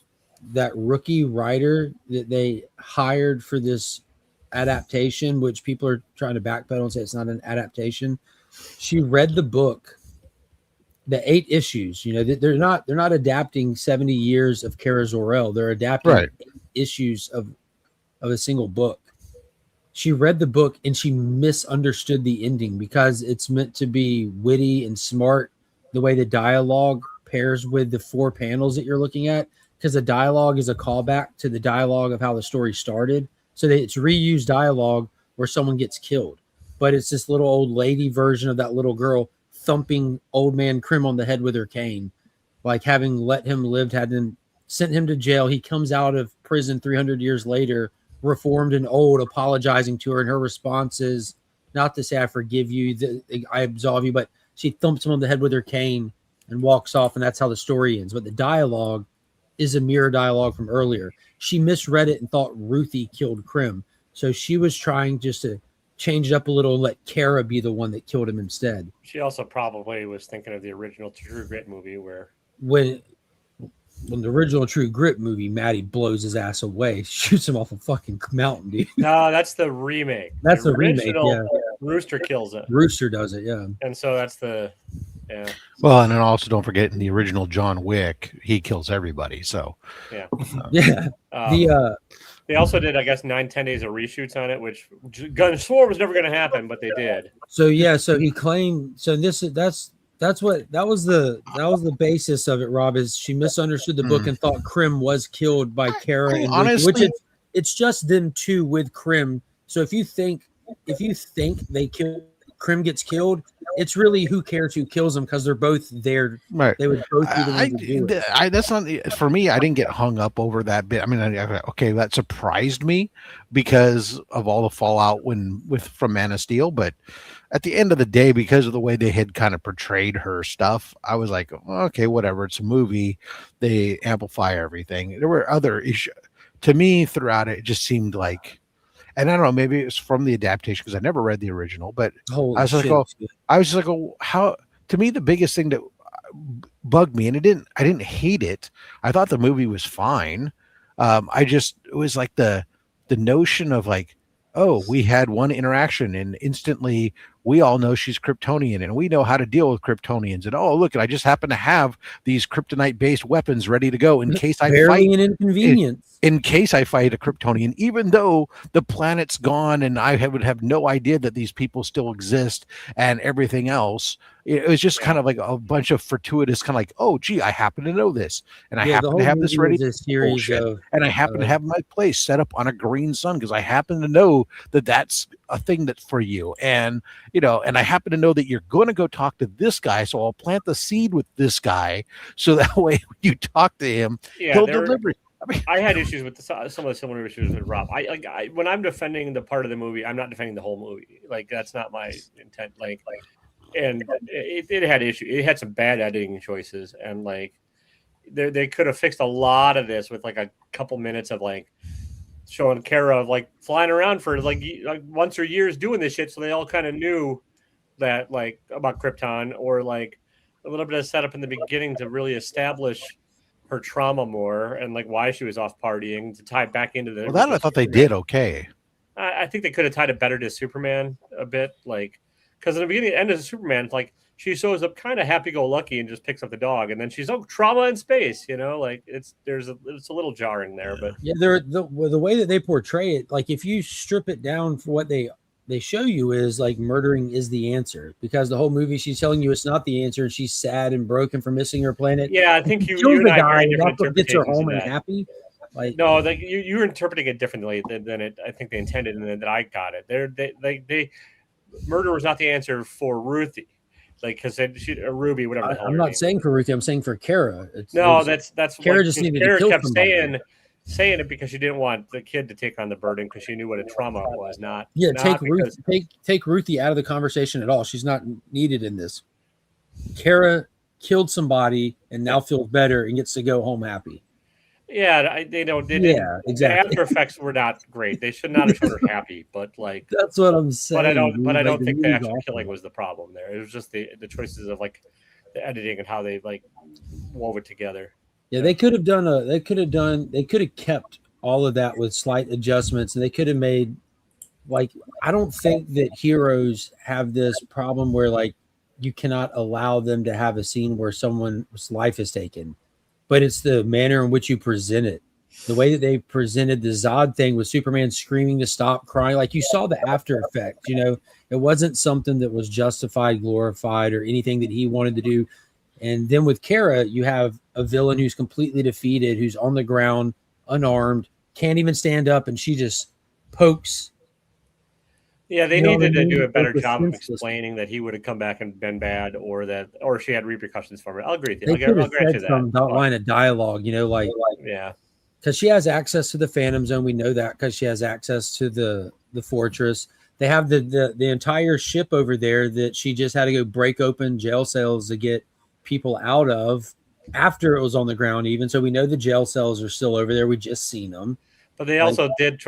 rookie writer that they hired for this adaptation, which people are trying to backpedal and say it's not an adaptation. She read the book, the 8 issues. You know, they're not adapting 70 years of Kara Zor-El. They're adapting 8 issues of a single book. She read the book and she misunderstood the ending because it's meant to be witty and smart. The way the dialogue pairs with the 4 panels that you're looking at, because the dialogue is a callback to the dialogue of how the story started. So it's reused dialogue where someone gets killed, but it's this little old lady version of that little girl thumping old man Krim on the head with her cane, like having let him live, hadn't sent him to jail. He comes out of prison 300 years later, reformed and old, apologizing to her, and her response is not to say I forgive you, I absolve you, but she thumps him on the head with her cane and walks off, and that's how the story ends. But the dialogue is a mirror dialogue from earlier. She misread it and thought Ruthie killed Krim, so she was trying just to change it up a little and let Kara be the one that killed him instead. She also probably was thinking of the original True Grit movie where when the original True Grit movie, Maddie blows his ass away, shoots him off a fucking mountain, dude. No, that's the remake. That's the remake, yeah. Rooster kills it. Rooster does it, yeah. And so that's the, yeah. Well, and then also don't forget in the original John Wick, he kills everybody. So yeah, they also did, I guess, 9-10 days of reshoots on it, which Gun swore was never going to happen, but they did. So yeah, so he claimed. So that was the basis of it. Rob, is she misunderstood the book and thought Krim was killed by Kara, and honestly, which it's just them two with Krim. So if you think they kill Krim gets killed, it's really who cares who kills him because they're both there. Right. They would both be the ones to do it. That's not for me. I didn't get hung up over that bit. I mean, okay, that surprised me because of all the fallout from Man of Steel. But at the end of the day, because of the way they had kind of portrayed her stuff, I was like, okay, whatever. It's a movie. They amplify everything. There were other issues to me throughout it. It just seemed like. And I don't know, maybe it's from the adaptation because I never read the original, but I was just like, how? To me, the biggest thing that bugged me, and I didn't hate it. I thought the movie was fine. It was like the notion of like, oh, we had one interaction and instantly we all know she's Kryptonian and we know how to deal with Kryptonians. And oh, look, I just happen to have these kryptonite-based weapons ready to go in case I fight an inconvenience. In case I fight a Kryptonian, even though the planet's gone and I would have no idea that these people still exist and everything else. It was just kind of like a bunch of fortuitous kind of like, oh, gee, I happen to know this. And I happen to have this ready. And I happen to have my place set up on a green sun because I happen to know that that's a thing that's for you. And, and I happen to know that you're going to go talk to this guy. So I'll plant the seed with this guy. So that way when you talk to him, he'll deliver. I had issues with some of the similar issues with Rob. I when I'm defending the part of the movie, I'm not defending the whole movie. Like that's not my intent. And it had issues. It had some bad editing choices, and they could have fixed a lot of this with like a couple minutes of like showing Kara like flying around for like months or years doing this shit, so they all kind of knew that like about Krypton, or like a little bit of setup in the beginning to really establish her trauma more and like why she was off partying to tie it back into the. Well, that I thought they did okay. I think they could have tied it better to Superman a bit, like because in the beginning, end of Superman, like she shows up kind of happy-go-lucky and just picks up the dog, and then she's trauma in space, you know, like it's a little jarring there, but yeah, the way that they portray it, like if you strip it down for what they show you is like murdering is the answer, because the whole movie she's telling you it's not the answer, and she's sad and broken for missing her planet. Yeah, I think you kills and the I guy, are different and gets her interpretations home of and that. happy. Like no, like you're interpreting it differently than it. I think they intended, and that I got it. They murder was not the answer for Ruthie, like because she Ruby, whatever. The hell I'm not saying for Ruthie. I'm saying for Kara. That's Kara like, just needed Kara to kill kept somebody. saying it because she didn't want the kid to take on the burden because she knew what a trauma was. Not take Ruthie out of the conversation at all. She's not needed in this. Kara killed somebody and now feels better and gets to go home happy. Yeah, they don't. They yeah, didn't, exactly. The after effects were not great. They should not have shown her happy, but like that's what I'm saying. But I don't like, think the actual killing was the problem there. It was just the choices of like the editing and how they like wove it together. Yeah, they could have kept all of that with slight adjustments, and they could have made like I don't think that heroes have this problem where like you cannot allow them to have a scene where someone's life is taken. But it's the manner in which you present it. The way that they presented the Zod thing with Superman screaming to stop, crying, like you saw the after effect, you know, it wasn't something that was justified, glorified, or anything that he wanted to do. And then with Kara, you have a villain who's completely defeated, who's on the ground, unarmed, can't even stand up, and she just pokes. Yeah, they needed to do a better job of explaining that he would have come back and been bad, or she had repercussions from it. I'll agree with you. I'll grant you that. Some line of dialogue, you know, like yeah, because she has access to the Phantom Zone. We know that because she has access to the fortress. They have the entire ship over there that she just had to go break open jail cells to get people out of after it was on the ground. Even so, we know the jail cells are still over there. We just seen them. But they also did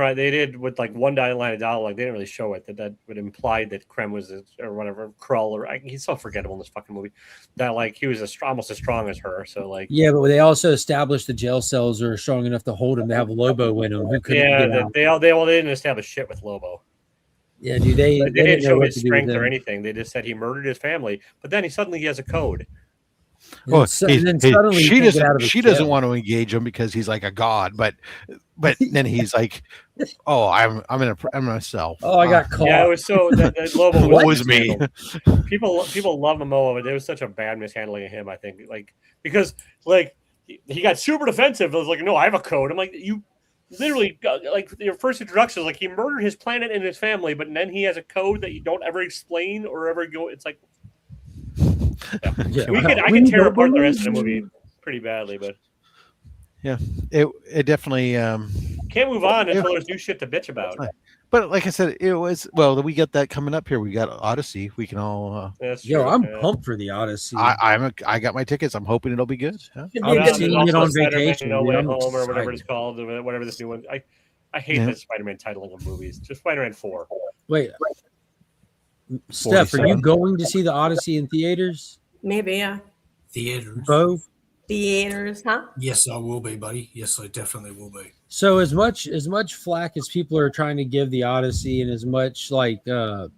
with like one line of dialogue. They didn't really show it. That would imply that Krem was or whatever Krull or he's so forgettable in this fucking movie. That like he was almost as strong as her. So like yeah, but they also established the jail cells are strong enough to hold him to have Lobo in them. Who couldn't they didn't establish shit with Lobo. Yeah, do they didn't show his strength or anything. They just said he murdered his family. But then he has a code. Well, she doesn't want to engage him because he's like a god, but then he's like, "Oh, I'm in myself." Oh, I got caught. Yeah, it was so that Lobo was me. People love Momoa, but there was such a bad mishandling of him. I think because he got super defensive. I was like, "No, I have a code." I'm like, "You literally like your first introduction is like he murdered his planet and his family, but then he has a code that you don't ever explain or ever go." It's like. Yeah. I can tear apart the rest of the movie pretty badly, but yeah, it definitely can't move on until there's new shit to bitch about. But like I said, it was we got that coming up here. We got Odyssey. We can all. I'm pumped for the Odyssey. I got my tickets. I'm hoping it'll be good. Huh? I'm seeing it on vacation. No Way Home or whatever it's called, whatever this new one. I hate the Spider-Man titling of movies. Just Spider-Man 4. Wait. Steph, are you going to see the Odyssey in theaters? Maybe, yeah. Theaters. Both? Theaters, huh? Yes, I will be, buddy. Yes, I definitely will be. So as much flack as people are trying to give the Odyssey, and as much like YouTube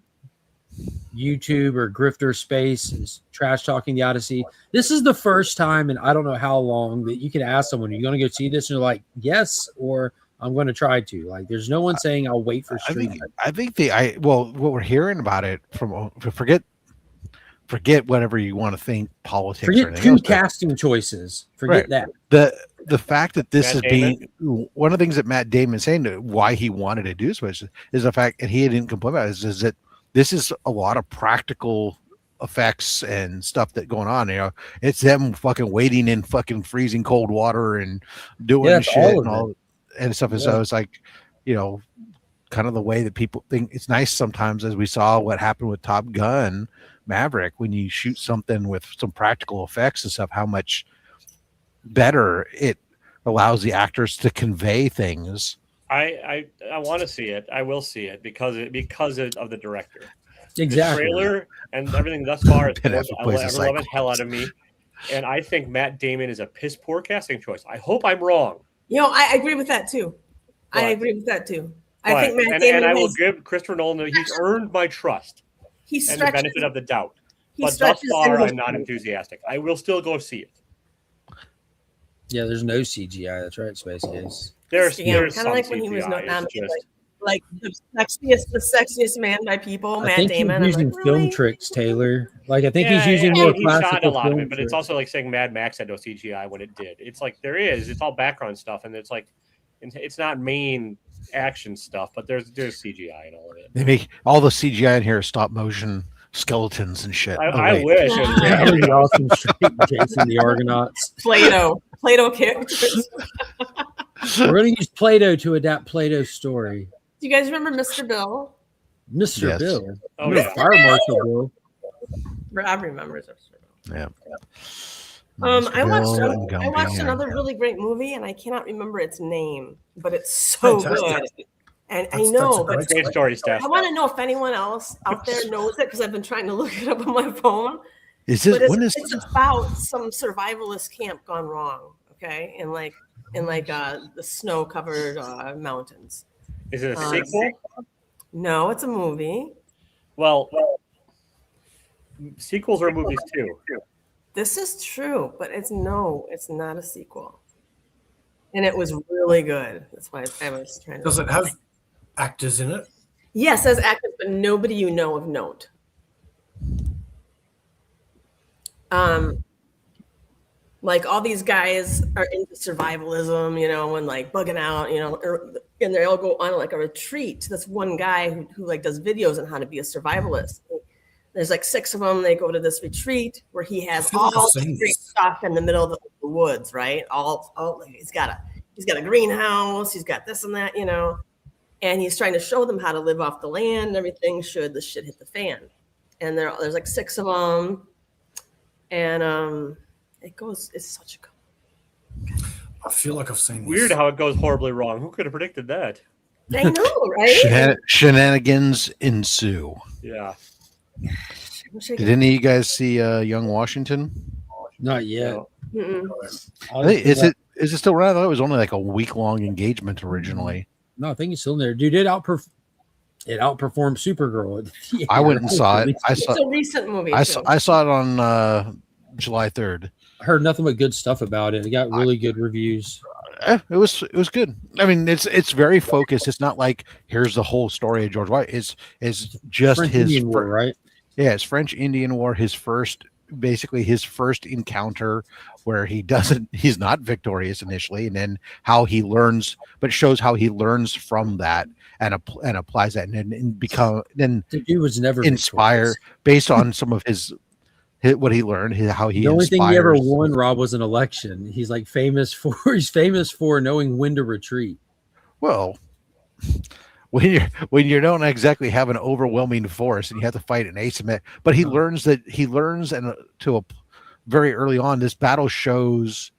or grifter space is trash talking the Odyssey, this is the first time in I don't know how long that you can ask someone, "Are you going to go see this?" And they're like, "Yes," or "I'm going to try to." Like, there's no one saying I'll wait for streaming. I think what we're hearing about it from forget whatever you want to think politics. Forget two casting choices. Forget that. The fact that this is being one of the things that Matt Damon's saying why he wanted to do this is the fact, and he didn't complain about it, is that this is a lot of practical effects and stuff that going on. You know, it's them fucking waiting in fucking freezing cold water and doing shit and all and stuff. And so it's like, you know, kind of the way that people think. It's nice sometimes, as we saw what happened with Top Gun Maverick, when you shoot something with some practical effects and stuff, how much better it allows the actors to convey things I want to see it. I will see it because of the director. Exactly. The trailer and everything thus far is Ben Affleck plays a ever loving hell out of me. And I think Matt Damon is a piss poor casting choice. I hope I'm wrong. I agree with that too. I think Matt and Damon I will give Christopher Nolan, he's earned my trust and the benefit of the doubt. But thus far, I'm not enthusiastic. I will still go see it. Yeah, there's no CGI. That's right, Space Case. There's kind some of like when CGI. he was nominated, Just... like the sexiest man by people, Matt Damon. He's using film tricks, Taylor. Like I think he's using more he classical shot a lot of film it, but it's also like saying Mad Max had no CGI when it did. It's like there is. It's all background stuff, and it's like it's not main action stuff, but there's CGI and all of it. They make all the CGI in here is stop motion skeletons and shit. I wish. That would be awesome. Jason the Argonauts. Play-Doh characters. We're going to use Play-Doh to adapt Play-Doh's story. Do you guys remember Mr. Bill? Mr. Yes. Bill. Oh, yeah. Fire Marshal Bill. Rob remembers Mr. Bill. Yeah. I watched another really great movie, and I cannot remember its name, but it's so good. And I know, but great story, Steph. I want to know if anyone else out there knows it because I've been trying to look it up on my phone. Is it? It's about some survivalist camp gone wrong. Okay, in the snow-covered mountains. Is it a sequel? No, it's a movie. Well, sequels are movies too. This is true, but it's not a sequel. And it was really good. That's why I was trying to. Does it have actors in it? Yes, as actors, but nobody you know of note. Like all these guys are into survivalism, and like bugging out, and they all go on like a retreat. This one guy who like does videos on how to be a survivalist. There's like 6 of them. They go to this retreat where he has all the great stuff in the middle of the woods, right? He's got a greenhouse. He's got this and that, and he's trying to show them how to live off the land and everything should the shit hit the fan. And there's like 6 of them, and it's such a good. I feel like I've seen this. Weird how it goes horribly wrong. Who could have predicted that? I know, right? Shenanigans ensue. Yeah. Did any of you guys see Young Washington? Not yet. Is it still around? I thought it was only like a week-long engagement originally. No, I think it's still in there. Dude, it outperformed Supergirl. I went and saw it. It's a recent movie. I saw it on July 3rd. I heard nothing but good stuff about it. It got really good reviews. It was good. I mean, it's very focused. It's not like here's the whole story of George Washington. It's just French his Indian War, right? Yeah, it's French Indian War. His first encounter where he's not victorious initially, and then how he learns, but shows how he learns from that and applies that, and the dude was never inspire based on some of his what he learned, how he. The only inspires. thing he ever won, Rob, was an election. He's like famous for knowing when to retreat. Well, when you don't exactly have an overwhelming force and you have to fight an asymmetric, but he learns and to a very early on, this battle shows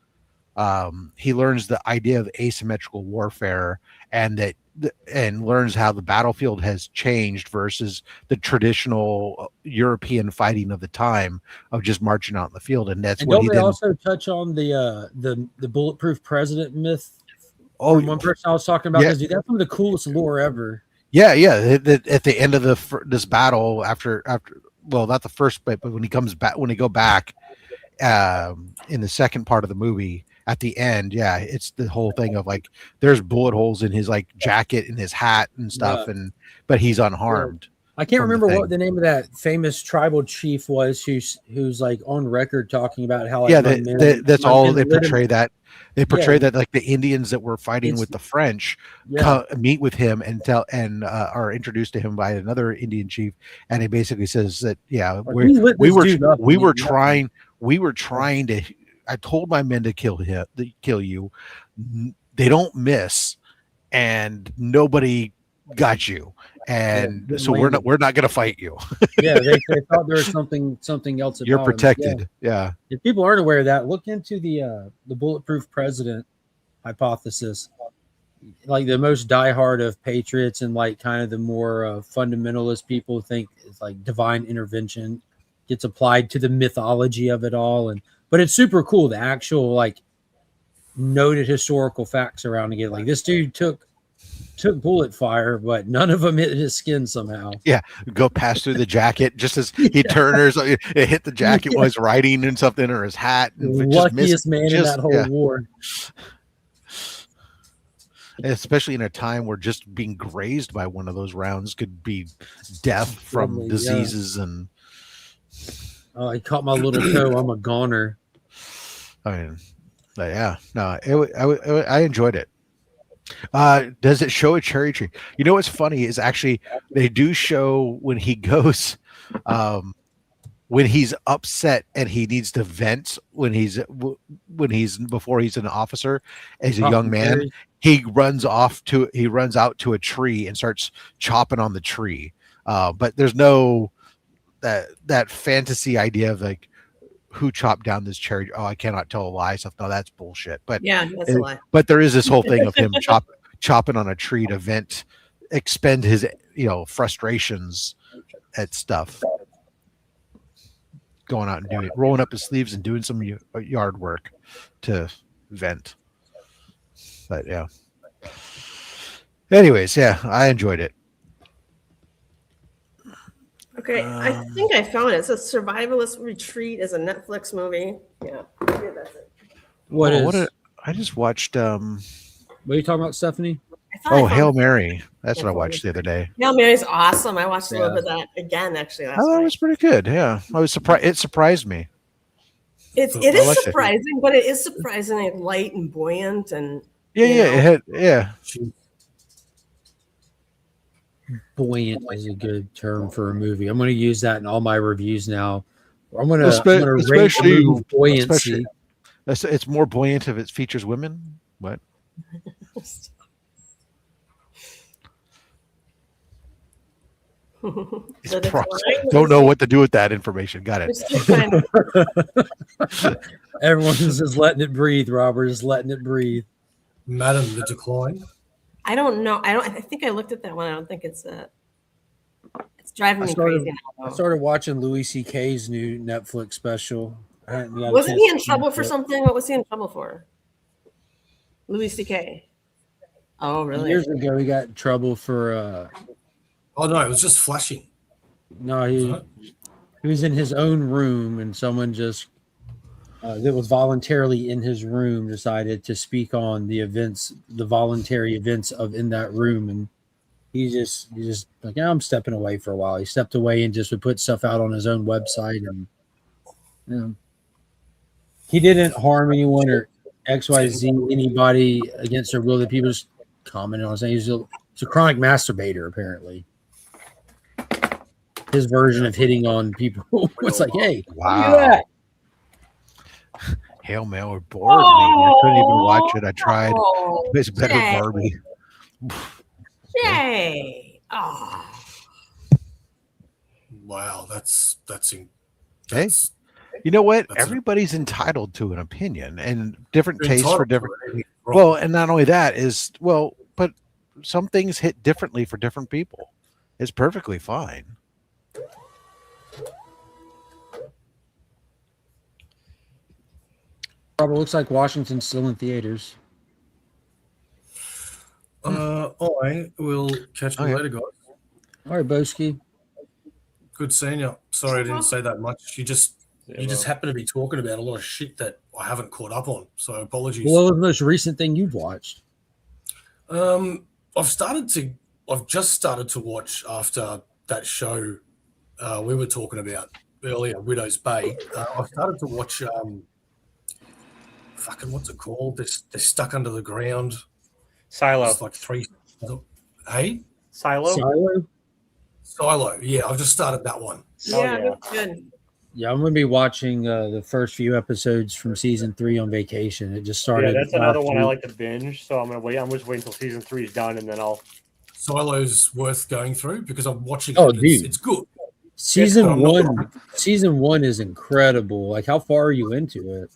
he learns the idea of asymmetrical warfare and learns how the battlefield has changed versus the traditional European fighting of the time of just marching out in the field. And that's what he also touch on the bulletproof president myth. Oh, one person I was talking about, that's some of the coolest lore ever. Yeah. At the end of this battle, after not the first bit, but when they go back in the second part of the movie, at the end, it's the whole thing of like there's bullet holes in his like jacket and his hat and stuff, but he's unharmed. I can't remember what the name of that famous tribal chief was who's like on record talking about how that's all they portray that. They portray that like the Indians that were fighting with the French meet with him and are introduced to him by another Indian chief, and he basically says that we were trying to. I told my men to kill you. They don't miss, and nobody got you, and so we're not going to fight you. They thought there was something else. You're protected. Yeah. If people aren't aware of that, look into the bulletproof president hypothesis. like the most diehard of patriots and like kind of the more fundamentalist people think it's like divine intervention gets applied to the mythology of it all, but it's super cool, the actual like noted historical facts around it. Like this dude took bullet fire, but none of them hit his skin somehow. Yeah, go pass through the jacket just as he turns. It hit the jacket while he's riding and something, or his hat. And Luckiest man in that whole war. Especially in a time where just being grazed by one of those rounds could be death from diseases and. Oh, I caught my little toe. I'm a goner. I mean, yeah, no, I enjoyed it. Does it show a cherry tree? You know what's funny is actually they do show when he goes, when he's upset and he needs to vent when he's before he's an officer as a young man. He runs out to a tree and starts chopping on the tree. But there's no that fantasy idea of like who chopped down this cherry. Oh, I cannot tell a lie. Stuff. No, that's bullshit. But yeah, that's a lie. But there is this whole thing of him chopping on a tree to expend his frustrations at stuff. Going out and doing it, rolling up his sleeves and doing some yard work to vent. But yeah. Anyways, yeah, I enjoyed it. Okay, I think I found it. It's a Survivalist Retreat is a Netflix movie. Yeah, maybe that's it. I just watched. What are you talking about, Stephanie? Hail Mary. That's what I watched the other day. Hail Mary's awesome. I watched a little bit of that again actually. I thought it was pretty good. Yeah, I was surprised. It surprised me. It is surprising, but it is surprisingly light and buoyant and Buoyant is a good term for a movie. I'm going to use that in all my reviews now. I'm going to rate the movie buoyancy. It's more buoyant if it features women. What? Don't know what to do with that information. Got it. Everyone's just letting it breathe, Robert. Just letting it breathe. Madam, the decline. I don't know. I think I looked at that one. I don't think it's driving me crazy. I started watching Louis C.K.'s new Netflix special. Wasn't he in trouble for something? What was he in trouble for? Louis C.K. Oh, really? Years ago, he got in trouble for. Oh no, it was just flashing. No, he was in his own room, and someone just that was voluntarily in his room decided to speak on the voluntary events of in that room, and he just like, yeah, I'm stepping away for a while. He stepped away and just would put stuff out on his own website, and he didn't harm anyone or XYZ anybody against their will. That people just commented on saying he's a chronic masturbator, apparently. His version of hitting on people was like, hey, wow. Hail Mary bored me. I couldn't even watch it. I tried. It's better than Barbie. Yay. Oh. Wow, that's hey. You know what? Everybody's entitled to an opinion and different tastes for different. Well, and not only that but some things hit differently for different people. It's perfectly fine. Probably looks like Washington's still in theaters. All right, we'll catch you later, guys. All right, Boski. Good seeing you. Sorry I didn't say that much. You just happen to be talking about a lot of shit that I haven't caught up on. So apologies. What was the most recent thing you've watched? I've just started to watch after that show we were talking about earlier, Widow's Bay. I've started to watch what's it called? They're stuck under the ground. Silo. It's like 3. Hey? Silo. Yeah, I've just started that one. Yeah, that's good. Yeah, I'm going to be watching the first few episodes from season 3 on vacation. It just started. Yeah, that's another one I like to binge. So I'm going to wait. I'm just waiting until season 3 is done, and then I'll. Silo's worth going through because I'm watching. Oh, dude, it's good. Season 1 is incredible. Like, how far are you into it?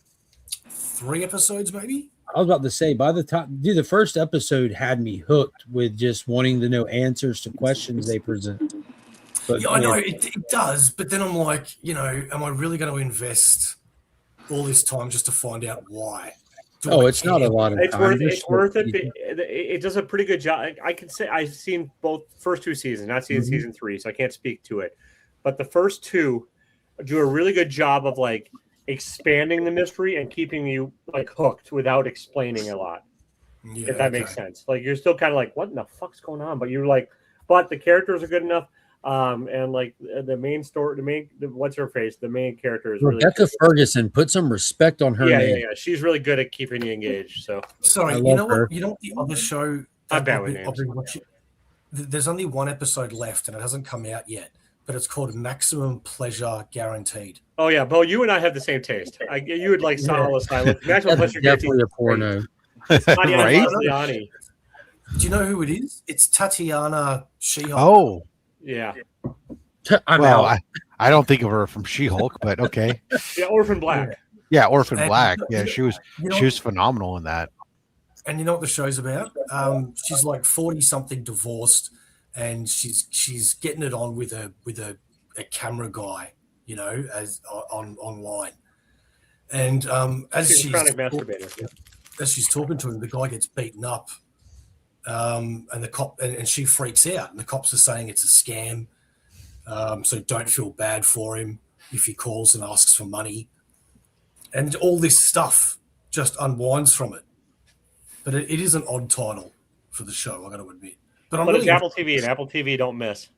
3 episodes, maybe. I was about to say, by the time, dude, the first episode had me hooked with just wanting to know answers to questions they present. But Yeah, I know it does, but then I'm like, am I really going to invest all this time just to find out why? It's not a lot of time. It's worth it. It does a pretty good job. I can say I've seen both first 2 seasons, not seen season 3, so I can't speak to it. But the first 2 do a really good job of like expanding the mystery and keeping you like hooked without explaining a lot. Yeah, if that makes sense. Like you're still kind of like, what in the fuck's going on? But you're like, but the characters are good enough. And like the main story, what's her face? The main character is Rebecca really Ferguson. Put some respect on her name. Yeah. She's really good at keeping you engaged. So sorry, you know what? You know what the other show I'm bad with names. I've been watching. There's only one episode left, and it hasn't come out yet. But it's called Maximum Pleasure Guaranteed. Oh yeah, Bo, you and I have the same taste. You would like Sonorless Silence. Maximum Pleasure Definitely a porno. Right? Do you know who it is? It's Tatiana She-Hulk. Oh, yeah. I don't think of her from She-Hulk, but okay. Yeah, Orphan Black. Yeah, Orphan Black. Yeah, she was phenomenal in that. And you know what the show's about? She's like 40-something, divorced, and she's getting it on with a camera guy, as online. And as she's chronic masturbator. As she's talking to him, the guy gets beaten up, and the cop and she freaks out, and the cops are saying it's a scam. So don't feel bad for him if he calls and asks for money, and all this stuff just unwinds from it. But it is an odd title for the show, I got to admit. But it's Apple TV, and Apple TV don't miss.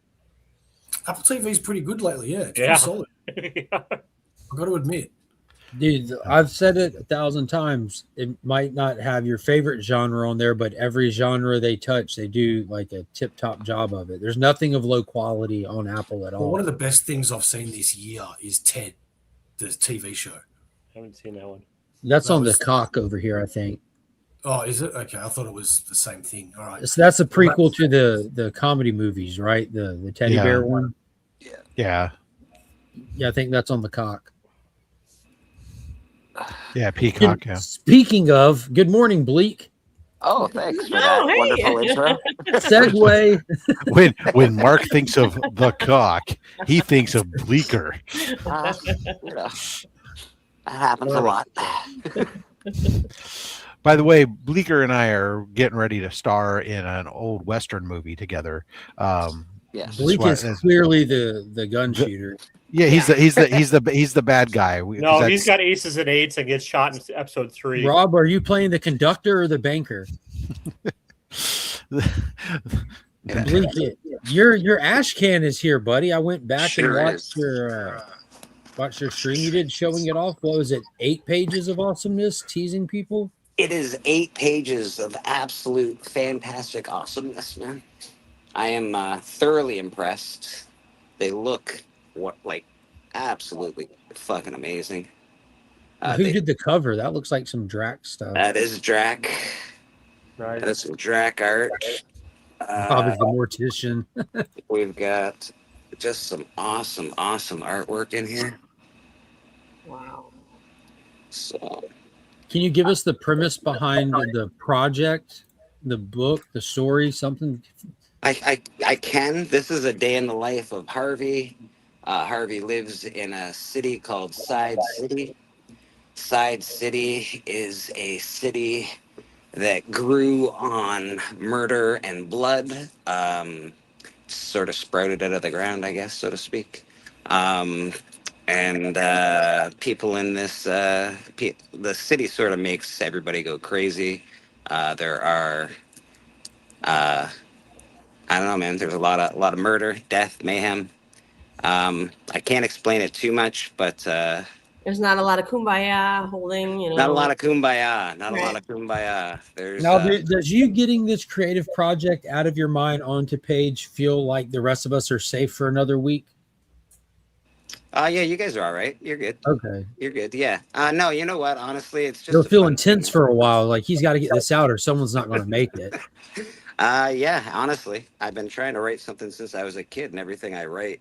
Apple TV is pretty good lately, yeah. It's pretty solid. I got to admit. Dude, I've said it 1,000 times. It might not have your favorite genre on there, but every genre they touch, they do like a tip-top job of it. There's nothing of low quality on Apple at all. Well, one of the best things I've seen this year is Ted, the TV show. I haven't seen that one. That's on the cock over here, I think. Oh, is it? Okay, I thought it was the same thing. All right. So that's a prequel to the comedy movies, right? The teddy bear one. Yeah. Yeah, I think that's on the cock. Yeah, Peacock. Yeah. Speaking of, good morning, Bleak. Oh, thanks for that wonderful intro. Segue. When Mark thinks of the cock, he thinks of Bleaker. That happens a lot. By the way, Bleaker and I are getting ready to star in an old Western movie together. Yes. Bleak is clearly the gun shooter. Yeah, he's the bad guy. No, he's got aces and eights and gets shot in episode 3. Rob, are you playing the conductor or the banker? Bleak, your ash can is here, buddy. I went back and watched your stream you did showing it off. What was it? 8 pages of awesomeness, teasing people. It is 8 pages of absolute fantastic awesomeness, man. I am thoroughly impressed. They look absolutely fucking amazing. Who did the cover? That looks like some Drac stuff. That is Drac. Right. That is some Drac art. Bob is the mortician. We've got just some awesome artwork in here. Wow. So, can you give us the premise behind the project, the book, the story, something? I can. This is a day in the life of Harvey. Harvey lives in a city called Side City. Side City is a city that grew on murder and blood, sort of sprouted out of the ground, I guess, so to speak. And people in this, the city sort of makes everybody go crazy. There are, I don't know, man. There's a lot of murder, death, mayhem. I can't explain it too much, but there's not a lot of kumbaya holding, Not a lot of kumbaya. Not a lot of kumbaya. There's now. Does you getting this creative project out of your mind onto page feel like the rest of us are safe for another week? Yeah, you guys are all right. You're good. Okay, you're good. Yeah. No, you know what? Honestly, it's just it'll feel intense for a while. Like he's got to get this out, or someone's not going to make it. Yeah, honestly, I've been trying to write something since I was a kid, and everything I write,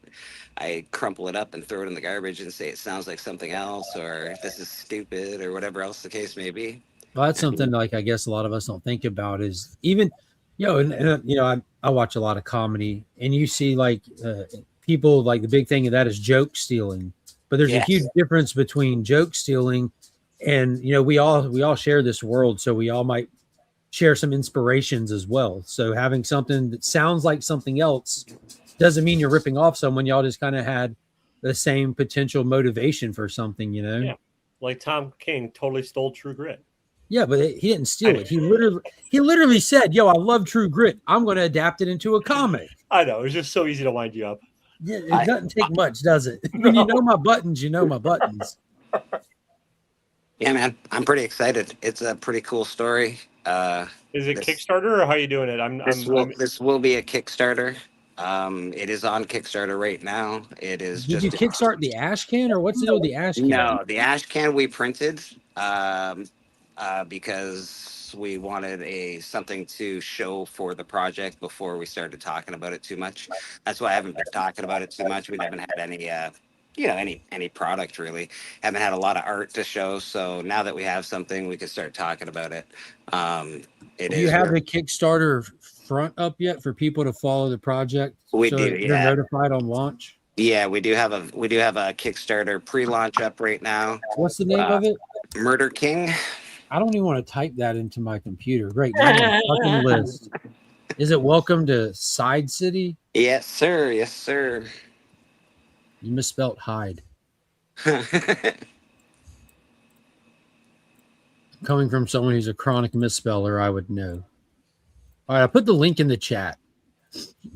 I crumple it up and throw it in the garbage and say it sounds like something else, or if this is stupid, or whatever else the case may be. Well, that's something like I guess a lot of us don't think about is even, I watch a lot of comedy, and you see like people like the big thing of that is joke stealing, but there's a Yes. huge difference between joke stealing and we all share this world, so we all might share some inspirations as well. So having something that sounds like something else doesn't mean you're ripping off someone. Y'all just kind of had the same potential motivation for something, Yeah. Like Tom King totally stole True Grit. Yeah, but he didn't steal it. He literally said, "Yo, I love True Grit. I'm going to adapt it into a comic." I know. It's just so easy to wind you up. Yeah, it doesn't take much, does it? When you know my buttons, you know my buttons. Yeah, man, I'm pretty excited. It's a pretty cool story. Is it This- Kickstarter or how are you doing it? This will be a Kickstarter. It is on Kickstarter right now. It is Did just you kickstart the ash can, or what's the deal with the ash can? No, the ash can we printed because we wanted something to show for the project before we started talking about it too much. That's why I haven't been talking about it too much. We haven't had any any product really. Haven't had a lot of art to show. So now that we have something, we can start talking about it. Do you have the Kickstarter front up yet for people to follow the project? We so do, that yeah. They're notified on launch. Yeah, we do have a Kickstarter pre-launch up right now. What's the name of it? Murder King. I don't even want to type that into my computer. Great, now I'm on the fucking list. Is it Welcome to Side City? Yes, sir. Yes, sir. You misspelled Hyde. Coming from someone who's a chronic misspeller, I would know. All right, I put the link in the chat.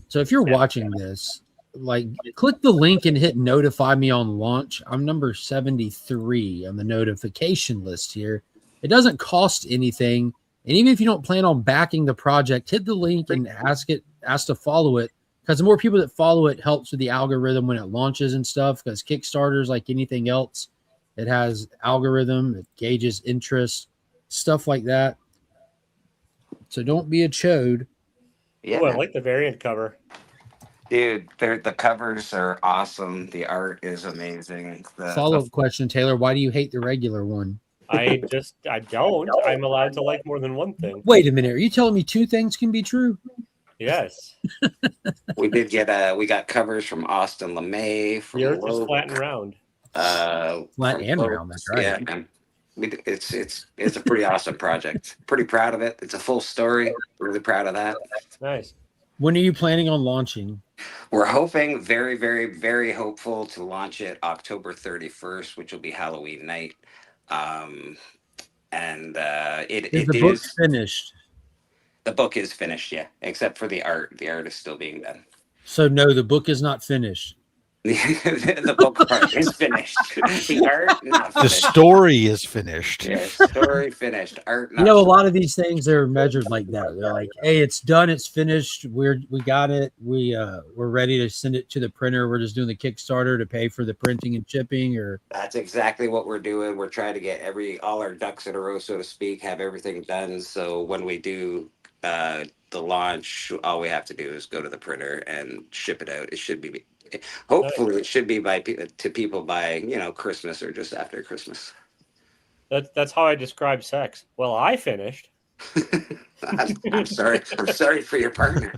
So if you're watching this, like, click the link and hit notify me on launch. I'm number 73 on the notification list here. It doesn't cost anything. And even if you don't plan on backing the project, hit the link and ask to follow it. Because the more people that follow it helps with the algorithm when it launches and stuff. Because Kickstarter's like anything else. It has algorithm, it gauges interest, stuff like that. So don't be a chode. Yeah, oh, I like the variant cover. dude, the covers are awesome. The art is amazing. Follow-up question, Taylor. Why do you hate the regular one? I don't. I'm allowed to like more than one thing. Wait a minute. Are you telling me two things can be true? Yes. We did get we got covers from Austin LeMay. From The earth is Loeb, flat and round. Flat from and Loeb. round, that's right. Yeah, man. It's a pretty awesome project. Pretty proud of it. It's a full story. Really proud of that. Nice. When are you planning on launching? We're hoping, very, very, very hopeful to launch it October 31st, which will be Halloween night. Is the book finished? The book is finished, yeah, except for the art. The art is still being done. So no, the book is not finished. The book part is finished. The art is not The finished. story is finished. Yeah, story finished. Art. You know, a lot of these things are measured like that. They're like, "Hey, it's done. It's finished. We got it. We're ready to send it to the printer. We're just doing the Kickstarter to pay for the printing and shipping." Or That's exactly what we're doing. We're trying to get all our ducks in a row, so to speak, have everything done. So when we do the launch, all we have to do is go to the printer and ship it out. It should be. Hopefully, it should be to people by Christmas or just after Christmas. That's how I describe sex. Well, I finished. I'm sorry. I'm sorry for your partner.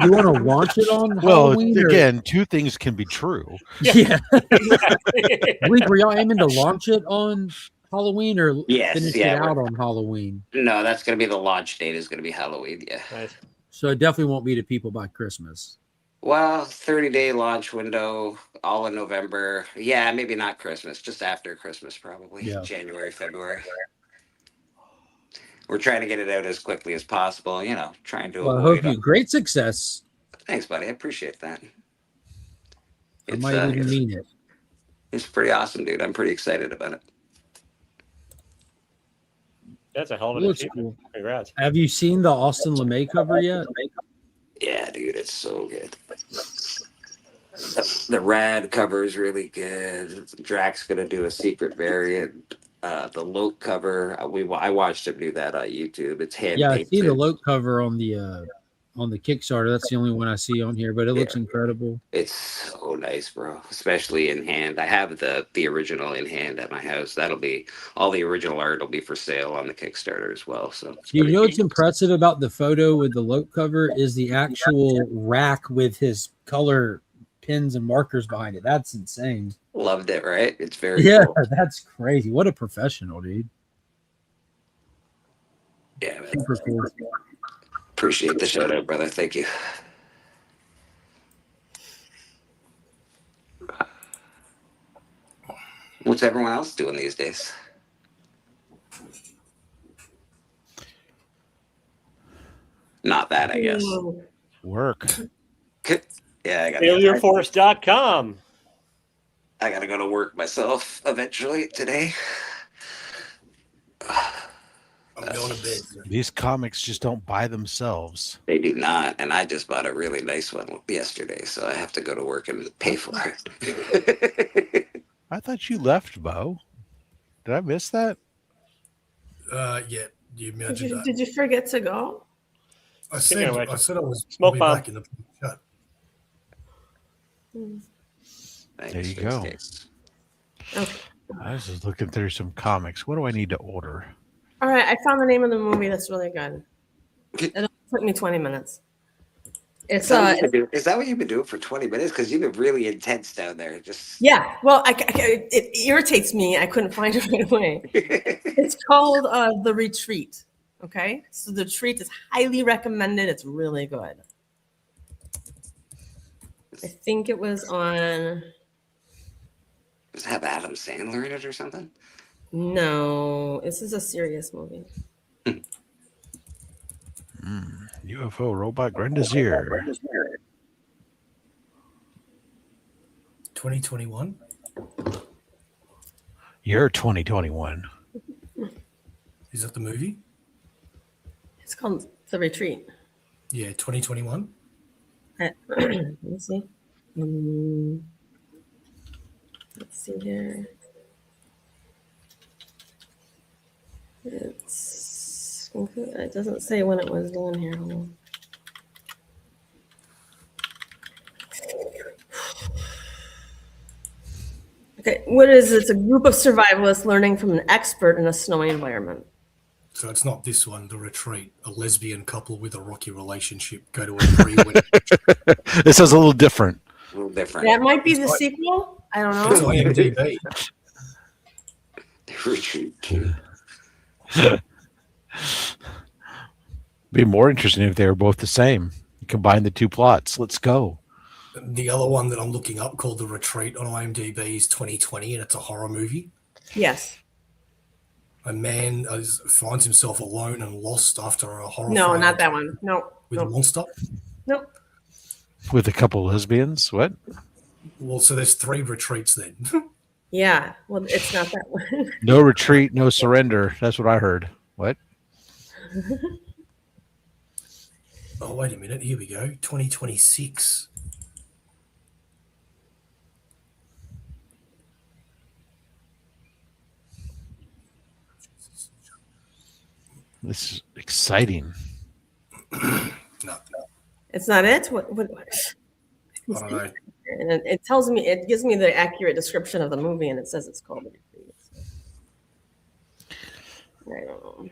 you want to launch it on Well, Halloween? again, two things can be true. Yeah. Exactly. Were y'all aiming to launch it on Halloween or Yes, finish yeah, it out on Halloween? No, that's going to be the launch date. Is going to be Halloween. Yeah. Nice. So it definitely won't be to people by Christmas. Well, 30-day launch window, all in November. Yeah, maybe not Christmas, just after Christmas, probably. Yeah. January, February. We're trying to get it out as quickly as possible, trying to Well, I avoid. hope you great success. Thanks, buddy. I appreciate that. I might even mean it. It's pretty awesome, dude. I'm pretty excited about it. That's a hell of It an looks achievement. cool. Congrats. Have you seen the Austin LeMay cover yet? Yeah, dude, it's so good. The rad cover is really good. Drax gonna do a secret variant. The Loke cover, I watched him do that on YouTube. It's hand Yeah, I painted. see the Loke cover on the on the Kickstarter. That's the only one I see on here, but it looks incredible. It's so nice, bro. Especially in hand. I have the original in hand at my house. That'll be all the original art will be for sale on the Kickstarter as well. So it's You pretty know what's cool. impressive about the photo with the Lope cover is the actual rack with his color pins and markers behind it. That's insane. Loved it, right? It's very Yeah, cool. that's crazy. What a professional, dude. Yeah, man. Super cool. Appreciate the shout out, brother. Thank you. What's everyone else doing these days? Not that, I guess. Work. Yeah, I got FailureForce.com. I gotta go to work myself eventually today. I'm going to bed. These comics just don't buy themselves. They do not, and I just bought a really nice one yesterday, so I have to go to work and pay for it. I thought you left, Bo. Did I miss that? Yeah, you mentioned that. Did you forget to go? I said I was Smoke bomb. back in the chat. There you go. Okay. I was just looking through some comics. What do I need to order? All right, I found the name of the movie that's really good. It only took me 20 minutes. It's Is that what you've been doing for 20 minutes? Because you've been really intense down there. Just yeah. Well, it irritates me. I couldn't find it right away. It's called The Retreat. Okay, so The Retreat is highly recommended. It's really good. I think it was on. Does it have Adam Sandler in it or something? No, this is a serious movie. UFO robot Grenadier. 2021. You're 2021. Is that the movie? It's called The Retreat. Yeah, 2021. Let me see. Let's see here. It doesn't say when it was done here. Hold on. Okay, what is it? It's a group of survivalists learning from an expert in a snowy environment. So it's not this one, The Retreat. A lesbian couple with a rocky relationship go to a pre-wedding. This is a little different. A little different. That might be the sequel. I don't It's know. IMDb. Retreat. Be more interesting if they were both the same. Combine the two plots. Let's go. The other one that I'm looking up called The Retreat on IMDb is 2020, and it's a horror movie. Yes. A man finds himself alone and lost after a horror. No, not that one. No. With a monster. Nope. With a couple lesbians. What? Well, so there's 3 retreats then. Yeah. Well, it's not that one. No retreat, no surrender. That's what I heard. What? Oh, wait a minute. Here we go. 2026. This is exciting. No. It's not it? What? I don't know. And it tells me, it gives me the accurate description of the movie, and it says it's called The Retreat. I don't know.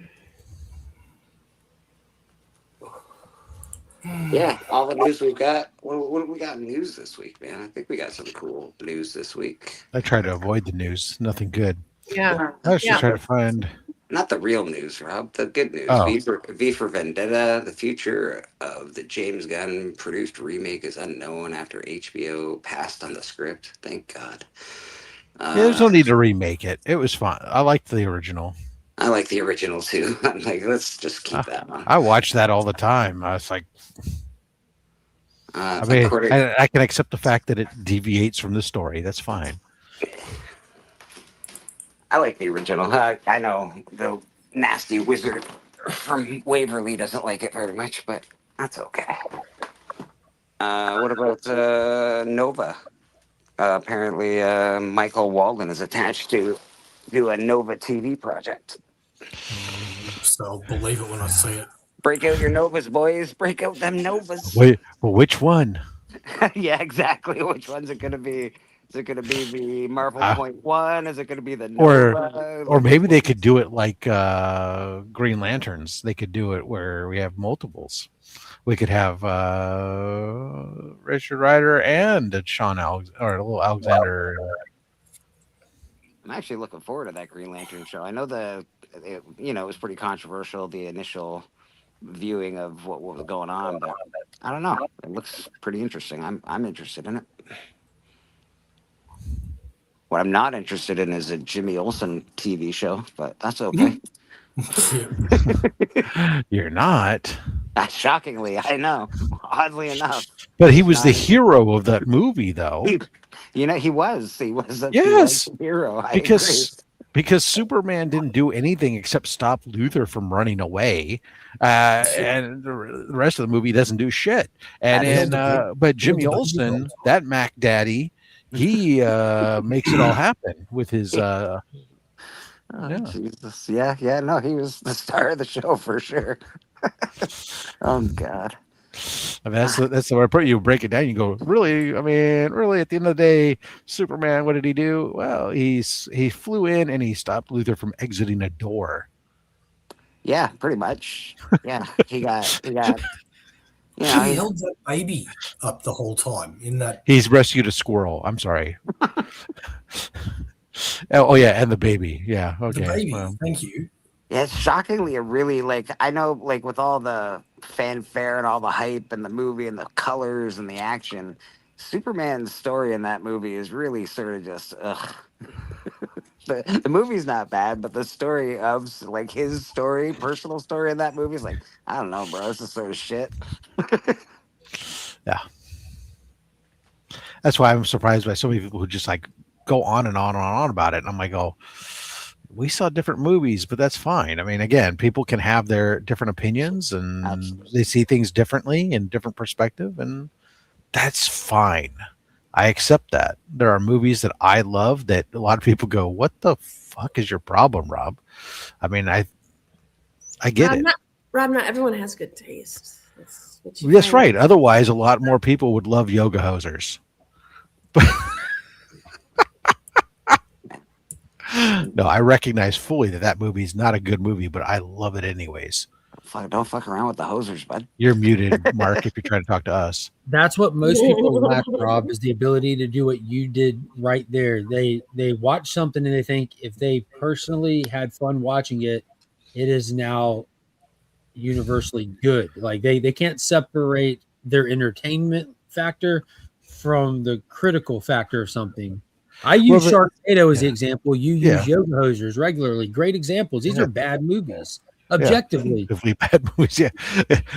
Yeah, all the news we've got. What do we got in news this week, man? I think we got some cool news this week. I try to avoid the news. Nothing good. Yeah. I was just trying to find. Not the real news, Rob. The good news. Oh. V for Vendetta. The future of the James Gunn produced remake is unknown after HBO passed on the script. Thank God. Yeah, there's no need to remake it. It was fun. I liked the original. I like the original too. I'm like, let's just keep that one. I watch that all the time. I was like, I mean, according- I can accept the fact that it deviates from the story. That's fine. I like the original. I know the nasty wizard from Waverly doesn't like it very much, but that's okay. What about Nova? Apparently, Michael Walden is attached to do a Nova TV project. So I'll believe it when I see it. Break out your Novas, boys. Break out them Novas. Wait, well, which one? Yeah, exactly. Which one's it going to be? Is it going to be the Marvel Uh, Point One? Is it going to be the or Nova? or maybe they could do it like Green Lanterns. They could do it where we have multiples. We could have Richard Rider and Sean or little Alexander. I'm actually looking forward to that Green Lantern show. I know it was pretty controversial, the initial viewing of what was going on, but I don't know. It looks pretty interesting. I'm interested in it. What I'm not interested in is a Jimmy Olsen TV show, but that's okay. You're not. Shockingly, I know. Oddly enough, But he was the hero of that movie, though. he was a Yes, hero. I because Superman didn't do anything except stop Luthor from running away, and the rest of the movie doesn't do shit. But Jimmy Olsen, that Mac Daddy, he makes it all happen with his. Jesus, yeah. No, he was the star of the show for sure. Oh God. I mean, that's the where you break it down. You go, really? I mean, really? At the end of the day, Superman, what did he do? Well, he flew in and he stopped Luthor from exiting a door. Yeah, pretty much. Yeah, he got. He held that baby up the whole time. In that, he's rescued a squirrel. I'm sorry. Oh yeah, and the baby. Yeah, okay. The baby. Thank you. Yeah, it's shockingly a really I know with all the fanfare and all the hype and the movie and the colors and the action, Superman's story in that movie is really sort of just the movie's not bad, but the story of his story, personal story in that movie is I don't know, bro, this is sort of shit. Yeah. That's why I'm surprised by so many people who just go on and on and on about it. And I'm like, we saw different movies, but that's fine. I mean, again, people can have their different opinions and they see things differently in different perspective, and that's fine. I accept that. There are movies that I love that a lot of people go, what the fuck is your problem, Rob? I mean, I get it. Rob, not everyone has good taste. That's right. Otherwise, a lot more people would love Yoga Hosers. No, I recognize fully that movie is not a good movie, but I love it anyways. Don't fuck around with the hosers, bud. You're muted, Mark, if you're trying to talk to us. That's what most people lack, Rob, is the ability to do what you did right there. They watch something and they think if they personally had fun watching it, it is now universally good. They can't separate their entertainment factor from the critical factor of something. I use Sharknado as the example. You use Yoga Hosers regularly. Great examples. These are bad movies. Objectively. Bad movies. Yeah.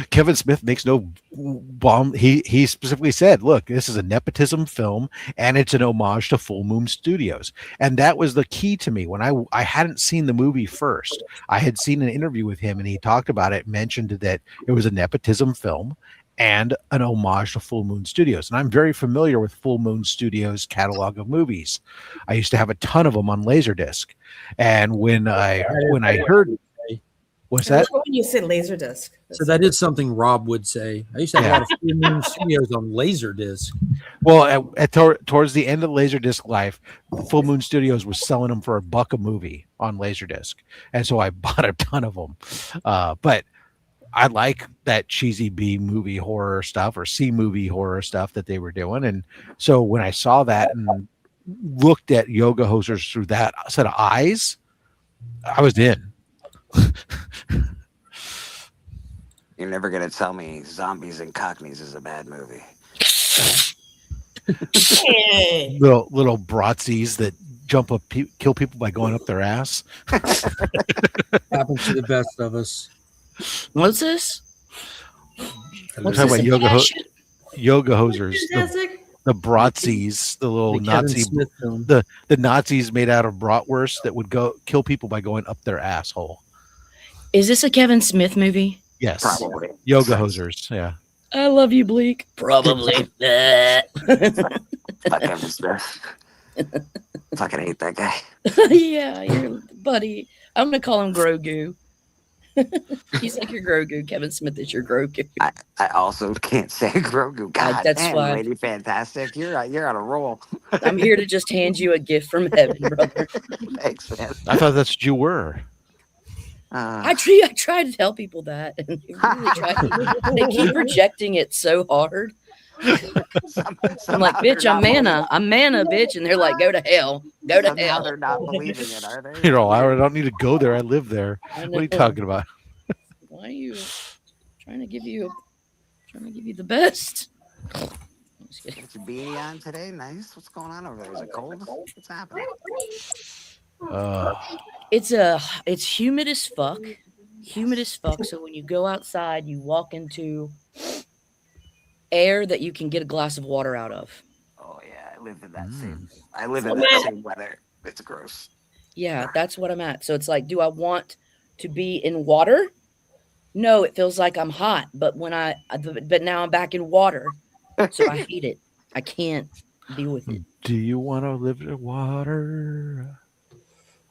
Kevin Smith makes no bomb. He specifically said, look, this is a nepotism film and it's an homage to Full Moon Studios. And that was the key to me. When I hadn't seen the movie first, I had seen an interview with him and he talked about it, mentioned that it was a nepotism film and an homage to Full Moon Studios. And I'm very familiar with Full Moon Studios' catalog of movies. I used to have a ton of them on Laserdisc. And when I heard, what's that? When you said Laserdisc. So that is something Rob would say. I used to have a lot of Full Moon Studios on Laserdisc. Well, towards the end of Laserdisc life, Full Moon Studios was selling them for $1 a movie on Laserdisc. And so I bought a ton of them. But I like that cheesy B movie horror stuff or C movie horror stuff that they were doing. And so when I saw that and looked at Yoga Hosers through that set of eyes, I was in. You're never going to tell me Zombies and Cockneys is a bad movie. little Bratzies that jump up, kill people by going up their ass. Happens to the best of us. What's this? I'm talking about Yoga Hosers. The Bratzies, the little Nazi, the Nazis made out of bratwurst that would go kill people by going up their asshole. Is this a Kevin Smith movie? Yes. Probably. Yoga Hosers, yeah. I love you, Bleak. Probably. Fuck Kevin Smith. Fucking hate that guy. Yeah, buddy. I'm gonna call him Grogu. He's like your Grogu. Kevin Smith is your Grogu. I also can't say Grogu. God that's damn, why- Lady Fantastic. You're on a roll. I'm here to just hand you a gift from heaven, brother. Thanks, man. I thought that's what you were. I try to tell people that, and they really try. They keep rejecting it so hard. I'm like, bitch, I'm mana, bitch, and they're like, go to hell, go to Somehow hell. they're not believing it, are they? You know, I don't need to go there. I live there. What are you talking about? Why are you trying to give you the best? Got your beanie on today? Nice. What's going on over there? Is it cold? What's happening? It's humid as fuck. So when you go outside, you walk into air that you can get a glass of water out of. Oh yeah, I live in that same weather. It's gross. Yeah, that's what I'm at. So it's like, do I want to be in water? No, it feels like I'm hot, but but now I'm back in water. So I hate it. I can't deal with it. Do you want to live in water?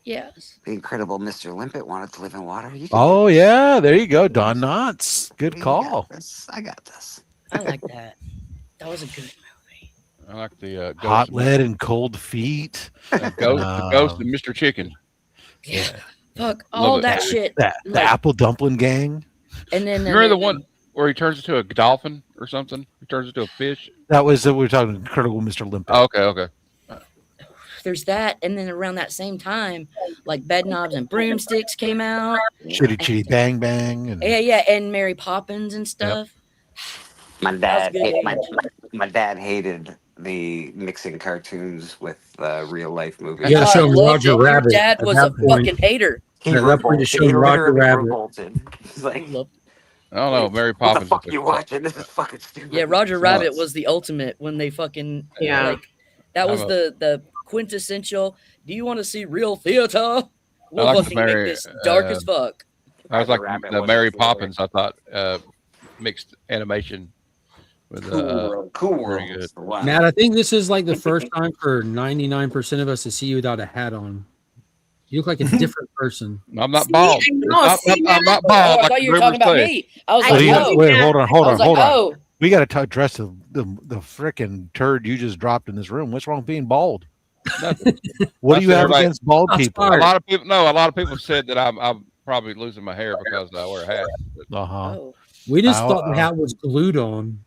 Yes. The incredible Mr. Limpet wanted to live in water. Oh yeah, there you go, Don Knotts. Good call. I got this. I like that. That was a good movie. I like the Hot lead and cold feet. The Ghost and Mr. Chicken. Yeah. Fuck all that shit. The Apple Dumpling Gang. And then remember the one where he turns into a dolphin or something? He turns into a fish. That was we were talking Incredible Mr. Limpet. Oh, okay. There's that, and then around that same time, like Bed Knobs and Broomsticks came out. Chitty Chitty Bang Bang. And and Mary Poppins and stuff. My dad hated the mixing cartoons with real life movies. You gotta show him Roger Rabbit. Your dad was a fucking hater. He At that point, to show him Roger Rabbit. revolted. He's like, I don't know. Mary what Poppins. the fuck are you watching? This is fucking stupid. Yeah, Roger Rabbit was the ultimate when they fucking that was the quintessential. Do you want to see real theater? We'll like fucking make this dark as fuck. I was like the Mary Poppins. I thought mixed animation with Cool World. Matt, I think this is like the first time for 99% of us to see you without a hat on. You look like a different person. I'm not bald. I'm not bald. Oh, I thought you were talking about me. I was like, wait, hold on. Oh. We got to address the frickin' turd you just dropped in this room. What's wrong with being bald? Nothing. What do you have against bald people? A lot of people said that I'm probably losing my hair because I wear a hat. We just thought the hat was glued on.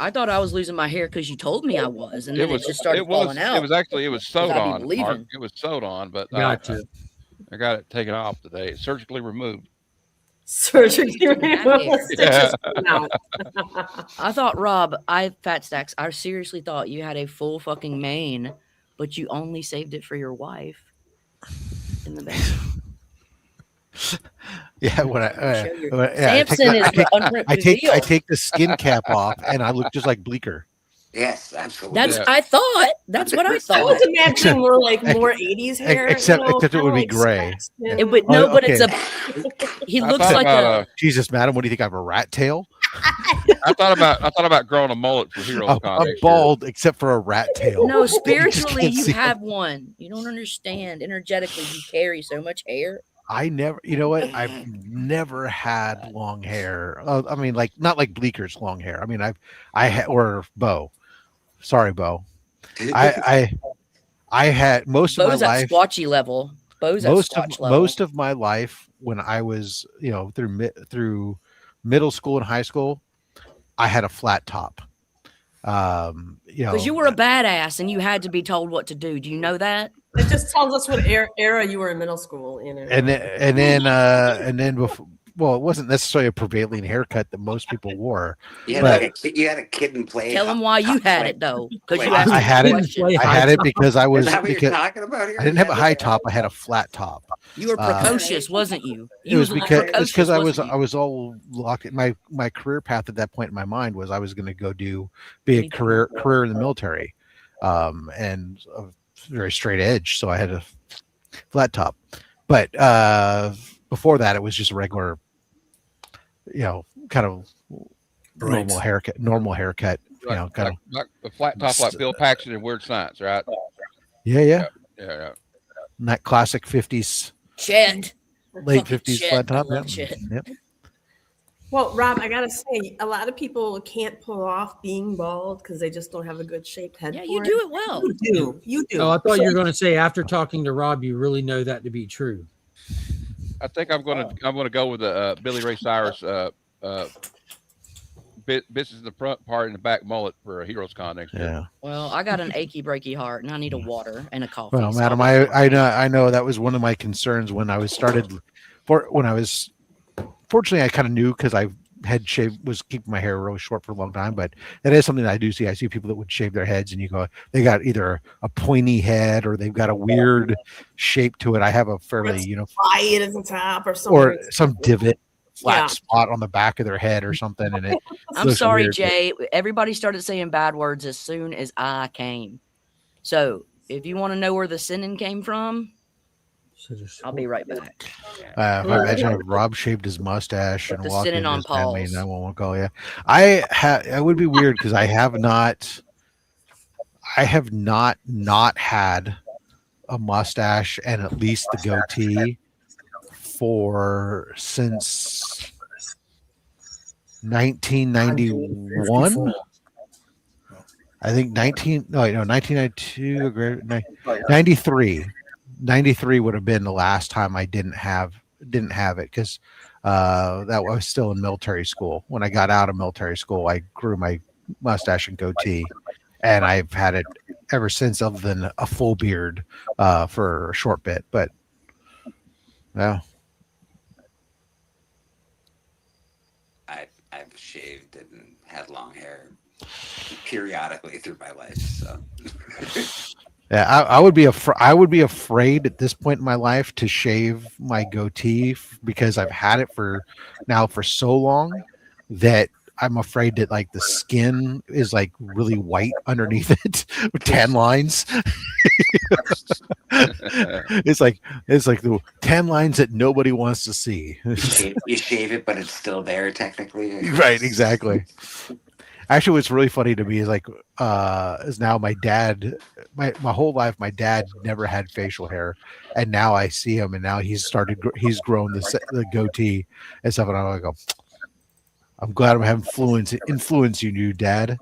I thought I was losing my hair because you told me I was, and then it just started falling out. It was sewed on. Mark. It was sewed on, but I got it taken off today, surgically removed. Surgically removed. Yeah. I thought, Rob, Fat Stacks, I seriously thought you had a full fucking mane, but you only saved it for your wife in the back. Yeah, when Samson I take the skin cap off and I look just like Bleecker. Yes, absolutely. That's what I thought. I was imagining more 80s hair. Except it would be gray. It would but it's he looks like a Jesus, madam, what do you think? I have a rat tail? I thought about growing a mullet for Hero Con. I'm bald except for a rat tail. No, spiritually you have one. You don't understand. Energetically, you carry so much hair. I never, you know what? I've never had long hair. I mean, not like Bleeker's long hair. I mean, or Bo. Sorry, Bo. I had most of my life. Bo's at squatchy level. Bo's at squatch level. Most of my life when I was, through middle school and high school, I had a flat top. Because you were a badass and you had to be told what to do. Do you know that? It just tells us what era you were in middle school. And then before, well, it wasn't necessarily a prevailing haircut that most people wore. You had a kid and play. Tell them why you had it though, because you asked I had it because I was. Is that what you're talking about here? I didn't have a high top. I had a flat top. You were precocious, wasn't you? It was because I was all locked. My career path at that point in my mind was I was going to be a career in the military, and a very straight edge. So I had a flat top, but before that it was just a regular, kind of normal haircut. Kind of like a flat top, like Bill Paxton in Weird Science, right? Yeah. Yeah. And that classic 50s. Chet. late 50s Chet. flat top. I love Yep. Chet. Yep. Well, Rob, I gotta say, a lot of people can't pull off being bald because they just don't have a good shaped head. Yeah, for you do it well. You do. Oh, I thought you were going to say after talking to Rob, you really know that to be true. I think I'm gonna go with the Billy Ray Cyrus business in the front part and the back mullet for a Heroes Con next year. Yeah. Well, I got an achy breaky heart and I need a water and a coffee. Well, so madam, I'll be I know that was one of my concerns when I was fortunately I kind of knew because I had shaved, was keeping my hair really short for a long time, but that is something that I do see. I see people that would shave their heads and you go, they got either a pointy head or they've got a weird shape to it. I have a fairly, wide at the top or something. Or some divot, flat spot on the back of their head or something. And it I'm sorry, weird, Jay. Everybody started saying bad words as soon as I came. So if you want to know where the sinning came from, I'll be right back. If I imagine if Rob shaved his mustache and walked into on his family, pause. and I won't call you. I would be weird because I have not had a mustache and at least the goatee since 1991. I think 1992, 93. 93 would have been the last time I didn't have it because that was still in military school. When I got out of military school, I grew my mustache and goatee, and I've had it ever since, other than a full beard for a short bit. But yeah, I've shaved and had long hair periodically through my life. So yeah, I would be afraid at this point in my life to shave my goatee because I've had it for so long that I'm afraid that like the skin is like really white underneath it with tan lines. It's like the tan lines that nobody wants to see. You shave it, but it's still there technically. Right, exactly. Actually, what's really funny to me is like is now my dad, my whole life my dad never had facial hair, and now I see him and now he's grown the goatee and stuff, and I'm like, I'm glad I'm having influence you, Dad.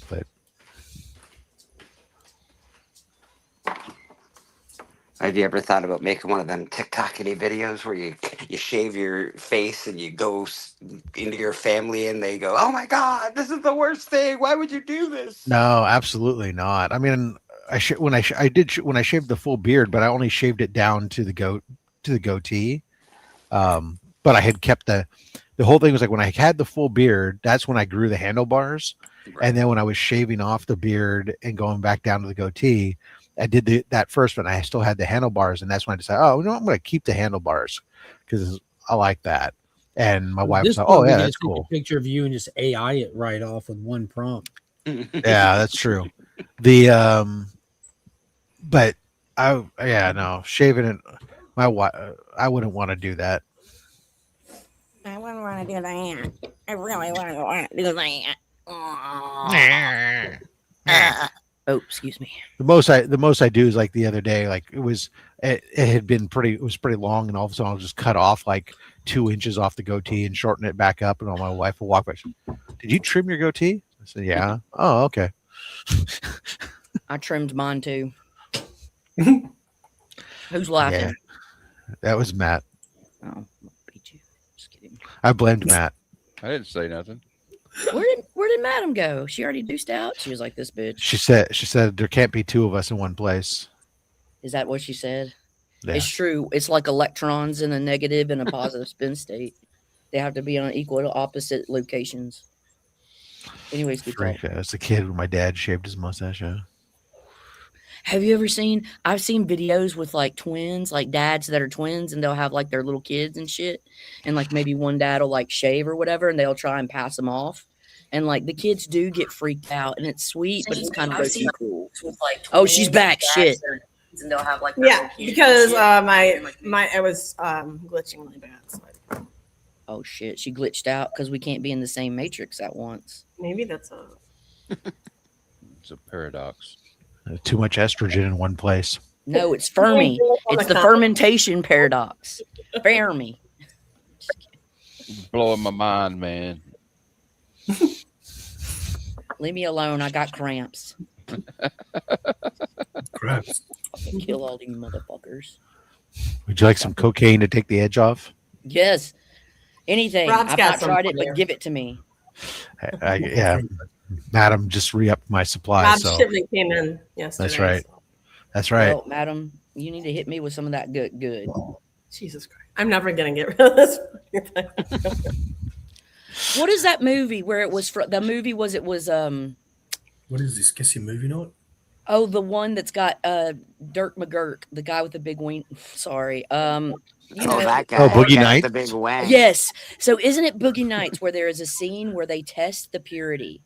But have you ever thought about making one of them TikTok-y videos where you shave your face and you go into your family and they go, "Oh my God, this is the worst thing. Why would you do this?" No, absolutely not. I mean, when I shaved the full beard, but I only shaved it down to the goatee. But I had kept the whole thing was like when I had the full beard, that's when I grew the handlebars. Right. And then when I was shaving off the beard and going back down to the goatee, I did that first one. I still had the handlebars, and that's when I decided, I'm going to keep the handlebars because I like that. And my wife was like, "Oh yeah, that's cool." A picture of you and just AI it right off with one prompt. Yeah, that's true. But shaving it. My wife, I wouldn't want to do that. I wouldn't want to do that. I really wouldn't want to do that. Oh, excuse me. The most I do is like the other day, like it was pretty long, and all of a sudden I'll just cut off like 2 inches off the goatee and shorten it back up, and all my wife will walk by. "Did you trim your goatee?" I said, "Yeah." "Oh, okay." I trimmed mine too. Who's laughing? Yeah, that was Matt. Oh, I'll beat you. Just kidding. I blamed Matt. I didn't say nothing. Where did Madam go? She already deuced out. She was like, "This bitch." She said there can't be two of us in one place. Is that what she said? Yeah. It's true. It's like electrons in a negative and a positive spin state. They have to be on equal opposite locations. Anyways, good talk. That's the kid when my dad shaved his mustache. Yeah. Have you ever seen? I've seen videos with like twins, like dads that are twins, and they'll have like their little kids and shit, and like maybe one dad will like shave or whatever, and they'll try and pass them off, and like the kids do get freaked out, and it's sweet, but it's kind of low-key cool. With, like, oh, she's back! Shit. And they'll have like because I was glitching really bad. So oh shit, she glitched out because we can't be in the same matrix at once. Maybe that's It's a paradox. Too much estrogen in one place. No, it's Fermi. It's the fermentation paradox. Fermi. Blowing my mind, man. Leave me alone. I got cramps. Cramps. Fucking kill all these motherfuckers. Would you like some cocaine to take the edge off? Yes. Anything. Rob's I've got not some tried it, for but you. give it to me. Yeah, madam just re-upped my supply. Rob's So shipment came in yesterday. that's right. So. That's right. Well, madam, you need to hit me with some of that good. Jesus Christ. I'm never going to get rid of this. What is that movie where it was the movie was What is this? Guess your movie night? oh, the one that's got Dirk McGurk, the guy with the big wing. Sorry. You know, that guy. Oh, Boogie the guy Nights? with the big wang. yes. So isn't it Boogie Nights where there is a scene where they test the purity?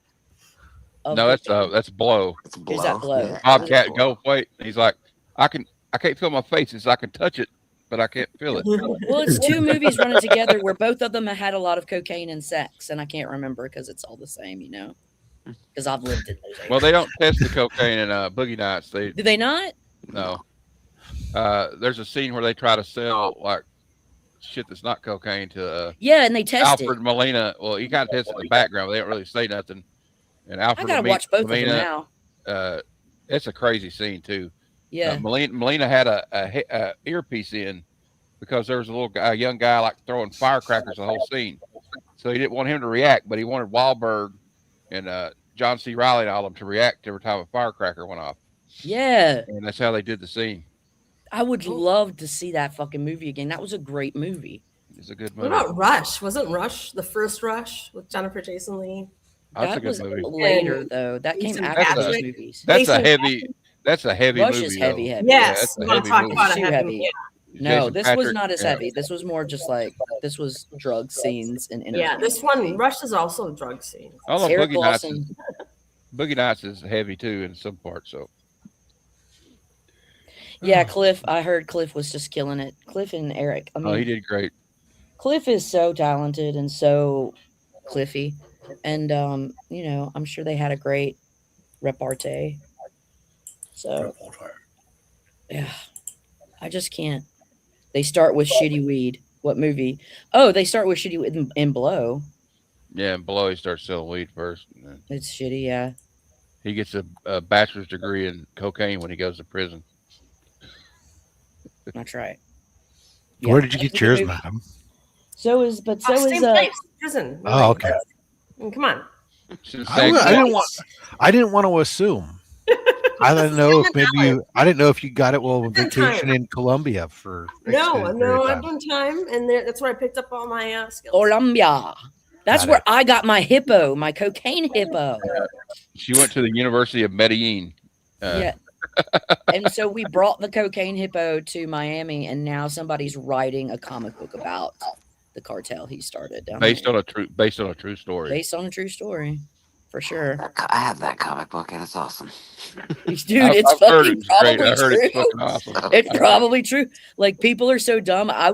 No, that's Blow. It's Is that Blow? Yeah. Bobcat Goldthwait. He's like, I can't feel my face. It's I can touch it, but I can't feel it. Well, it's two movies running together where both of them had a lot of cocaine and sex, and I can't remember because it's all the same, you know. Because I've lived in those. Well, they don't test the cocaine in Boogie Nights. Do they not? No. There's a scene where they try to sell like shit that's not cocaine to Yeah, and they test Alfred it. Molina. Well, he kind of tests it in the background, but they don't really say nothing. And I Alfred gotta watch both of them Molina, now. it's a crazy scene too. Yeah. Molina had a earpiece in because there was a young guy like throwing firecrackers the whole scene. So he didn't want him to react, but he wanted Wahlberg and John C. Reilly and all of them to react every time a firecracker went off. Yeah. And that's how they did the scene. I would love to see that fucking movie again. That was a great movie. It's a good What movie. about Rush? Wasn't Rush the first Rush with Jennifer Jason Leigh? That's a That good was movie. later, though. That came Jason after those Patrick. movies. That's a heavy Rush movie. is heavy, though. heavy. Yes. Yeah, You that's a want to heavy talk movie. about a Too heavy heavy. movie? No, Jason this was Patrick, not as yeah. heavy. This was more just like this was drug scenes and Yeah, this one, Rush is also a drug scene. Although Eric Boogie Lawson. Nights is heavy too in some parts. So Yeah, Cliff. I heard Cliff was just killing it. Cliff and Eric. I mean, he did great. Cliff is so talented and so Cliffy, and you know, I'm sure they had a great repartee. So yeah, I just can't. They start with Shitty Weed. What movie? Oh, they start with Shitty Weed in Blow. Yeah, and below he starts selling weed first. And then It's shitty, yeah. he gets a bachelor's degree in cocaine when he goes to prison. That's right. Where did you That's get a yours, good movie. madam? So is Same place, prison. Oh, okay. Come on. I didn't want to assume. I didn't know if I didn't know if you got it while on vacation in Colombia for No, extended period of I've time. done time, and that's where I picked up all my skills. Colombia. That's Got where I got my hippo, my cocaine hippo. She went to the University of Medellin. Yeah. And so we brought the cocaine hippo to Miami, and now somebody's writing a comic book about the cartel he started down based there. on a true story. Based on a true story, for sure. I have that comic book and it's awesome. Dude, it's I've heard fucking it's great. probably I heard true. it's fucking awesome. It's probably true. Like, people are so dumb. I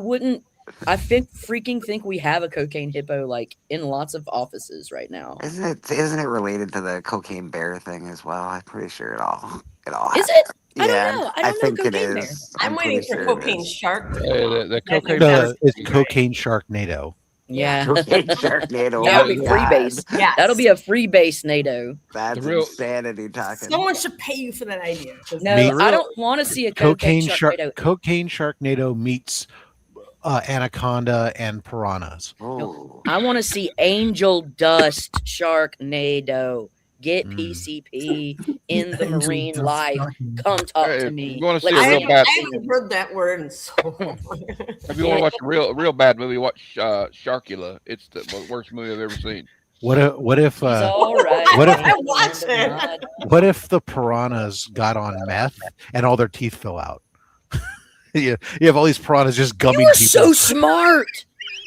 freaking think we have a cocaine hippo like in lots of offices right now. Isn't it related to the cocaine bear thing as well? I'm pretty sure it all Is it? I Yeah, don't know. I I don't think know it cocaine bear. is. I'm pretty waiting for sure it Cocaine is. Shark. The cocaine It's Cocaine Sharknado. Yeah. Cocaine Sharknado. That'll be free base. Yes. That'll be a free base NATO. That's The real- insanity talking. Someone should pay you for that idea. No, I don't want to see a cocaine Sharknado. Cocaine Sharknado meets Anaconda and piranhas. Oh. I want to see Angel Dust Sharknado. Get PCP in the marine life. Come talk Hey, to if me. you wanna see Let's a real see. bad- I haven't heard that word in so long. If you want to watch a real bad movie, watch Sharkula. It's the worst movie I've ever seen. What if all right. what if I watch it. what if the piranhas got on meth and all their teeth fell out? you have all these piranhas just gumming You are people. so smart.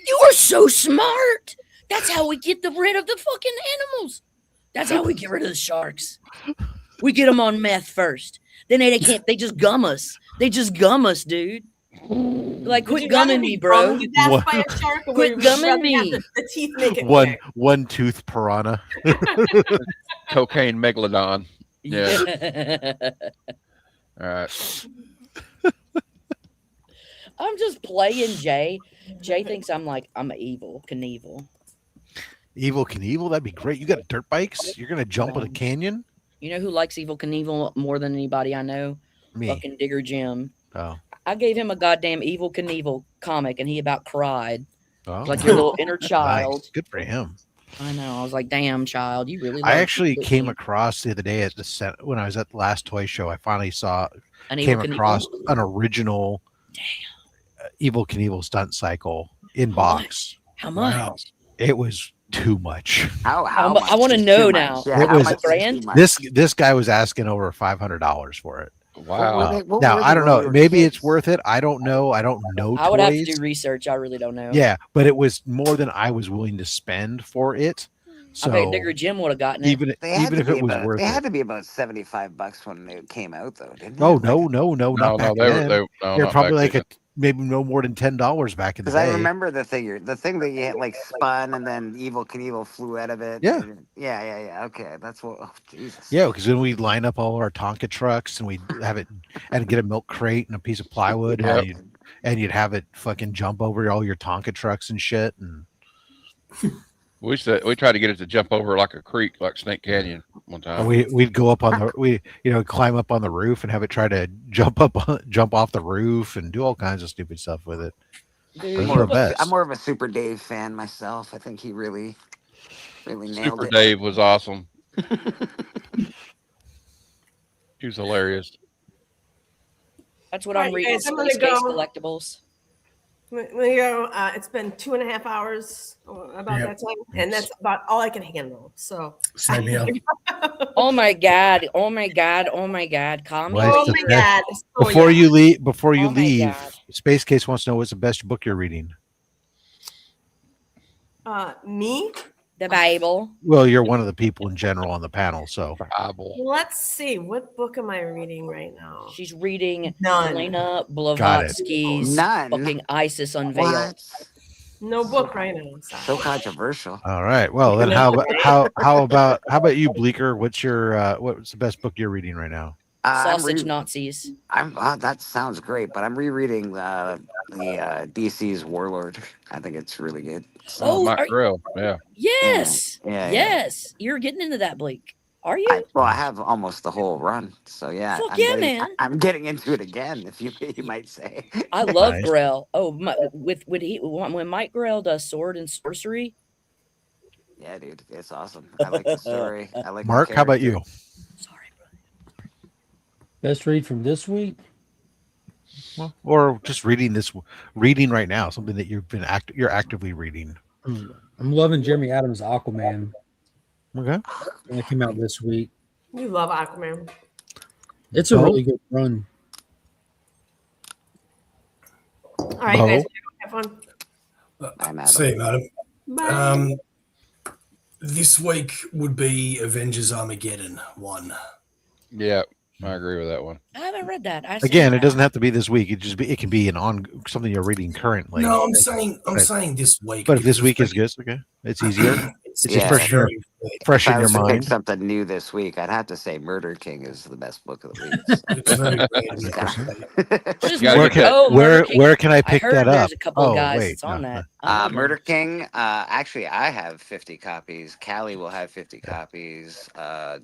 You are so smart. That's how we get rid of the fucking animals. That's how we get rid of the sharks. We get them on meth first. Then they can't. They just gum us. They just gum us, dude. Like, quit gumming me, bro. What? Quit gumming me. The teeth make it. One tooth piranha. Cocaine megalodon. Yeah. All right. I'm just playing Jay. Jay thinks I'm evil Knievel. Evil Knievel, that'd be great. You got dirt bikes? You're gonna jump in a canyon? You know who likes Evil Knievel more than anybody I know? Me. Fucking Digger Jim. Oh. I gave him a goddamn Evil Knievel comic, and he about cried. Oh. Like your little inner child. Nice. Good for him. I know. I was like, damn, child, you really. I actually came across the other day at the when I was at the last toy show. I finally came across an original Evil Knievel stunt cycle in box. How much? Wow. It was too much. How much? I want to know now. Yeah, it was a grand. This guy was asking over $500 for it. Wow. Now I don't know. Maybe it's worth it. I don't know. I don't know. I would have to do research. I really don't know. Yeah, but it was more than I was willing to spend for it. So I bet Digger Jim would have gotten it. Even if it was worth it. They had to be about $75 when it came out, though, didn't they? Oh no, not back then. They're probably like maybe no more than $10 back in the day. Because I remember the thing that you had like spun and then Evil Knievel flew out of it. Yeah. Yeah. Okay, that's what. Oh, Jesus. Yeah, because then we'd line up all our Tonka trucks and we'd have it and get a milk crate and a piece of plywood and you'd have it fucking jump over all your Tonka trucks and shit. And we tried to get it to jump over like a creek, like Snake Canyon one time. We'd go up on climb up on the roof and have it try to jump off the roof and do all kinds of stupid stuff with it. I'm more of a Super Dave fan myself. I think he really nailed it. Super Dave was awesome. He was hilarious. That's what I'm reading. Space Collectables. We go. It's been 2.5 hours about that time, and that's about all I can handle. So, same here. Oh my god! Oh my god! Oh my god! Calm down. Oh my god! Before you leave, Space Case wants to know what's the best book you're reading. Me. The Bible. Well, you're one of the people in general on the panel, so. Bible. Let's see. What book am I reading right now? She's reading None. Elena Blavatsky's fucking Isis Unveiled. What? No book right now. So controversial. All right. Well, then how about you, Bleeker? What's the best book you're reading right now? Sausage Nazis. That sounds great, but I'm rereading the DC's Warlord. I think it's really good. Mike Grell. Yeah. Yes. Yeah. Yes. You're getting into that, Blake. Are you? I have almost the whole run. So yeah. Man. I'm getting into it again, if you might say. I love Grell. Oh, when Mike Grell does sword and sorcery. Yeah, dude, it's awesome. I like the story. I like Mark. How about you? Best read from this week? Well, or just reading right now, something that you're actively reading. I'm loving Jeremy Adams' Aquaman. Okay. It came out this week. You love Aquaman. It's a really good run. All right, you guys have fun. See you, madam. Bye. This week would be Avengers Armageddon 1. Yeah. I agree with that one. I haven't read that. Again, it doesn't have to be this week. It can be something you're reading currently. No, I'm saying this week. But if this week is good, okay, it's easier. It's fresh in your mind. Pick something new this week. I'd have to say Murder King is the best book of the week. Where can I pick that up? There's a couple of guys that's on that. Murder King. Actually, I have 50 copies. Callie will have 50 copies.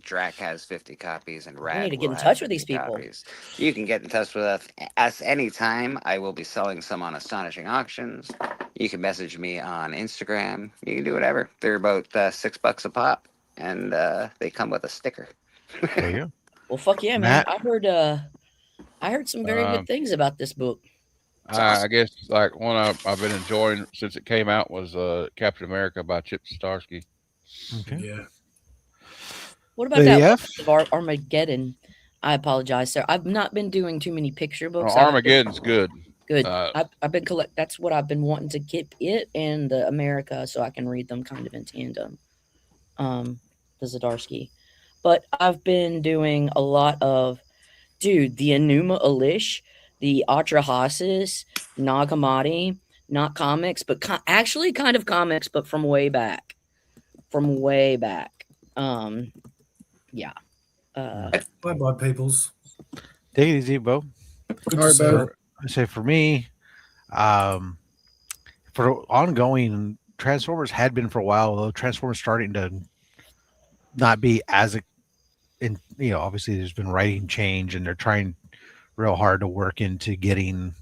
Drac has 50 copies, and Rad. We need to get in touch with these people. You can get in touch with us anytime. I will be selling some on Astonishing Auctions. You can message me on Instagram. You can do whatever. They're about $6 a pop, and they come with a sticker. There you go. Well, fuck yeah, man! I heard some very good things about this book. I guess like one I've been enjoying since it came out was Captain America by Chip Zdarsky. Okay. Yeah. What about that of Armageddon? I apologize, sir. I've not been doing too many picture books. Armageddon's good. Good. I've been That's what I've been wanting to get it and the America, so I can read them kind of in tandem. The Zdarsky, but I've been doing a lot of, the Enuma Elish, the Atrahasis, Nagamati, not comics, but actually kind of comics, but from way back. Yeah. Bye, peoples. Take it easy, Bo. Good to see you. I say for me, For ongoing, Transformers had been for a while, though Transformers starting to not be as obviously there's been writing change and they're trying real hard to work into getting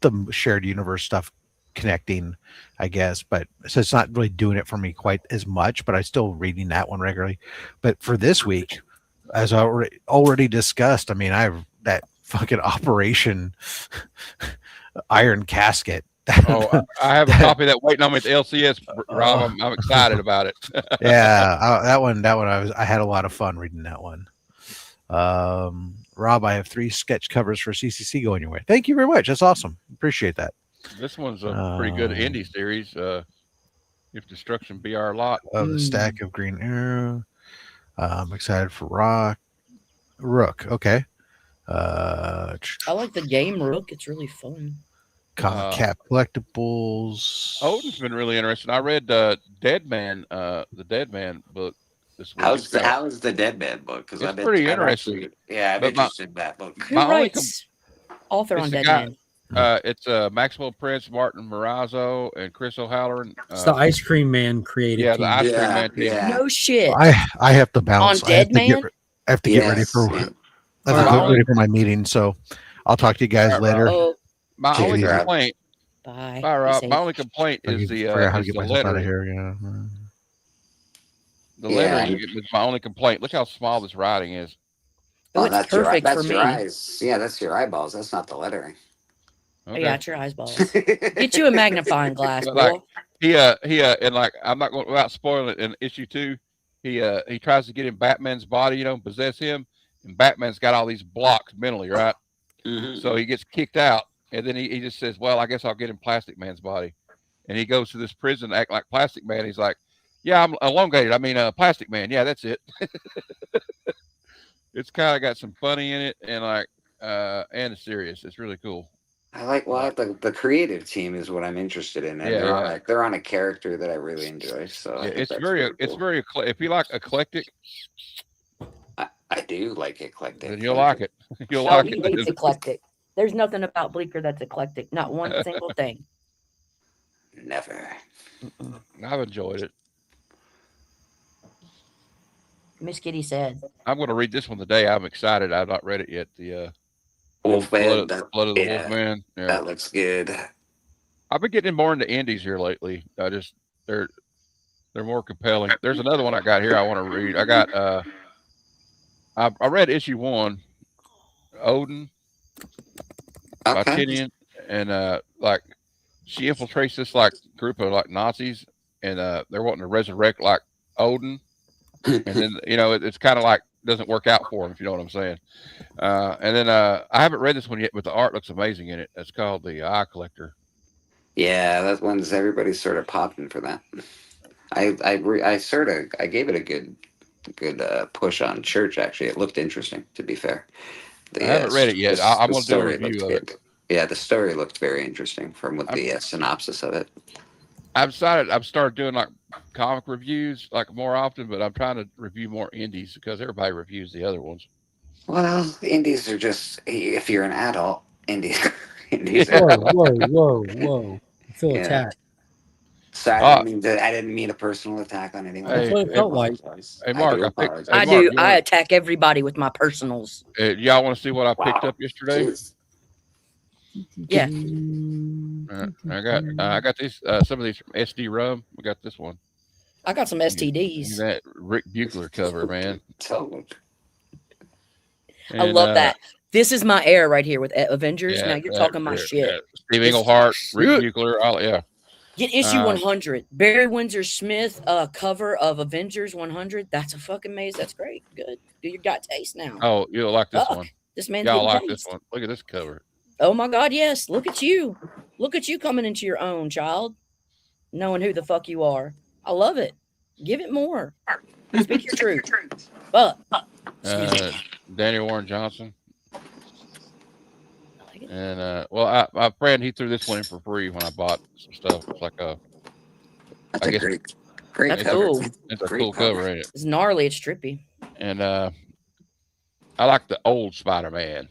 the shared universe stuff connecting, I guess. But so it's not really doing it for me quite as much, but I still reading that one regularly. But for this week, as I already discussed, I mean, I've that fucking Operation Iron Casket. Oh, I have a copy of that waiting on me at the LCS, Rob. I'm excited about it. Yeah, that one I had a lot of fun reading that one. Rob, I have 3 sketch covers for CCC going your way. Thank you very much. That's awesome. Appreciate that. This one's a pretty good indie series. If Destruction Be Our Lot. The stack of Green Arrow. I'm excited for Rook. Okay. I like the game Rook. It's really fun. Comic Cap Collectables. Odin's been really interesting. I read Dead Man, the Dead Man book this week. How's the Dead Man book? Because it's pretty interesting. I'm interested in that book. Who writes author on Dead Man? It's Maxwell Prince, Martin Morazzo, and Chris O'Halloran. It's the Ice Cream Man creative. Yeah, the Ice Cream Man team. Yeah. No shit. I have to bounce. On Dead Man? I have to get ready for. I have to get ready for my meeting. So I'll talk to you guys later. My only complaint. Bye. Bye, Rob. My only complaint is the lettering. The lettering is my only complaint. Look how small this writing is. Oh, it's perfect for me. Your eyes. Yeah, that's your eyeballs. That's not the lettering. Okay. Yeah, it's your eyeballs. Get you a magnifying glass, like, he and like I'm not going without spoiling it. In issue 2, he tries to get in Batman's body, possess him, and Batman's got all these blocks mentally, right? Mm-hmm. So he gets kicked out, and then he just says, "Well, I guess I'll get in Plastic Man's body," and he goes to this prison to act like Plastic Man. He's like, "Yeah, I'm elongated. I mean, Plastic Man. Yeah, that's it." It's kind of got some funny in it, and and it's serious. It's really cool. I like the creative team is what I'm interested in, and they're on a character that I really enjoy. So it's very if you like eclectic. I do like eclectic. Then you'll like it. You'll like it. It's eclectic. There's nothing about Bleecker that's eclectic. Not one single thing. Never. I've enjoyed it. Miss Kitty said. I'm going to read this one today. I'm excited. I've not read it yet. The Wolfman. Blood of the Wolfman. Yeah. That looks good. I've been getting more into indies here lately. They're more compelling. There's another one I got here I want to read. I got I read issue 1, Odin by Tinian, and she infiltrates this group of Nazis, and they're wanting to resurrect Odin, and then it's kind of doesn't work out for them, if you know what I'm saying. And then I haven't read this one yet, but the art looks amazing in it. It's called The Eye Collector. Yeah, that one's everybody's sort of popping for that. I gave it a good push on Church. Actually, it looked interesting. To be fair, I haven't read it yet. I'm going to do a review of it. Yeah, the story looked very interesting from the synopsis of it. I've started doing comic reviews more often, but I'm trying to review more indies because everybody reviews the other ones. Well, indies are just if you're an adult, indies. Whoa! I feel attacked. So I didn't mean a personal attack on anyone. That's what it felt like. Hey, Mark, I attack everybody with my personals. Y'all want to see what I picked up yesterday? Yeah. I got these some of these from SD Rum. We got this one. I got some STDs. That Rick Buchler cover, man. I love that. This is my era right here with Avengers. Now you're talking my shit. Yeah. Steve Englehart, Rick Buchler, Get issue 100. Barry Windsor Smith cover of Avengers 100. That's a fucking maze. That's great. Good. You got taste now. Oh, you'll like this one. This man's y'all like this one. Look at this cover. Oh my God, yes. Look at you. Look at you coming into your own, child. Knowing who the fuck you are. I love it. Give it more. Speak your truth. But Danny Warren Johnson. And my friend, he threw this one in for free when I bought some stuff. It's that's a great that's cover. Cool. It's a cool cover, ain't it? It's gnarly. It's trippy. And I like the old Spider-Man.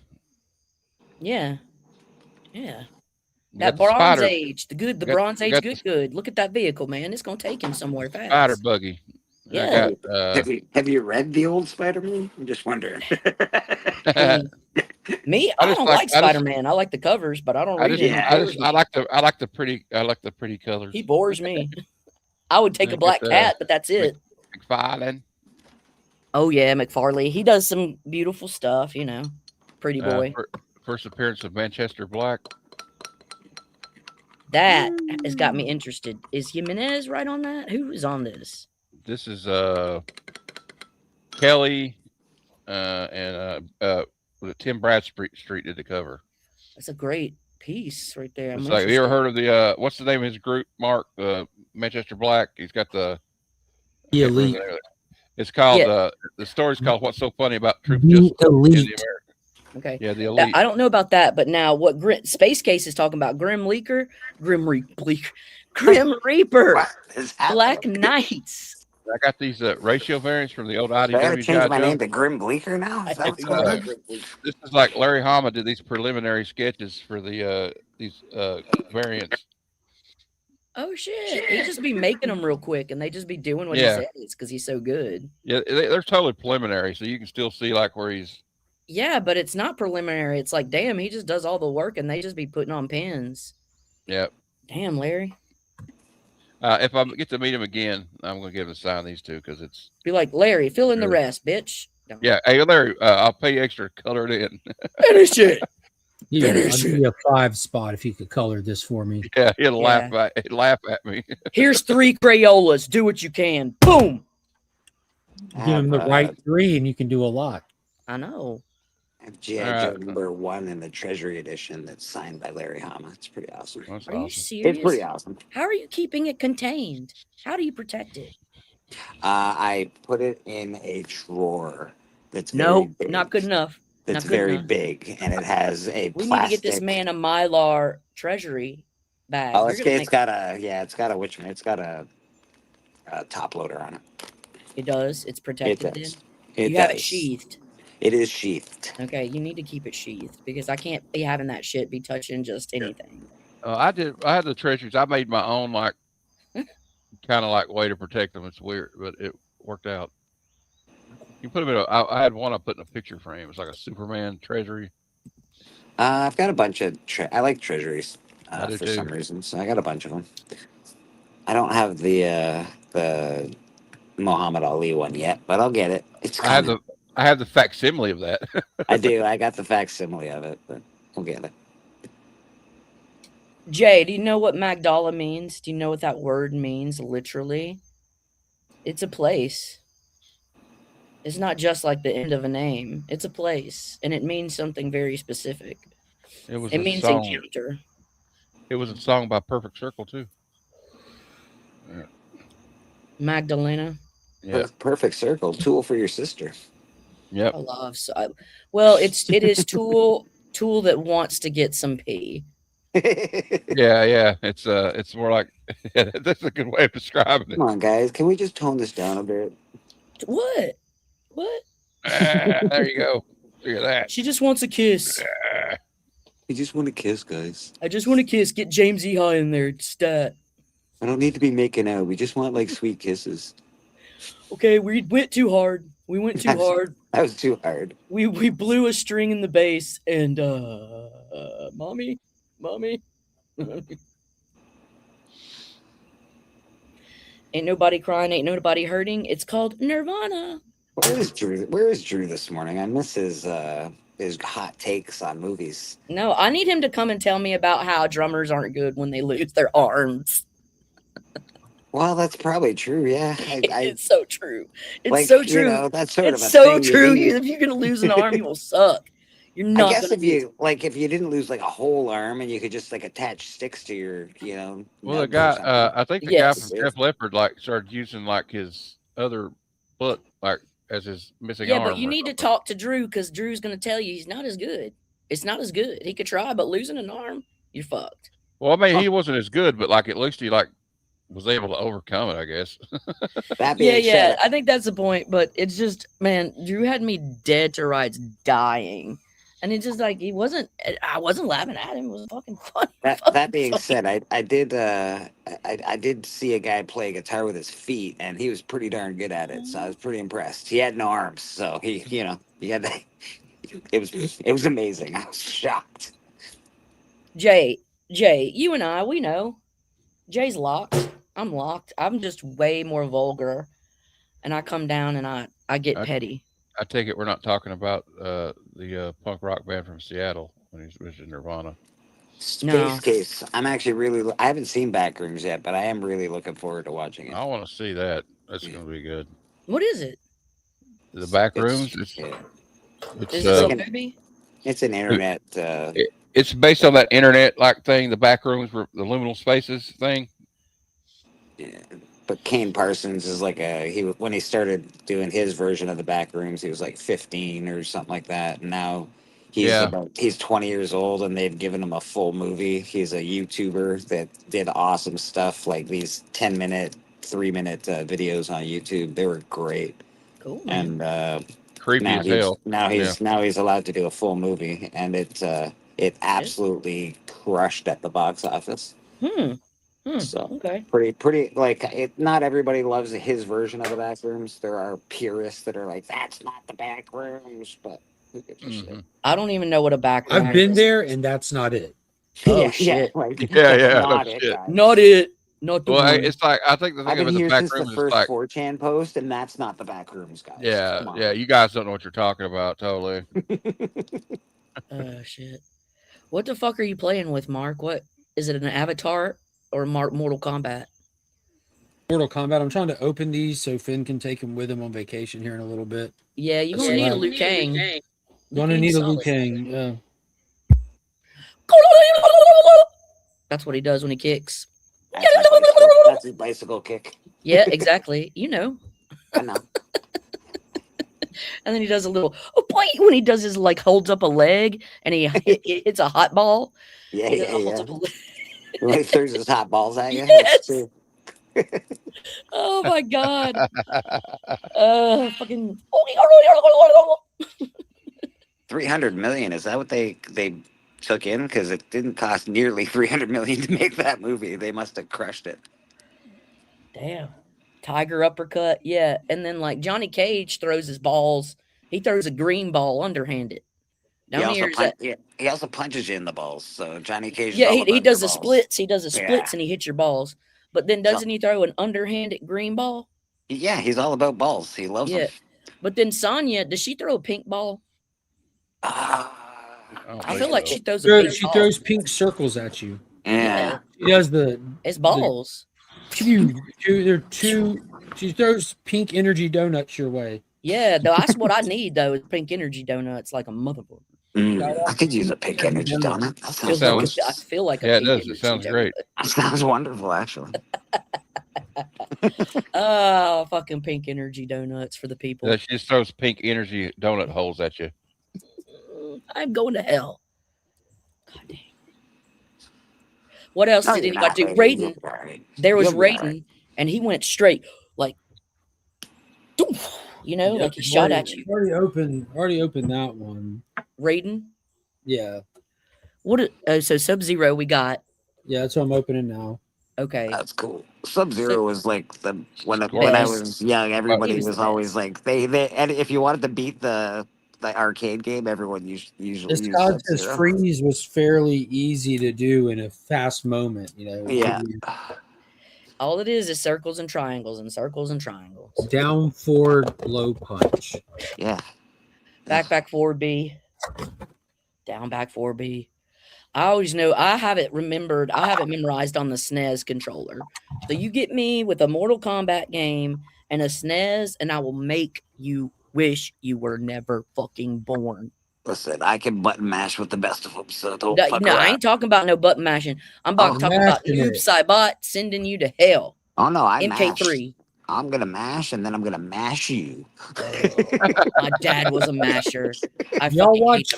Yeah. That the Bronze spider. Age, the got- Bronze we Age, got good. Look at that vehicle, man. It's gonna take him somewhere Spider fast. buggy. Yeah. I got Have you read the old Spider-Man? I'm just wondering. Me, I I just don't like- like Spider-Man. I like the covers, but I don't I read just, it. Yeah. I like the pretty colors. He bores me. I would take I a black got, cat, but that's it. McFarlane. Oh yeah, McFarlane. He does some beautiful stuff, you know. Pretty boy. First appearance of Manchester Black. That has got me interested. Is Jimenez right on that? Who is on this? This is Kelly and Tim Bradstreet did the cover. That's a great piece right there. It's like, you ever heard of the what's the name of his group, Mark? Manchester Black. He's got the Elite. It's called the story's called What's So Funny About Troop Justice in the Elite. America. Okay. Yeah, the Elite. I don't know about that, but now what Space Case is talking about? Grim Reaper, Grim Reaper, What is happening? Black Knights. I got these ratio variants from the old Do I gotta IDW. change my name to Grim Bleaker now? Is that what's going on? This is like Larry Hama did these preliminary sketches for these variants. Oh shit! He just be making them real quick, and they just be doing what he says because he's so good. Yeah, they're totally preliminary, so you can still see like where he's. Yeah, but it's not preliminary. It's like, damn, he just does all the work, and they just be putting on pins. Yep. Damn, Larry. If I get to meet him again, I'm gonna give him a sign these two because it's. Be like, Larry, fill in the rest, bitch. No. Yeah, hey Larry, I'll pay you extra to color it in. Finish it. Yeah, I'll give you a 5 spot if you could color this for me. Yeah, he'll laugh at me. Here's 3 Crayolas. Do what you can. Boom. Give him the right 3, and you can do a lot. I know. I have G.I. Joe #1 in the Treasury Edition that's signed by Larry Hama. It's pretty awesome. That's Are you awesome. serious? It's pretty awesome. How are you keeping it contained? How do you protect it? I put it in a drawer that's No, very big. not good enough. That's Not good very enough. big, and it has a We plastic. need to get this man a Mylar Treasury bag. Oh, You're it's gonna got make- it's got a top loader on it. It does. It's protected. It does. Then? It You have it does. sheathed. It is sheathed. Okay, you need to keep it sheathed because I can't be having that shit be touching just anything. I had the treasuries. I made my own like kind of like way to protect them. It's weird, but it worked out. You put them in I had one I put in a picture frame. It's like a Superman treasury. I've got a bunch of. I like treasuries I do for too. some reason, so I got a bunch of them. I don't have the Muhammad Ali one yet, but I'll get it. It's I have coming. the facsimile of that. I do. I got the facsimile of it, but we'll get it. Jay, do you know what Magdala means? Do you know what that word means literally? It's a place. It's not just like the end of a name. It's a place, and it means something very specific. It means song. encounter. It was a song by Perfect Circle too. Magdalena. Yeah. Perfect circle. Tool for your sister. Yep. I love well, it is tool that wants to get some pee. Yeah. It's more like that's a good way of describing it. Come on, guys. Can we just tone this down a bit? What? There you go. Look at that. She just wants a kiss. We just want to kiss, guys. I just want a kiss. Get James E. High in there. Stat. I don't need to be making out. We just want like sweet kisses. Okay, we went too hard. We went too hard. That was too hard. We blew a string in the bass and mommy. Ain't nobody crying, ain't nobody hurting. It's called Nirvana. Where is Drew this morning? I miss his hot takes on movies. No, I need him to come and tell me about how drummers aren't good when they lose their arms. Well, that's probably true. Yeah, It's so true. It's like, so true. You know, that's sort of It's a so thing true. you need. If you're gonna lose an arm, you will suck. You're not. I guess gonna if you didn't lose like a whole arm and you could just like attach sticks to your, Well, the nub or guy, something. I think the Yes. guy from Def Leppard like started using like his other foot like as his missing Yeah, arm. but you or need to something. talk to Drew because Drew's gonna tell you he's not as good. It's not as good. He could try, but losing an arm, you're fucked. Well, I mean, he wasn't as good, but like at least he like was able to overcome it, I guess. That Yeah, being yeah. said, I think that's the point. But it's just, man, Drew had me dead to rights, dying And it's just like I wasn't laughing at him. It was fucking funny. That being said, I did see a guy play guitar with his feet, and he was pretty darn good at it. So I was pretty impressed. He had no arms, so he had that. It was amazing. I was shocked. Jay, you and I, we know. Jay's locked. I'm locked. I'm just way more vulgar, and I come down and I get petty. I take it we're not talking about the punk rock band from Seattle when he was in Nirvana. Space Case. I'm actually I haven't seen Backrooms yet, but I am really looking forward to watching it. I want to see that. That's going to be good. What is it? The Backrooms. It's an internet. It's based on that internet like thing, the Backrooms, the liminal spaces thing. Yeah, but Kane Parsons is like when he started doing his version of the Backrooms, he was like 15 or something like that. And now he's 20 years old, and they've given him a full movie. He's a YouTuber that did awesome stuff, like these 10-minute, 3-minute videos on YouTube. They were great. Cool. And creepy as hell. Now he's allowed to do a full movie, and it absolutely crushed at the box office. So okay. Pretty like not everybody loves his version of the Backrooms. There are purists that are like, that's not the Backrooms, but who gives a shit? I don't even know what a backroom is. I've been there, and that's not it. Oh shit! Not it. Not the well, one. it's like I think the thing I've been about the here since the Backrooms is first like 4chan post, and that's not the Backrooms, guys. Yeah. You guys don't know what you're talking about, totally. Oh shit! What the fuck are you playing with, Mark? What is it? An Avatar or Mortal Kombat? Mortal Kombat. I'm trying to open these so Finn can take him with him on vacation here in a little bit. Yeah, you're gonna need a Liu Kang. Gonna need a Liu Kang. Yeah. That's what he does when he kicks. That's his bicycle kick. Yeah, exactly. You know. I know. And then he does a little boy when he does his holds up a leg and he hits a hot ball. Yeah. When he throws his hot balls at you. Yes. Oh my god. Fucking 300 million. Is that what they took in? Because it didn't cost nearly 300 million to make that movie. They must have crushed it. Damn. Tiger uppercut. Yeah. And then Johnny Cage throws his balls. He throws a green ball underhanded. He also punches you in the balls. So Johnny Cage. Yeah, he does the splits. He does the splits and he hits your balls. But then doesn't he throw an underhanded green ball? Yeah, he's all about balls. He loves them. But then Sonya, does she throw a pink ball? I feel like she throws a pink ball. She throws pink circles at you. Yeah. She does it's balls. She throws pink energy donuts your way. Yeah, that's what I need though, is pink energy donuts like a motherfucker. I could use a pink energy donut. I feel like it does. It sounds great. That sounds wonderful, actually. Oh, fucking pink energy donuts for the people. She just throws pink energy donut holes at you. I'm going to hell. God damn. What else did anybody do? Raiden. There was Raiden, and he went straight, doof, he shot at you. Already opened that one. Raiden? Yeah. So Sub-Zero we got. Yeah, that's what I'm opening now. Okay. That's cool. Sub-Zero was like when I was young, everybody was always like they and if you wanted to beat the arcade game, everyone usually used Sub-Zero. Freeze was fairly easy to do in a fast moment, Yeah. All it is circles and triangles and circles and triangles. Down, forward, low punch. Yeah. Back forward B. Down, back forward B. I always know. I have it memorized on the SNES controller. So you get me with a Mortal Kombat game and a SNES, and I will make you wish you were never fucking born. Listen, I can button mash with the best of them, so don't fuck No, around. I ain't talking about no button mashing. I'm talking about Noob Saibot sending you to hell. Oh no, I MK3. Mashed. I'm gonna mash, and then I'm gonna mash you. My dad was a masher. Y'all watch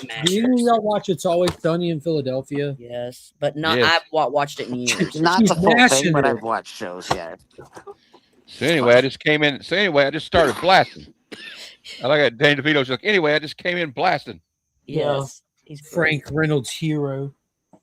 It's Always Sunny in Philadelphia? Yes, but not. Yes. I've watched it in years. Not the full thing, but I've watched shows. Yeah. So anyway, I just started blasting. I like that. Danny DeVito's like, anyway, I just came in blasting. Yes. He's great. Frank Reynolds' hero.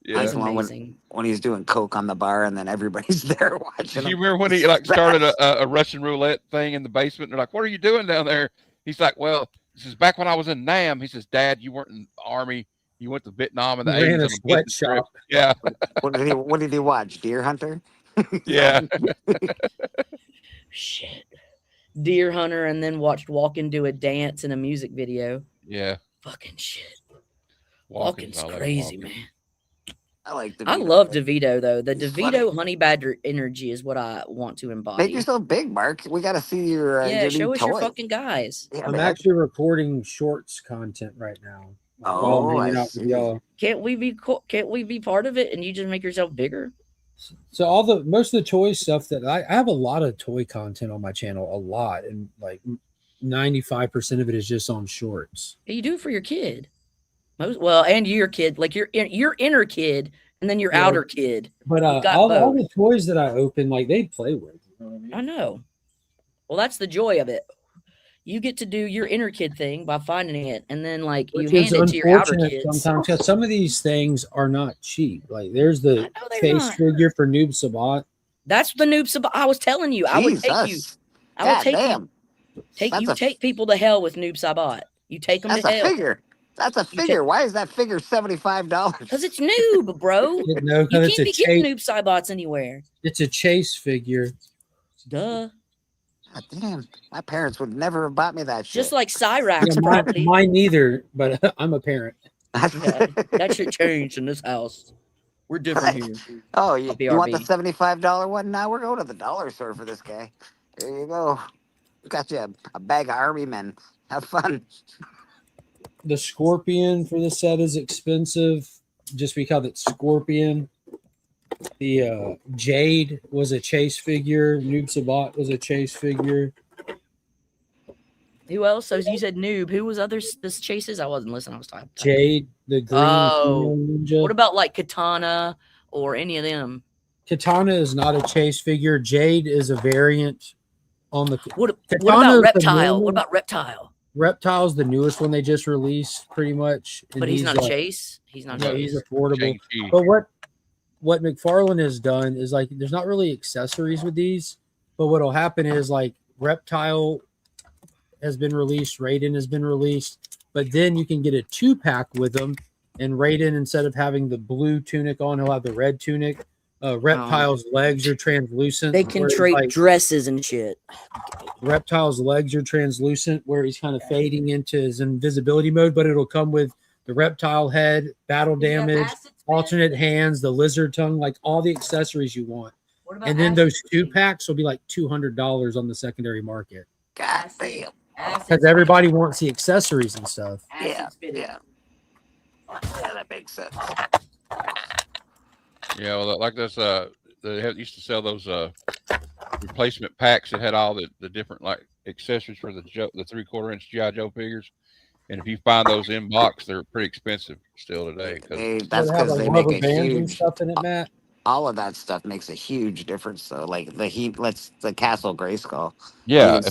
Yeah. He's Like one amazing. when he's doing coke on the bar and then everybody's there watching Did you him. remember when he like started a Russian roulette thing in the basement? They're like, "What are you doing down there?" He's like, "Well, this is back when I was in Nam." He says, "Dad, you weren't in the army. You went to Vietnam in the He ran 80s a on a business trip." sweatshop. Yeah, What did he watch? Deer Hunter? yeah. Shit. Deer hunter, and then watched Walken do a dance in a music video. Yeah. Fucking shit. Walken's Walken's I like crazy, Walken. man. I like DeVito. I love DeVito though. The He's DeVito funny. honey badger energy is what I want to Make embody. yourself big, Mark. We got to see your Yeah, new show us toy. your fucking guys. Yeah, I'm man. actually recording shorts content right now. While Oh, I'm I hanging out with see. y'all. Can't we be part of it and you just make yourself bigger? So most of the toy stuff that I have a lot of toy content on my channel, a lot, and like 95% of it is just on shorts. You do it for your kid. And your kid, like your inner kid, and then your Yeah. outer kid. But You've got all both. the toys that I open, like they play with. You know what I mean? I know. Well, that's the joy of it. You get to do your inner kid thing by finding it, and then like Which you is hand it to your outer unfortunate kids. sometimes because some of these things are not cheap. Like there's the I know they're chase not. figure for Noob Sabat. That's the noob. I was telling you, I would take you. Jesus. I will God take damn. you. Take people to hell with Noob Sabat. You take them to That's a hell figure. That's a figure. Why is that figure $75? because it's noob, bro. No, You because can't it's be a getting chase. noob Sabots anywhere. It's a chase figure. Duh. God damn. My parents would never have bought me that shit. Just like Cyrax, Yeah, probably. mine neither, but I'm a parent. Yeah, that shit changed in this house. We're different here. Oh, you want the BRB. $75 one? Now we're going to the dollar store for this guy. There you go. Got you a bag of army men. Have fun. The Scorpion for the set is expensive just because it's Scorpion. The Jade was a chase figure. Noob Sabat was a chase figure. Who else? So you said noob. Who was others? This chases? I wasn't listening. I was talking. Jade, the green female ninja. What about like Katana or any of them? Katana is not a chase figure. Jade is a variant on the. What Katana about is the Reptile? normal- What about Reptile? Reptile's the newest one they just released, pretty much. And But he's not a like- chase. He's not a No, chase. he's affordable. Shang-Chi. But what McFarlane has done is like there's not really accessories with these, but what'll happen is like Reptile has been released, Raiden has been released, but then you can get a 2-pack with them, and Raiden, instead of having the blue tunic on, he'll have the red tunic. Reptile's legs are translucent. They can whereas, trade like, dresses and shit. Reptile's legs are translucent, where he's kind of fading into his invisibility mode, but it'll come with the reptile head, battle damage, alternate hands, the lizard tongue, like all the accessories you want. And then those 2-packs will be like $200 on the secondary market. God damn. Because everybody wants the accessories and stuff. Yeah. Yeah, that makes sense. Yeah, well, like this, used to sell those replacement packs that had all the different like accessories for the 3/4-inch GI Joe figures. And if you find those in box, they're pretty expensive still today. That's because they make a huge stuff in it, Matt. All of that stuff makes a huge difference. So, like the Castle Grayskull. Yeah, you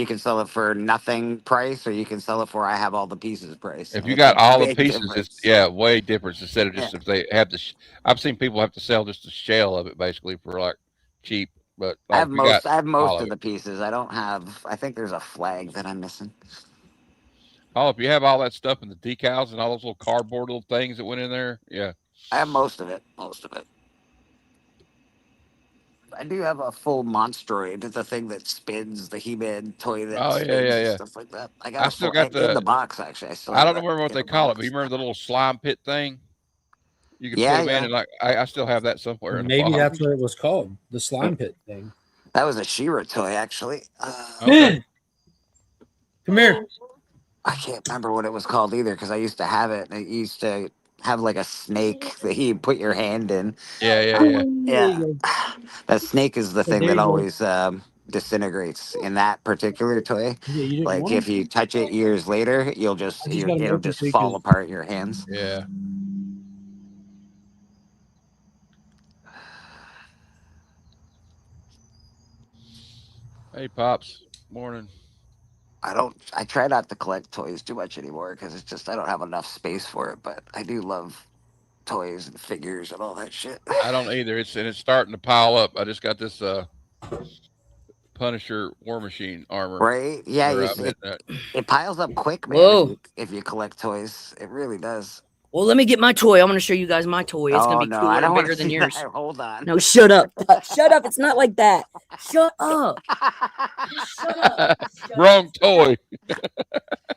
can sell it for nothing price, or you can sell it for I have all the pieces price. If And you it's got a all the big pieces, difference. it's way different. Instead of just if they have to, I've seen people have to sell just a shell of it basically for like cheap. But I have most all of the pieces. I don't have. I think there's a flag that I'm missing. Oh, if you have all that stuff and the decals and all those little cardboard little things that went in there, yeah. I have most of it. I do have a full Monstroid. It's a thing that spins, the He-Man toy that spins and stuff like that. I still got in the box, actually. I don't remember what they call it, but you remember the little slime pit thing? You can put them in, and like I still have that somewhere. In Maybe the that's what it was called, the slime pit thing. That was a She-Ra toy, actually. Okay. Come here. I can't remember what it was called either, because I used to have it. It used to have like a snake that you put your hand in. Yeah. That snake is the thing that always disintegrates in that particular toy. Yeah, like if you touch it years later, it'll just fall apart in your hands. Yeah. Hey, Pops. Morning. I try not to collect toys too much anymore because it's just I don't have enough space for it. But I do love toys and figures and all that shit. I don't either. It's starting to pile up. I just got this Punisher War Machine armor. Right? Yeah, Or, it piles up quick, man. Whoa. If you collect toys, it really does. Well, let me get my toy. I'm going to show you guys my toy. It's going to be cooler I don't and want bigger to than see yours. that. Hold on. No, shut up. Shut up. It's not like that. Shut up. Shut up. Wrong toy.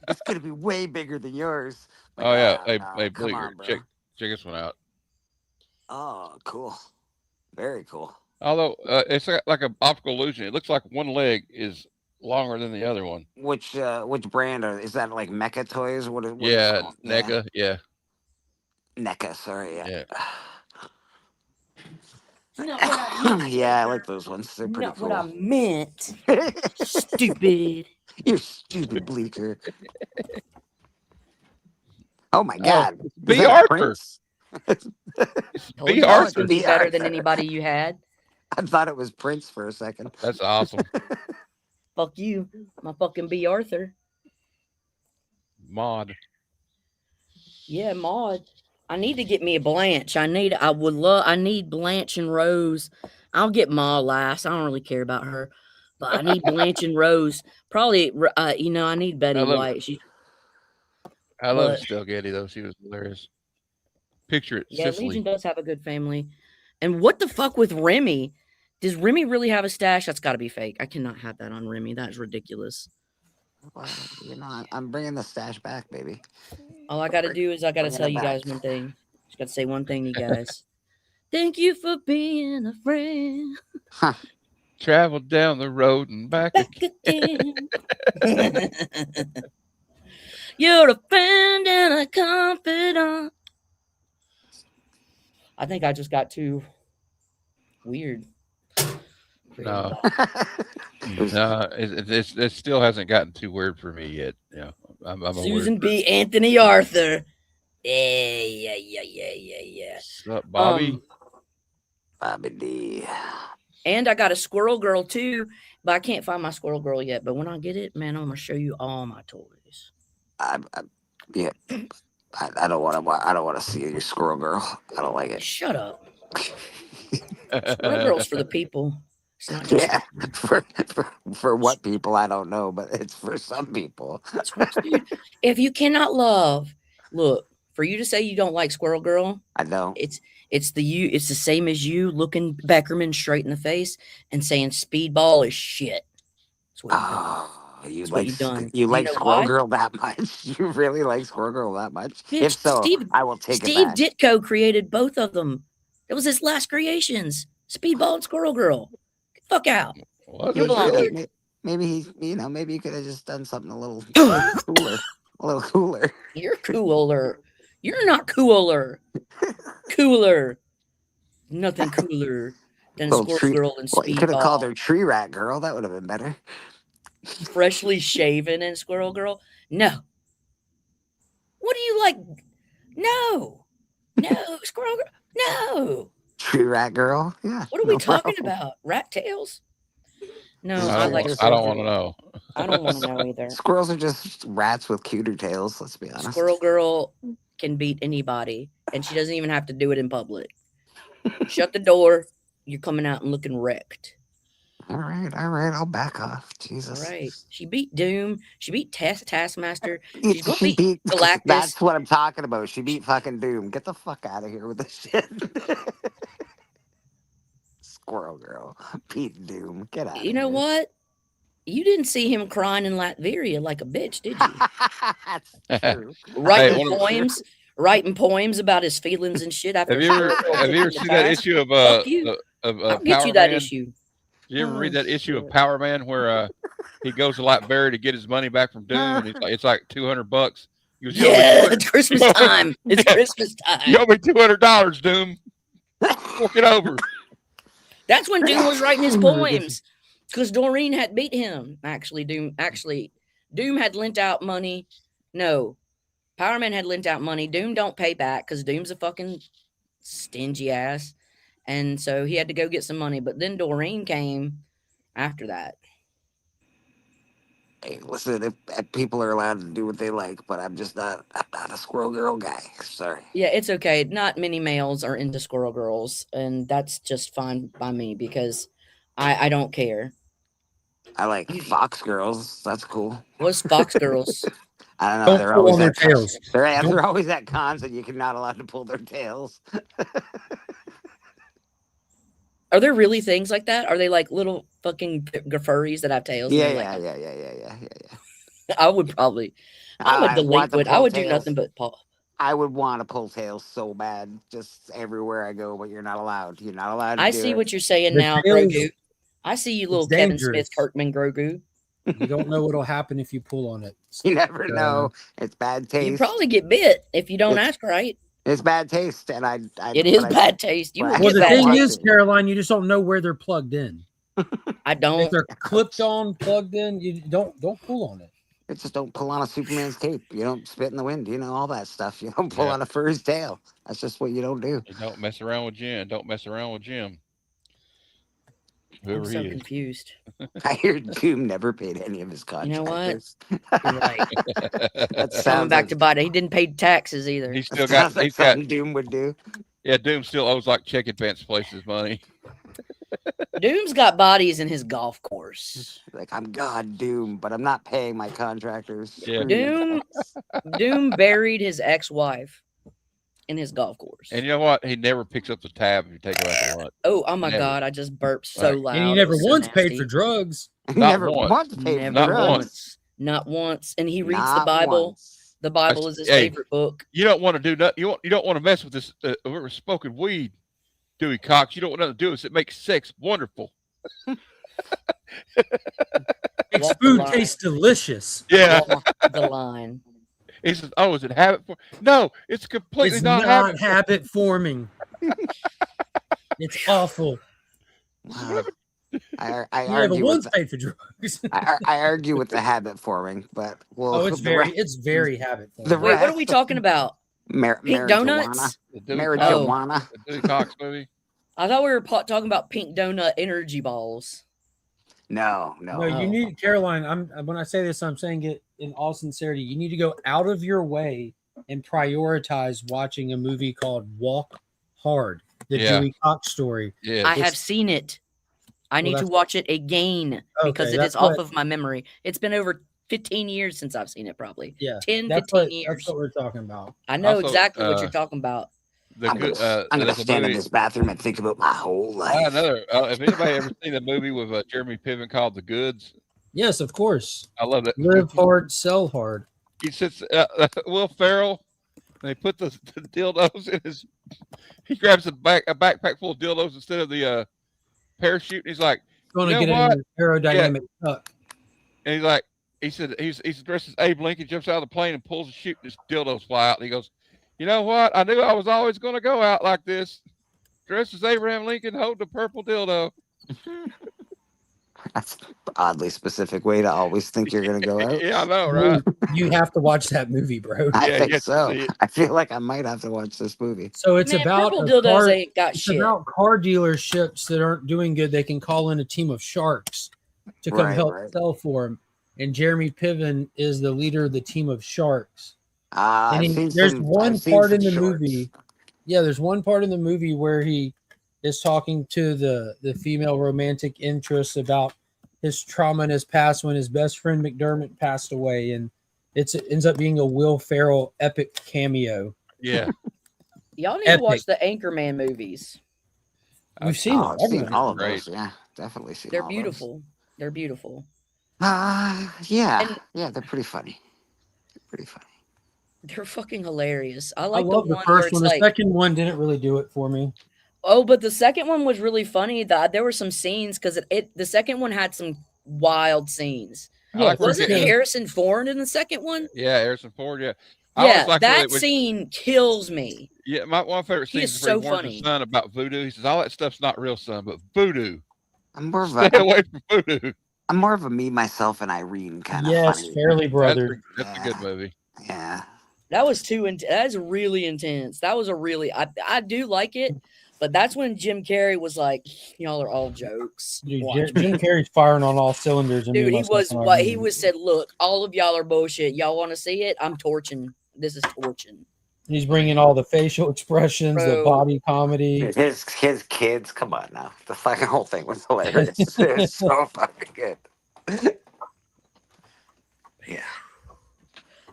It's gonna be way bigger than yours. Like, Oh yeah, hey, hey, come Bleecker, on, bro. check this one out. Oh, cool. Very cool. Although it's like an optical illusion. It looks like one leg is longer than the other one. Which brand is that? Like Mecha Toys? What Yeah, NECA. Yeah. NECA. Sorry. Yeah. Not what I meant. Yeah, I like those ones. They're pretty Not cool. what I meant. Stupid. You're stupid, Bleecker. Oh my God. B. Arthur. B. Arthur would be better than anybody you had. I thought it was Prince for a second. That's awesome. Fuck you, my fucking B. Arthur. Maud. Yeah, Maud. I need to get me a Blanche. I need Blanche and Rose. I'll get Ma last. I don't really care about her, but I need Blanche and Rose. Probably, I need Betty White. I love Estelle Getty though. She was hilarious. Picture it. Yeah, Sicily. Legion does have a good family. And what the fuck with Remy? Does Remy really have a stash? That's got to be fake. I cannot have that on Remy. That is ridiculous. Well, I'm bringing the stash back, baby. All I got to do is I got to tell you guys one thing. Just got to say one thing, you guys. Thank you for being a friend. Travel down the road and back again. You're a friend and a confidant. I think I just got too weird. No, it still hasn't gotten too weird for me yet. Yeah, I'm Susan B. Anthony Arthur. Yeah. What's up, Bobby? Bobby D. And I got a Squirrel Girl too, but I can't find my Squirrel Girl yet. But when I get it, man, I'm gonna show you all my toys. I don't want to see your Squirrel Girl. I don't like it. Shut up. Squirrel Girl's for the people. It's not just for what people I don't know, but it's for some people. Dude, if you cannot love, look, for you to say you don't like Squirrel Girl, I don't. It's the same as you looking Beckerman straight in the face and saying Speedball is shit. That's what you like Squirrel why? Girl that much? You really like Squirrel Girl that much? Bitch, If so, I will take it back. Steve Ditko created both of them. That was his last creations. Speedball and Squirrel Girl. Get the fuck out. You belong. Maybe he could have just done something a little cooler. A little cooler. You're cooler. You're not cooler. Cooler. Nothing cooler than Squirrel Girl and Speedball. You could have called her Tree Rat Girl. That would have been better. Freshly shaven and Squirrel Girl? No. What do you like? No. Squirrel Girl? No. Tree Rat Girl? Yeah. What are we talking about? Rat tails? No, I don't want to know. I don't want to know either. Squirrels are just rats with cuter tails, let's be honest. Squirrel Girl can beat anybody, and she doesn't even have to do it in public. Shut the door. You're coming out and looking wrecked. All right. I'll back off. Jesus. All right. She beat Doom. She beat Taskmaster. She's going to beat Galactus. That's what I'm talking about. She beat fucking Doom. Get the fuck out of here with this shit. Squirrel Girl beat Doom. Get out. You know what? You didn't see him crying in Latveria like a bitch, did you? That's true. Writing poems about his feelings and shit. Have you ever seen that issue of I'll get you that issue. Did you ever read that issue of Power Man where he goes to Latveria to get his money back from Doom, and it's like $200? He goes, it's Christmas time. It's Christmas time. You owe me $200, Doom. Fork it over. That's when Doom was writing his poems, because Doreen had beat him. Doom had lent out money. No, Power Man had lent out money. Doom don't pay back because Doom's a fucking stingy ass. And so he had to go get some money. But then Doreen came after that. Hey, listen, if people are allowed to do what they like, but I'm not a squirrel girl guy. Sorry. Yeah, it's okay. Not many males are into squirrel girls, and that's just fine by me because I don't care. I like fox girls. That's cool. What's fox girls? I don't know. Don't They're pull always on their at tails. they're always at cons, and you're not allowed to pull their tails. Are there really things like that? Are they like little fucking furries that have tails? Yeah, and yeah, they're yeah. I would probably. I'm a I want to delinquent. I pull would do tails. nothing but paw. I would want to pull tails so bad, just everywhere I go, but you're not allowed. You're not allowed to I do see it. what you're saying The now, tails- Grogu. I see you, little It's Kevin dangerous. Smith, Kirkman Grogu. You don't know what'll happen if you pull on it. You never know. It's bad taste. You probably get bit if you don't It's- ask right. It's bad taste, and It is bad taste. You but will I Well, get the don't bad thing want taste. is, to. Caroline, you just don't know where they're plugged in. I If don't. they're clipped on, plugged in, you don't pull on it. It just don't pull on a Superman's cape. You don't spit in the wind. You know all that stuff. You don't pull on a furry's tail. That's just what you don't do. You don't mess around with Jim. Don't mess around with Jim. Whoever I'm so he is. confused. I hear Doom never paid any of his You know what? contractors. You're right. That Coming sounds back like, to bite it. He didn't pay taxes either. He's still sounds got. like He's got. something Doom would do. Yeah, Doom still owes like check advance places money. Doom's got bodies in his golf course. Like, I'm God Doom, but I'm not paying my contractors. Yeah. Screw you Doom- guys. Doom buried his ex-wife in his golf course. And you know what? He never picks up the tab if you take him out to lunch. Oh my Never. God! I just burped so Right. loud. And he It never was so once paid nasty. for drugs. He Not never once. once paid Never for Not drugs. once. Not once. And he reads the Not Bible. once. The Bible is his Hey. favorite book. You don't want to do nothing. You don't want to mess with this. We're smoking weed, Dewey Cox. You don't want nothing to do with it. It makes sex wonderful. Its Walk the food line. tastes delicious. Yeah. Walk the line. He says, "Oh, is it habit for?" No, it's completely It's not not habit. habit forming. It's awful. Wow. I You never argue once with paid for drugs. I argue with the habit forming, but well, Oh, it's very habit forming. the Wait, what are rest- we talking about? Pink donuts? The Dewey Marijuana. Cox, the Dewey Cox movie. I thought we were talking about pink donut energy balls. No. No, you need Caroline. When I say this, I'm saying it in all sincerity. You need to go out of your way and prioritize watching a movie called Walk Hard, the Yeah. Dewey Cox story. Yeah. I have seen it. I need to that's- watch it again because Okay, it that's is off what- of my memory. It's been over 15 years since I've seen it, probably. Yeah, 10, that's 15 what years. that's what we're talking about. I know Also, exactly what you're talking about. The I'm good. gonna there's a stand in movie. this bathroom and think about my whole life. Another. If anybody ever seen the movie with Jeremy Piven called The Goods, Yes, of course. I love it. Live hard, sell hard. He sits. Will Ferrell. And they put the dildos in his. He grabs a backpack full of dildos instead of the parachute. And he's like, Going You to know get what? an aerodynamic tuck. and he's like, he said he's dressed as Abe Lincoln, jumps out of the plane and pulls the chute, and his dildos fly out. And he goes, you know what? I knew I was always going to go out like this, dressed as Abraham Lincoln, holding a purple dildo. That's an oddly specific way to always think you're gonna go out. Yeah, I know, right? You have to watch that movie, bro. I Yeah, you think have to so. see it. I feel like I might have to watch this movie. So it's Man, about purple a dildos car, ain't got it's shit. about car dealerships that aren't doing good. They can call in a team of sharks to come Right, help right. sell for them. And Jeremy Piven is the leader of the team of sharks. And there's one part in the movie. Yeah, there's one part in the movie where he is talking to the female romantic interest about his trauma in his past when his best friend McDermott passed away, and it ends up being a Will Ferrell epic cameo. Yeah. Y'all need to Epic. watch the Anchorman movies. We've seen I've all seen of all of Great. those. Yeah, definitely seen. They're all beautiful. They're beautiful. Those. Yeah, And- yeah, they're pretty funny. Pretty funny. They're fucking hilarious. I I like love the the one where first it's one. The like, second one didn't really do it for me. oh, but the second one was really funny. There were some scenes because the second one had some wild scenes. I like where Wasn't he gets- Harrison Ford in the second one? Yeah, Harrison Ford. Yeah. I Yeah, always like that when- scene kills me. Yeah, my one favorite He scene is is where he so warns funny. his son about voodoo. He says, all that stuff's not real, son, but voodoo. I'm more of Stay a away from voodoo. I'm more of a me, myself, and Irene kind of Yes, funny. Fairly Brother. That's a good movie. Yeah. That was that is really intense. That was a really I do like it, But that's when Jim Carrey was like, "Y'all are all jokes." Dude, Watch Jim me. Carrey's firing on all cylinders. And Dude, me he and was myself in our what he movie. was said. Look, all of y'all are bullshit. Y'all want to see it? I'm torching. This is torching. He's bringing all the facial expressions, the Bro. body comedy. His kids, come on now. The fucking whole thing was hilarious. It's so fucking good. Yeah.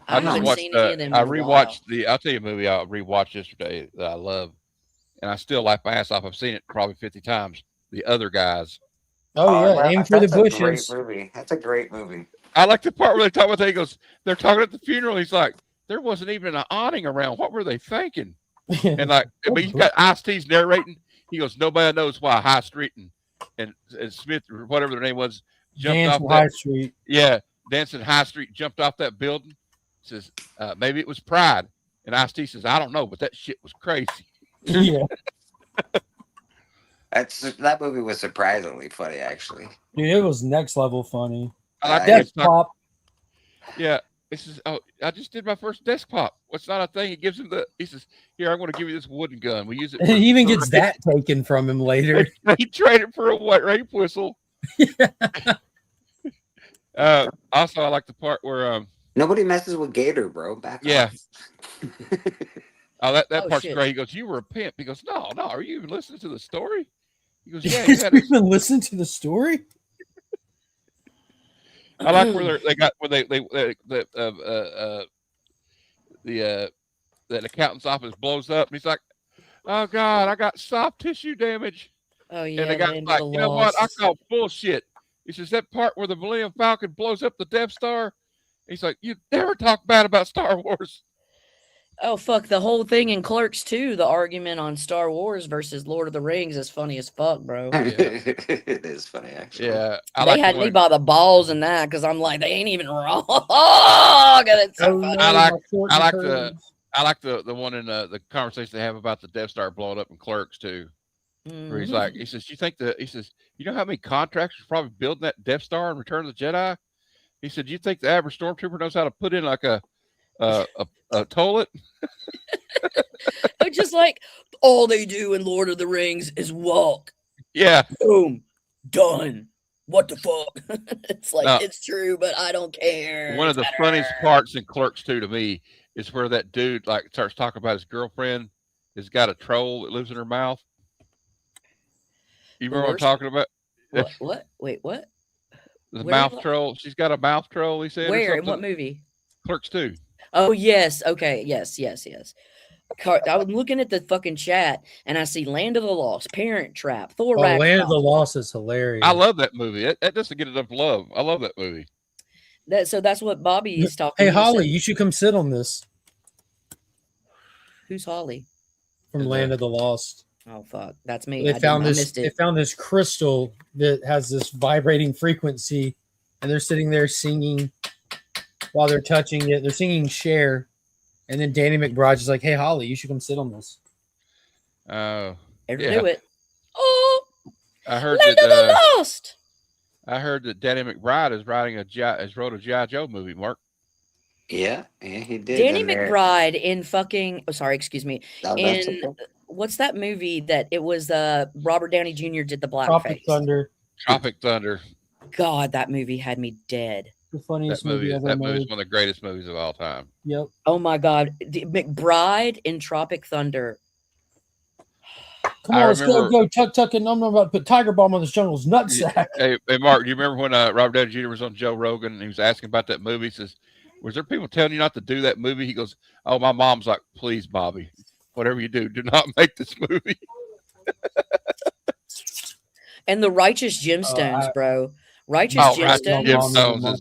I just haven't watched. seen any of them. I in a while. rewatched the. I'll tell you a movie I rewatched yesterday that I love, and I still laugh my ass off. I've seen it probably 50 times. The Other Guys. Oh yeah, well, aim for the that's a great bushes. movie. That's a great movie. I like the part where they talk about that. He goes, they're talking at the funeral. He's like, there wasn't even an awning around. What were they thinking? And like, I mean, you got Ice-T's narrating. He goes, nobody knows why High Street and Smith or whatever their name was jumped Dancing off that. High Street. Yeah, Dancing High Street jumped off that building. Says maybe it was pride. And Ice-T says, I don't know, but that shit was crazy. Yeah, That movie was surprisingly funny, actually. dude, it was next level funny. I like Death that. Pop. Yeah. He says, oh, I just did my first desk pop. What's not a thing? He gives him he says, here, I'm going to give you this wooden gun. We use it. He even gets that taken from him later. He traded for a white rape whistle. Also, I like the part where Nobody messes with Gator, bro. Back off. Oh, that Oh, part's shit. great. He goes, you were a pimp. He goes, no. Are you even listening to the story? He goes, yeah. You You had a, even listen to the story? I like where they got where that accountant's office blows up, and he's like, "Oh God, I got soft tissue damage." Oh yeah, And the guy's Land of like, the "You know what? I Lost. call bullshit." He says that part where the Millennium Falcon blows up the Death Star. He's like, "You never talk bad about Star Wars." Oh fuck, the whole thing in Clerks 2, the argument on Star Wars versus Lord of the Rings is funny as fuck, bro. It is funny, actually. Yeah, They had me by the balls in that because I'm like, they ain't even wrong. God, it's so funny. I like the one in the conversation they have about the Death Star blowing up in Clerks too. Where he's like, he says, you know how many contractors are probably building that Death Star in Return of the Jedi? He said, you think the average stormtrooper knows how to put in like a toilet? Just like all they do in Lord of the Rings is walk. Yeah. Boom. Done. What the fuck? It's like, it's true, but I don't care. One of the funniest parts in Clerks 2 to me is where that dude like starts talking about his girlfriend has got a troll that lives in her mouth. You remember what I'm talking about? What? Wait, what? The mouth troll. She's got a mouth troll, he said. Where? In what movie? Clerks 2. Oh, yes. Okay. Yes. I'm looking at the fucking chat and I see Land of the Lost, Parent Trap, Thor Ragnarok. Land of the Lost is hilarious. I love that movie. That doesn't get enough love. I love that movie. So that's what Bobby is talking Hey, about. Holly, you should come sit on this. Who's Holly? From Land of the Lost. Oh, fuck. That's me. They found this crystal that has this vibrating frequency, and they're sitting there singing while they're touching it. They're singing Cher. And then Danny McBride is like, hey, Holly, you should come sit on this. Ever do it. Oh, I heard Land of the Lost. I heard that Danny McBride is wrote a G.I. Joe movie, Mark. Yeah, he did. Danny McBride in fucking excuse me. Okay. What's that movie that it was Robert Downey Jr. did the blackface? Tropic Thunder. God, that movie had me dead. The funniest movie ever made. That movie is one of the greatest movies of all time. Yep. Oh my God. McBride in Tropic Thunder. Come on, let's go tuck and I'm about to put Tiger Bomb on this jungle's nutsack. Hey, Mark, do you remember when Robert Downey Jr. was on Joe Rogan and he was asking about that movie? He says, was there people telling you not to do that movie? He goes, oh, my mom's like, please, Bobby, whatever you do not make this movie. And the Righteous Gemstones, bro. Righteous Gemstones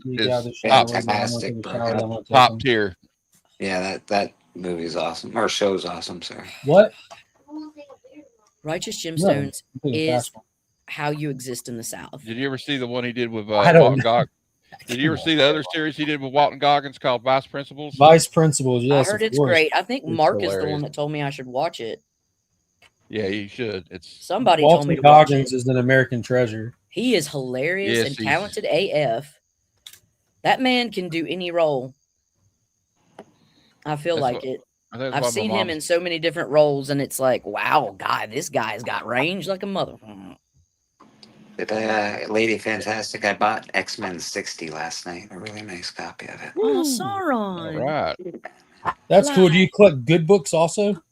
is fantastic, bro. Top tier. Yeah, that movie is awesome. Or show is awesome, sorry. What? Righteous Gemstones is how you exist in the South. Did you ever see the one he did with Walton Goggins? Did you ever see the other series he did with Walton Goggins called Vice Principals? Vice Principals, yes. I heard it's great. I think Mark is the one that told me I should watch it. Yeah, you should. Somebody told me to watch it. Goggins is an American treasure. He is hilarious and talented AF. That man can do any role. I feel like it. I've seen him in so many different roles, and it's like, wow, this guy's got range like a mother. Lady Fantastic, I bought X-Men 60 last night. A really nice copy of it. Oh, Sauron. All right. That's cool. Do you collect good books also?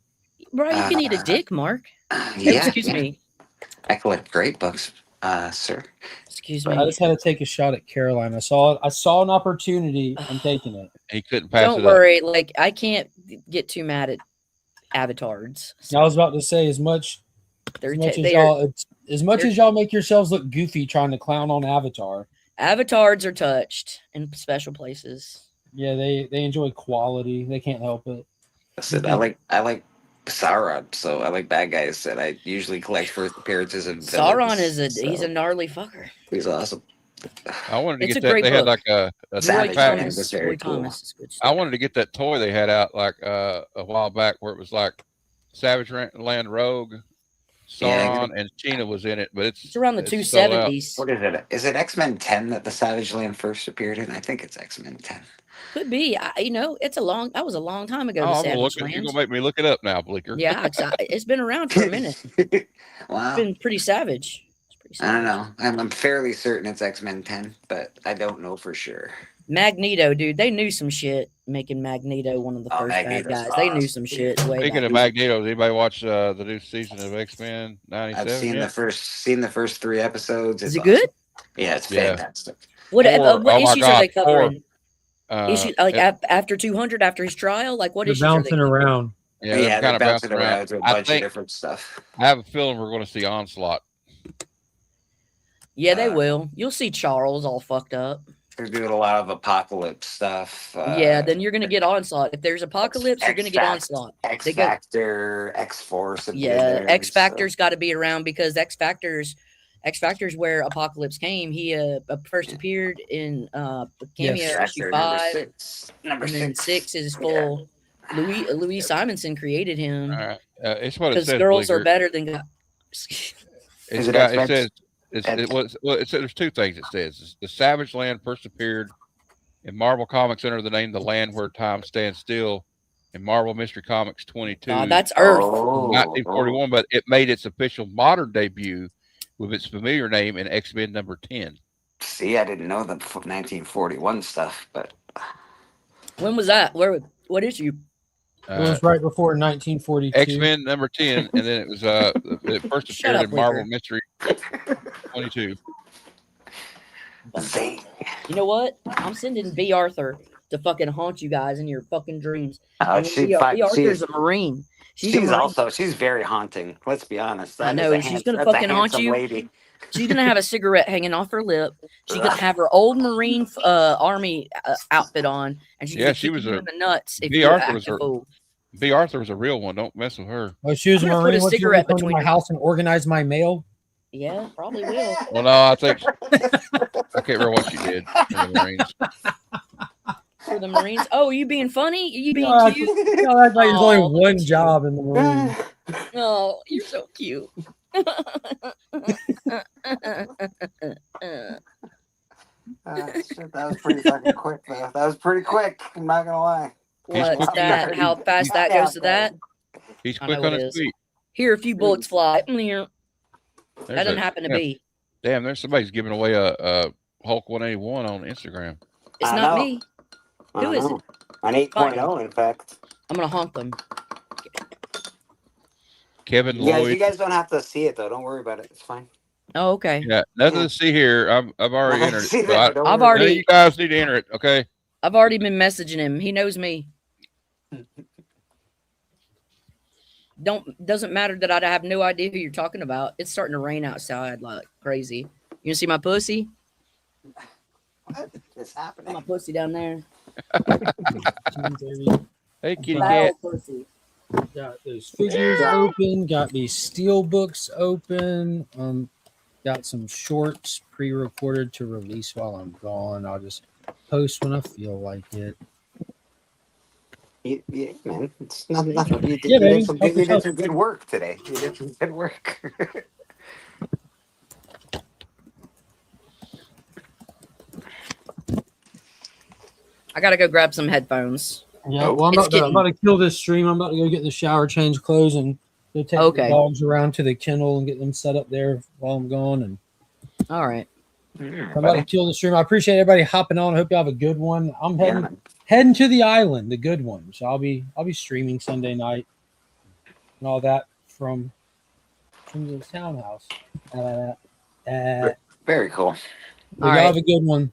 Bro, you can eat a dick, Mark. Yeah. Excuse me. I collect great books, sir. Excuse me. I just had to take a shot at Caroline. I saw an opportunity. I'm taking it. He couldn't pass Don't it worry. Like, I can't get too mad at avatars. I was about to say, as much as y'all make yourselves look goofy trying to clown on Avatar. Avatars are touched in special places. Yeah, they enjoy quality. They can't help it. Listen, I like Sauron, so I like bad guys. And I usually collect first appearances of Sauron villains, he's a gnarly fucker. He's awesome. I wanted to It's get a that. great They had book. like a Savage pack. Man was very cool. Thomas is good I wanted to get that toy they had out like a while back where it was like Savage Land Rogue, Sauron, and Sheena was in it, but it's around the sold out. 270s. What is it? Is it X-Men 10 that the Savage Land first appeared in? I think it's X-Men 10. Could be. That was a long time ago. Oh, The you're Savage gonna make me look it up now, Bleeker. Yeah, it's been around for a minute. Wow. It's been pretty savage. I don't know. I'm fairly certain it's X-Men 10, but I don't know for sure. Magneto, dude, they knew some shit making Magneto one of the first bad Magneto's guys. They knew some shit. Speaking of Magneto, did anybody watch the new season of X-Men 97? I've seen the first 3 episodes. Is it good? Yeah, it's fantastic. What issues are they covering? After 200, after his trial, like what issues are they bouncing around? Yeah, they're they're bouncing around to a bunch of different stuff. I have a feeling we're going to see Onslaught. Yeah, they will. You'll see Charles all fucked up. They're doing a lot of Apocalypse stuff. Yeah, then you're gonna get Onslaught. If there's Apocalypse, you're gonna get Onslaught. X Factor, X Force. Yeah, X Factor's got to be around because X Factor's where Apocalypse came. He first appeared in cameo issue 5. Number 6 is full. Yeah. Louise Simonson created him. It's what it says. Because girls Bleeker. are better than guys. It says there's 2 things. It says the Savage Land first appeared in Marvel Comics under the name "The Land Where Time Stands Still" in Marvel Mystery Comics 22. That's Earth. 1941, but it made its official modern debut with its familiar name in X-Men number 10. See, I didn't know the 1941 stuff, but when was that? What issue? It was right before 1942. X-Men number 10, and then it was it first appeared in Marvel Mystery 22. You know what? I'm sending B. Arthur to fucking haunt you guys in your fucking dreams. B. Arthur's a Marine. She's very haunting. Let's be honest. I know. She's gonna fucking haunt you. Lady. She's gonna have a cigarette hanging off her lip. She's gonna have her old Marine army outfit on, and she's she was in the nuts. B. Arthur was a real one. Don't mess with her. Well, she was a Marine. What's your come to my house and organize my mail? Yeah, probably will. Well, no, I think I can't remember what she did for the Marines. For the Marines? Oh, you being funny? You being cute? That's like there's only one job in the Marines. Oh, you're so cute. That was pretty fucking quick, though. That was pretty quick. I'm not gonna lie. What's that? How fast that goes to that? He's quick on his feet. Here, a few bullets fly. That doesn't happen to be. Damn, there's somebody's giving away a Hulk 181 on Instagram. It's not me. Who is it? An 8.0, in fact. I'm gonna haunt them. Kevin Lloyd. You guys don't have to see it though. Don't worry about it. It's fine. Oh, okay. Yeah, nothing to see here. I've already entered it. I've already. You guys need to enter it, okay? I've already been messaging him. He knows me. Doesn't matter that I have no idea who you're talking about. It's starting to rain outside like crazy. You wanna see my pussy? What is happening? My pussy down there. Hey, kitty cat. Got those figures open. Got these steel books open. Got some shorts pre-recorded to release while I'm gone. I'll just post when I feel like it. Yeah, man. It's nothing. You did some good work today. You did some good work. I gotta go grab some headphones. Yeah, well, I'm about to kill this stream. I'm about to go get in the shower, change clothes, and go take the dogs around to the kennel and get them set up there while I'm gone. And all right, I'm about to kill the stream. I appreciate everybody hopping on. I hope you have a good one. I'm heading to the island, the good one. So I'll be streaming Sunday night and all that from the townhouse. Very cool. Y'all have a good one.